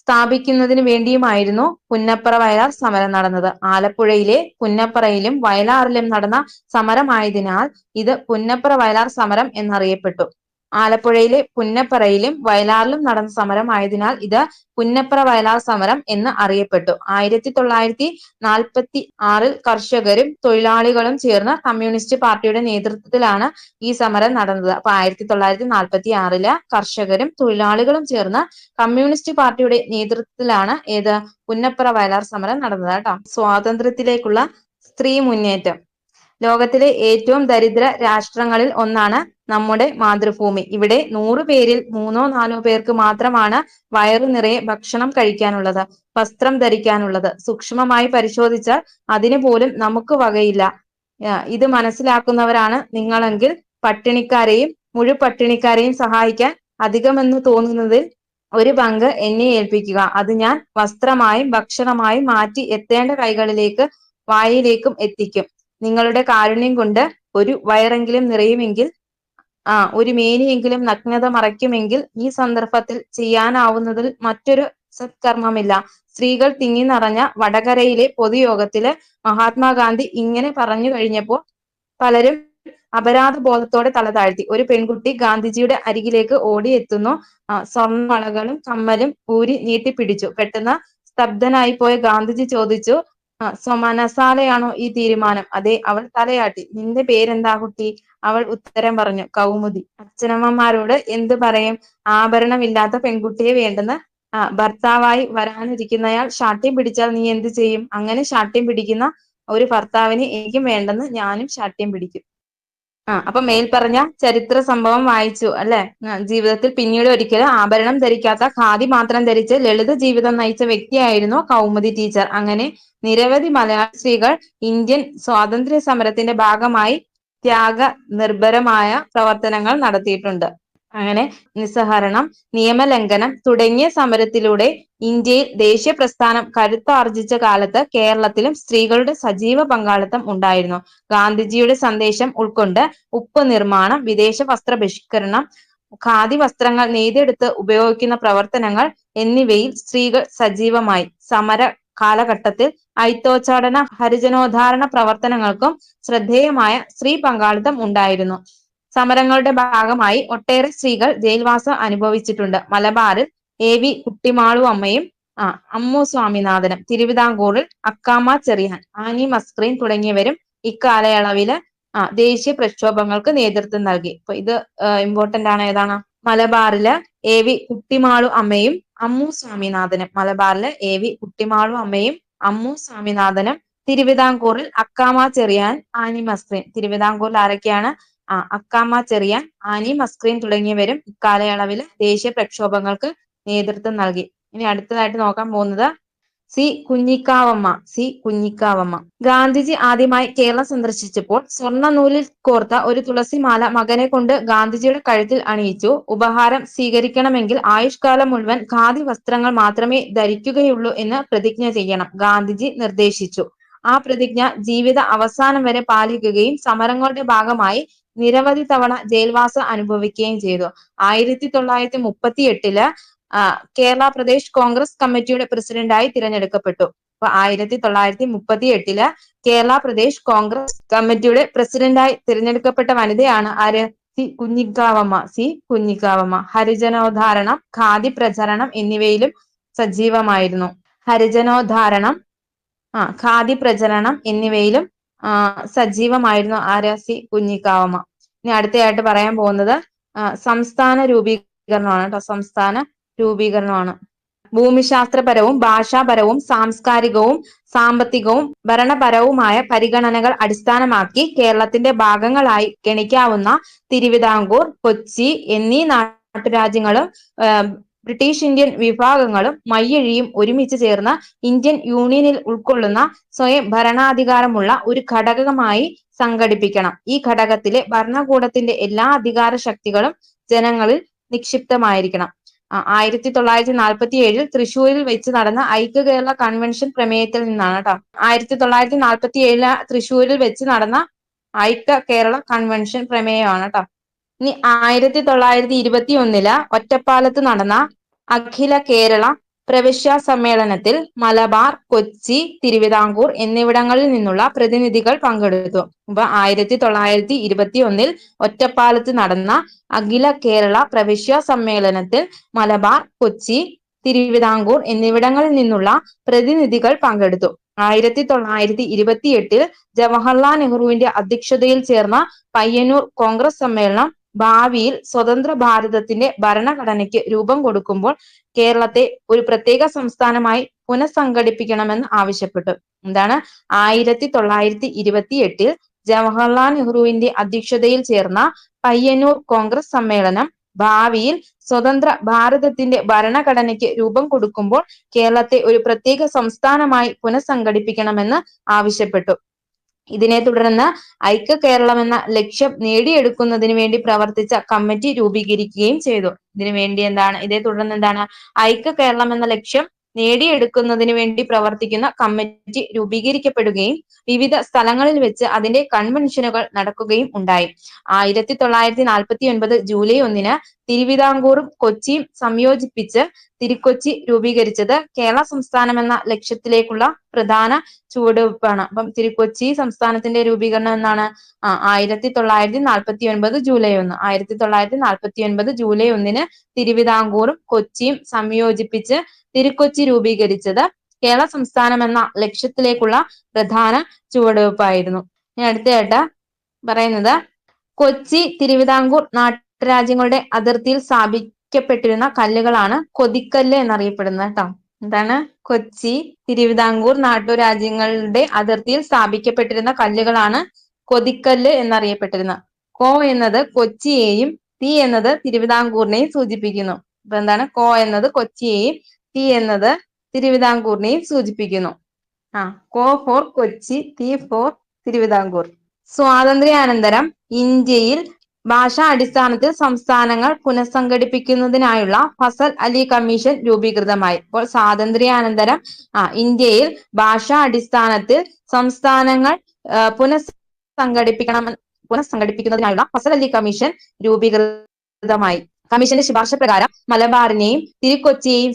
സ്ഥാപിക്കുന്നതിന് വേണ്ടിയുമായിരുന്നു പുന്നപ്ര വയലാർ സമരം നടന്നത്. ആലപ്പുഴയിലെ പുന്നപ്രയിലും വയലാറിലും നടന്ന സമരമായതിനാൽ ഇത് പുന്നപ്ര വയലാർ സമരം എന്നറിയപ്പെട്ടു. ആലപ്പുഴയിലെ പുന്നപ്രയിലും വയലാറിലും നടന്ന സമരമായതിനാൽ ഇത് പുന്നപ്ര വയലാർ സമരം എന്ന് അറിയപ്പെട്ടു. 1946 കർഷകരും തൊഴിലാളികളും ചേർന്ന് കമ്മ്യൂണിസ്റ്റ് പാർട്ടിയുടെ നേതൃത്വത്തിലാണ് ഈ സമരം നടന്നത്. അപ്പൊ 1946 കർഷകരും തൊഴിലാളികളും ചേർന്ന് കമ്മ്യൂണിസ്റ്റ് പാർട്ടിയുടെ നേതൃത്വത്തിലാണ് ഏത് പുന്നപ്ര വയലാർ സമരം നടന്നത് കേട്ടോ. സ്വാതന്ത്ര്യത്തിലേക്കുള്ള സ്ത്രീ മുന്നേറ്റം. ലോകത്തിലെ ഏറ്റവും ദരിദ്ര രാഷ്ട്രങ്ങളിൽ ഒന്നാണ് നമ്മുടെ മാതൃഭൂമി. ഇവിടെ 100 പേരിൽ 3-4 പേർക്ക് മാത്രമാണ് വയറു നിറയെ ഭക്ഷണം കഴിക്കാനുള്ളത്, വസ്ത്രം ധരിക്കാനുള്ളത്. സൂക്ഷ്മമായി പരിശോധിച്ചാൽ അതിനു പോലും നമുക്ക് വകയില്ല. ഇത് മനസ്സിലാക്കുന്നവരാണ് നിങ്ങളെങ്കിൽ പട്ടിണിക്കാരെയും മുഴുപട്ടിണിക്കാരെയും സഹായിക്കാൻ അധികമെന്ന് തോന്നുന്നതിൽ ഒരു പങ്ക് എന്നെ ഏൽപ്പിക്കുക. അത് ഞാൻ വസ്ത്രമായും ഭക്ഷണമായും മാറ്റി എത്തേണ്ട കൈകളിലേക്ക് വായിലേക്കും എത്തിക്കും. നിങ്ങളുടെ കാരുണ്യം കൊണ്ട് ഒരു വയറെങ്കിലും നിറയുമെങ്കിൽ, ഒരു മേനിയെങ്കിലും നഗ്നത മറയ്ക്കുമെങ്കിൽ ഈ സന്ദർഭത്തിൽ ചെയ്യാനാവുന്നതിൽ മറ്റൊരു സത്കർമ്മമില്ല. സ്ത്രീകൾ തിങ്ങി നിറഞ്ഞ വടകരയിലെ പൊതുയോഗത്തില് മഹാത്മാഗാന്ധി ഇങ്ങനെ പറഞ്ഞു കഴിഞ്ഞപ്പോൾ പലരും അപരാധ ബോധത്തോടെ തല താഴ്ത്തി. ഒരു പെൺകുട്ടി ഗാന്ധിജിയുടെ അരികിലേക്ക് ഓടിയെത്തുന്നു. സ്വർണ്ണവളകളും കമ്മലും ഊരി നീട്ടിപ്പിടിച്ചു. പെട്ടെന്ന് സ്തബ്ധനായി പോയ ഗാന്ധിജി ചോദിച്ചു, സ്വമനസാലെയാണോ ഈ തീരുമാനം? അതെ. അവൾ തലയാട്ടി. നിന്റെ പേരെന്താ കുട്ടി? അവൾ ഉത്തരം പറഞ്ഞു, കൗമുദി. അച്ഛനമ്മമാരോട് എന്ത് പറയും? ആഭരണമില്ലാത്ത പെൺകുട്ടിയെ വേണ്ടെന്ന്. ഭർത്താവായി വരാനിരിക്കുന്നയാൾ ശാഠ്യം പിടിച്ചാൽ നീ എന്ത് ചെയ്യും? അങ്ങനെ ശാഠ്യം പിടിക്കുന്ന ഒരു ഭർത്താവിനെ എനിക്കും വേണ്ടെന്ന് ഞാനും ശാഠ്യം പിടിക്കും. അപ്പൊ മേൽപ്പറഞ്ഞ ചരിത്ര സംഭവം വായിച്ചു അല്ലെ? ജീവിതത്തിൽ പിന്നീട് ഒരിക്കലും ആഭരണം ധരിക്കാത്ത ഖാദി മാത്രം ധരിച്ച് ലളിത ജീവിതം നയിച്ച വ്യക്തിയായിരുന്നു കൗമുദി ടീച്ചർ. അങ്ങനെ നിരവധി മലയാളി സ്ത്രീകൾ ഇന്ത്യൻ സ്വാതന്ത്ര്യ സമരത്തിന്റെ ഭാഗമായി ത്യാഗ നിർഭരമായ പ്രവർത്തനങ്ങൾ നടത്തിയിട്ടുണ്ട്. അങ്ങനെ നിസ്സഹരണം, നിയമലംഘനം തുടങ്ങിയ സമരത്തിലൂടെ ഇന്ത്യയിൽ ദേശീയ പ്രസ്ഥാനം കരുത്താർജിച്ച കാലത്ത് കേരളത്തിലും സ്ത്രീകളുടെ സജീവ പങ്കാളിത്തം ഉണ്ടായിരുന്നു. ഗാന്ധിജിയുടെ സന്ദേശം ഉൾക്കൊണ്ട് ഉപ്പ് നിർമ്മാണം, വിദേശ വസ്ത്ര ബഹിഷ്കരണം, ഖാദി വസ്ത്രങ്ങൾ നെയ്തെടുത്ത് ഉപയോഗിക്കുന്ന പ്രവർത്തനങ്ങൾ എന്നിവയിൽ സ്ത്രീകൾ സജീവമായി. സമര കാലഘട്ടത്തിൽ അയിത്തോച്ചാടന, ഹരിജനോദ്ധാരണ പ്രവർത്തനങ്ങൾക്കും ശ്രദ്ധേയമായ സ്ത്രീ പങ്കാളിത്തം ഉണ്ടായിരുന്നു. സമരങ്ങളുടെ ഭാഗമായി ഒട്ടേറെ സ്ത്രീകൾ ജയിൽവാസം അനുഭവിച്ചിട്ടുണ്ട്. മലബാറിൽ AV കുട്ടിമാളു അമ്മയും അമ്മു സ്വാമിനാഥനും, തിരുവിതാംകൂറിൽ അക്കാമ ചെറിയാൻ, ആനി മസ്ക്രീൻ തുടങ്ങിയവരും ഇക്കാലയളവില് ദേശീയ പ്രക്ഷോഭങ്ങൾക്ക് നേതൃത്വം നൽകി. അപ്പൊ ഇത് ഇമ്പോർട്ടന്റ് ആണ്. ഏതാണ്? മലബാറില് AV കുട്ടിമാളു അമ്മയും അമ്മു സ്വാമിനാഥനും. മലബാറില് AV കുട്ടിമാളു അമ്മയും അമ്മു സ്വാമിനാഥനും. തിരുവിതാംകൂറിൽ അക്കാമ ചെറിയാൻ, ആനി മസ്ക്രീൻ. തിരുവിതാംകൂറിൽ ആരൊക്കെയാണ്? അക്കാമ ചെറിയാൻ, ആനി മസ്ക്രീൻ തുടങ്ങിയവരും ഇക്കാലയളവിൽ ദേശീയ പ്രക്ഷോഭങ്ങൾക്ക് നേതൃത്വം നൽകി. ഇനി അടുത്തതായിട്ട് നോക്കാൻ പോകുന്നത് സി കുഞ്ഞിക്കാവമ്മ. ഗാന്ധിജി ആദ്യമായി കേരളം സന്ദർശിച്ചപ്പോൾ സ്വർണ്ണ നൂലിൽ കോർത്ത ഒരു തുളസിമാല മകനെ കൊണ്ട് ഗാന്ധിജിയുടെ കഴുത്തിൽ അണിയിച്ചു. ഉപഹാരം സ്വീകരിക്കണമെങ്കിൽ ആയുഷ്കാലം മുഴുവൻ ഖാദി വസ്ത്രങ്ങൾ മാത്രമേ ധരിക്കുകയുള്ളൂ എന്ന് പ്രതിജ്ഞ ചെയ്യണം ഗാന്ധിജി നിർദ്ദേശിച്ചു. ആ പ്രതിജ്ഞ ജീവിത അവസാനം വരെ പാലിക്കുകയും സമരങ്ങളുടെ ഭാഗമായി നിരവധി തവണ ജയിൽവാസം അനുഭവിക്കുകയും ചെയ്തു. 1938 കേരള പ്രദേശ് കോൺഗ്രസ് കമ്മിറ്റിയുടെ പ്രസിഡന്റായി തിരഞ്ഞെടുക്കപ്പെട്ടു. അപ്പൊ 1938 കേരള പ്രദേശ് കോൺഗ്രസ് കമ്മിറ്റിയുടെ പ്രസിഡന്റായി തിരഞ്ഞെടുക്കപ്പെട്ട വനിതയാണ് ആര്? സി കുഞ്ഞിക്കാവമ്മ. ഹരിജനോദ്ധാരണം, ഖാദി പ്രചരണം എന്നിവയിലും സജീവമായിരുന്നു. ഹരിജനോദ്ധാരണം ഖാദി പ്രചരണം എന്നിവയിലും സജീവമായിരുന്നു ആര്യാസി കുഞ്ഞിക്കാവമ്മ. ഇനി അടുത്തയായിട്ട് പറയാൻ പോകുന്നത് സംസ്ഥാന രൂപീകരണമാണ് കേട്ടോ. സംസ്ഥാന രൂപീകരണമാണ്. ഭൂമിശാസ്ത്രപരവും ഭാഷാപരവും സാംസ്കാരികവും സാമ്പത്തികവും ഭരണപരവുമായ പരിഗണനകൾ അടിസ്ഥാനമാക്കി കേരളത്തിന്റെ ഭാഗങ്ങളായി ഗണിക്കാവുന്ന തിരുവിതാംകൂർ, കൊച്ചി എന്നീ നാട്ടുരാജ്യങ്ങളും ബ്രിട്ടീഷ് ഇന്ത്യൻ വിഭാഗങ്ങളും മയ്യഴിയും ഒരുമിച്ച് ചേർന്ന് ഇന്ത്യൻ യൂണിയനിൽ ഉൾക്കൊള്ളുന്ന സ്വയം ഭരണാധികാരമുള്ള ഒരു ഘടകമായി സംഘടിപ്പിക്കണം. ഈ ഘടകത്തിലെ ഭരണകൂടത്തിന്റെ എല്ലാ അധികാര ശക്തികളും ജനങ്ങളിൽ നിക്ഷിപ്തമായിരിക്കണം. 1947 തൃശ്ശൂരിൽ വെച്ച് നടന്ന ഐക്യ കേരള കൺവെൻഷൻ പ്രമേയത്തിൽ നിന്നാണ് കേട്ടോ. 1947 തൃശ്ശൂരിൽ വെച്ച് നടന്ന ഐക്യ കേരള കൺവെൻഷൻ പ്രമേയമാണ് കേട്ടോ. ഇനി 1921 ഒറ്റപ്പാലത്ത് നടന്ന അഖില കേരള പ്രവിശ്യ സമ്മേളനത്തിൽ മലബാർ, കൊച്ചി, തിരുവിതാംകൂർ എന്നിവിടങ്ങളിൽ നിന്നുള്ള പ്രതിനിധികൾ പങ്കെടുത്തു. അപ്പൊ 1921 ഒറ്റപ്പാലത്ത് നടന്ന അഖില കേരള പ്രവിശ്യ സമ്മേളനത്തിൽ മലബാർ, കൊച്ചി, തിരുവിതാംകൂർ എന്നിവിടങ്ങളിൽ നിന്നുള്ള പ്രതിനിധികൾ പങ്കെടുത്തു. 1928 ജവഹർലാൽ നെഹ്റുവിന്റെ അധ്യക്ഷതയിൽ ചേർന്ന പയ്യന്നൂർ കോൺഗ്രസ് സമ്മേളനം ഭാവിയിൽ സ്വതന്ത്ര ഭാരതത്തിന്റെ ഭരണഘടനയ്ക്ക് രൂപം കൊടുക്കുമ്പോൾ കേരളത്തെ ഒരു പ്രത്യേക സംസ്ഥാനമായി പുനഃസംഘടിപ്പിക്കണമെന്ന് ആവശ്യപ്പെട്ടു. എന്താണ്? 1928 ജവഹർലാൽ നെഹ്റുവിന്റെ അധ്യക്ഷതയിൽ ചേർന്ന പയ്യന്നൂർ കോൺഗ്രസ് സമ്മേളനം ഭാവിയിൽ സ്വതന്ത്ര ഭാരതത്തിന്റെ ഭരണഘടനയ്ക്ക് രൂപം കൊടുക്കുമ്പോൾ കേരളത്തെ ഒരു പ്രത്യേക സംസ്ഥാനമായി പുനഃസംഘടിപ്പിക്കണമെന്ന് ആവശ്യപ്പെട്ടു. ഇതിനെ തുടർന്ന് ഐക്യ കേരളം എന്ന ലക്ഷ്യം നേടിയെടുക്കുന്നതിന് വേണ്ടി പ്രവർത്തിച്ച കമ്മിറ്റി രൂപീകരിക്കുകയും ചെയ്തു. ഇതേ തുടർന്ന് എന്താണ്? ഐക്യ കേരളം എന്ന ലക്ഷ്യം നേടിയെടുക്കുന്നതിന് വേണ്ടി പ്രവർത്തിക്കുന്ന കമ്മിറ്റി രൂപീകരിക്കപ്പെടുകയും വിവിധ സ്ഥലങ്ങളിൽ വെച്ച് അതിന്റെ കൺവെൻഷനുകൾ നടക്കുകയും ഉണ്ടായി. 1949 ജൂലൈ 1 തിരുവിതാംകൂറും കൊച്ചിയും സംയോജിപ്പിച്ച് തിരുക്കൊച്ചി രൂപീകരിച്ചത് കേരള സംസ്ഥാനം എന്ന ലക്ഷ്യത്തിലേക്കുള്ള പ്രധാന ചുവടുവെപ്പാണ്. അപ്പം തിരുക്കൊച്ചി സംസ്ഥാനത്തിന്റെ രൂപീകരണം എന്നാണ് 1949 ജൂലൈ 1. 1949 ജൂലൈ 1 തിരുവിതാംകൂറും കൊച്ചിയും സംയോജിപ്പിച്ച് തിരുക്കൊച്ചി രൂപീകരിച്ചത് കേരള സംസ്ഥാനം എന്ന ലക്ഷ്യത്തിലേക്കുള്ള പ്രധാന ചുവടുവെപ്പായിരുന്നു. ഇനി അടുത്തതായിട്ട് പറയുന്നത് കൊച്ചി, തിരുവിതാംകൂർ നാട്ടുരാജ്യങ്ങളുടെ അതിർത്തിയിൽ സ്ഥാപിക്കപ്പെട്ടിരുന്ന കല്ലുകളാണ് കൊതിക്കല്ല് എന്നറിയപ്പെടുന്നത് കേട്ടോ. എന്താണ്? കൊച്ചി, തിരുവിതാംകൂർ നാട്ടുരാജ്യങ്ങളുടെ അതിർത്തിയിൽ സ്ഥാപിക്കപ്പെട്ടിരുന്ന കല്ലുകളാണ് കൊതിക്കല്ല് എന്നറിയപ്പെട്ടിരുന്നത്. കോ എന്നത് കൊച്ചിയെയും തി എന്നത് തിരുവിതാംകൂറിനെയും സൂചിപ്പിക്കുന്നു. അപ്പൊ എന്താണ്? കോ എന്നത് കൊച്ചിയെയും തി എന്നത് തിരുവിതാംകൂറിനെയും സൂചിപ്പിക്കുന്നു. കോ ഫോർ കൊച്ചി, തി ഫോർ തിരുവിതാംകൂർ. സ്വാതന്ത്ര്യാനന്തരം ഇന്ത്യയിൽ ഭാഷാ അടിസ്ഥാനത്തിൽ സംസ്ഥാനങ്ങൾ പുനഃസംഘടിപ്പിക്കുന്നതിനായുള്ള ഫസൽ അലി കമ്മീഷൻ രൂപീകൃതമായി. അപ്പോൾ സ്വാതന്ത്ര്യാനന്തരം ഇന്ത്യയിൽ ഭാഷാ അടിസ്ഥാനത്തിൽ സംസ്ഥാനങ്ങൾ പുനഃസംഘടിപ്പിക്കുന്നതിനായുള്ള ഫസൽ അലി കമ്മീഷൻ രൂപീകൃതമായി. കമ്മീഷന്റെ ശുപാർശ പ്രകാരം മലബാറിനെയും തിരുക്കൊച്ചിയെയും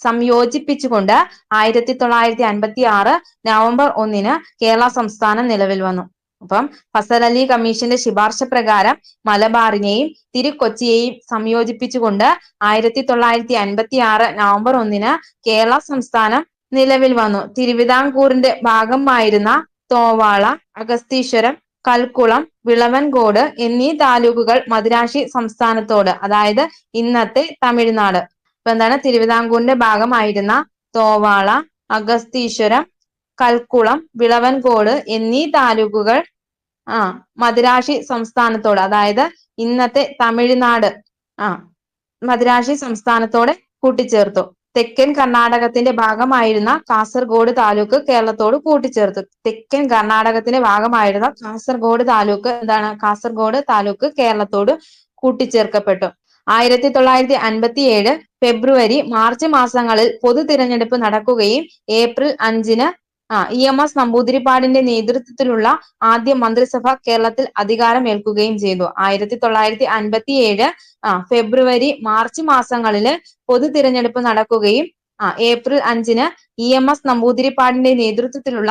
സംയോജിപ്പിച്ചുകൊണ്ട് 1956 നവംബർ 1 കേരള സംസ്ഥാനം നിലവിൽ വന്നു. അപ്പം ഫസൽ അലി കമ്മീഷന്റെ ശുപാർശ പ്രകാരം മലബാറിനെയും തിരുക്കൊച്ചിയെയും സംയോജിപ്പിച്ചുകൊണ്ട് 1956 നവംബർ 1 കേരള സംസ്ഥാനം നിലവിൽ വന്നു. തിരുവിതാംകൂറിന്റെ ഭാഗമായിരുന്ന തോവാള, അഗസ്തീശ്വരം, കൽക്കുളം, വിളവൻകോട് എന്നീ താലൂക്കുകൾ മദിരാശി സംസ്ഥാനത്തോട്, അതായത് ഇന്നത്തെ തമിഴ്നാട്. ഇപ്പൊ എന്താണ്? തിരുവിതാംകൂറിന്റെ ഭാഗമായിരുന്ന തോവാള, അഗസ്തീശ്വരം, കൽക്കുളം, വിളവൻകോട് എന്നീ താലൂക്കുകൾ മദിരാശി സംസ്ഥാനത്തോട്, അതായത് ഇന്നത്തെ തമിഴ്നാട് മദിരാശി സംസ്ഥാനത്തോടെ കൂട്ടിച്ചേർത്തു. തെക്കൻ കർണാടകത്തിന്റെ ഭാഗമായിരുന്ന കാസർഗോഡ് താലൂക്ക് കേരളത്തോട് കൂട്ടിച്ചേർത്തു. തെക്കൻ കർണാടകത്തിന്റെ ഭാഗമായിരുന്ന കാസർഗോഡ് താലൂക്ക് എന്താണ്? കാസർഗോഡ് താലൂക്ക് കേരളത്തോട് കൂട്ടിച്ചേർക്കപ്പെട്ടു. 1957 ഫെബ്രുവരി, മാർച്ച് മാസങ്ങളിൽ പൊതു തിരഞ്ഞെടുപ്പ് നടക്കുകയും ഏപ്രിൽ 5 EMS നമ്പൂതിരിപ്പാടിന്റെ നേതൃത്വത്തിലുള്ള ആദ്യ മന്ത്രിസഭ കേരളത്തിൽ അധികാരമേൽക്കുകയും ചെയ്തു. 1957 ഫെബ്രുവരി, മാർച്ച് മാസങ്ങളിൽ പൊതു തിരഞ്ഞെടുപ്പ് നടക്കുകയും ഏപ്രിൽ 5 EMS നമ്പൂതിരിപ്പാടിന്റെ നേതൃത്വത്തിലുള്ള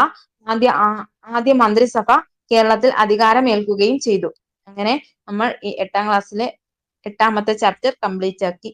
ആദ്യ മന്ത്രിസഭ കേരളത്തിൽ അധികാരമേൽക്കുകയും ചെയ്തു. അങ്ങനെ നമ്മൾ ഈ 8ാം ക്ലാസ്സിലെ 8ാമത്തെ ചാപ്റ്റർ കംപ്ലീറ്റ് ആക്കി.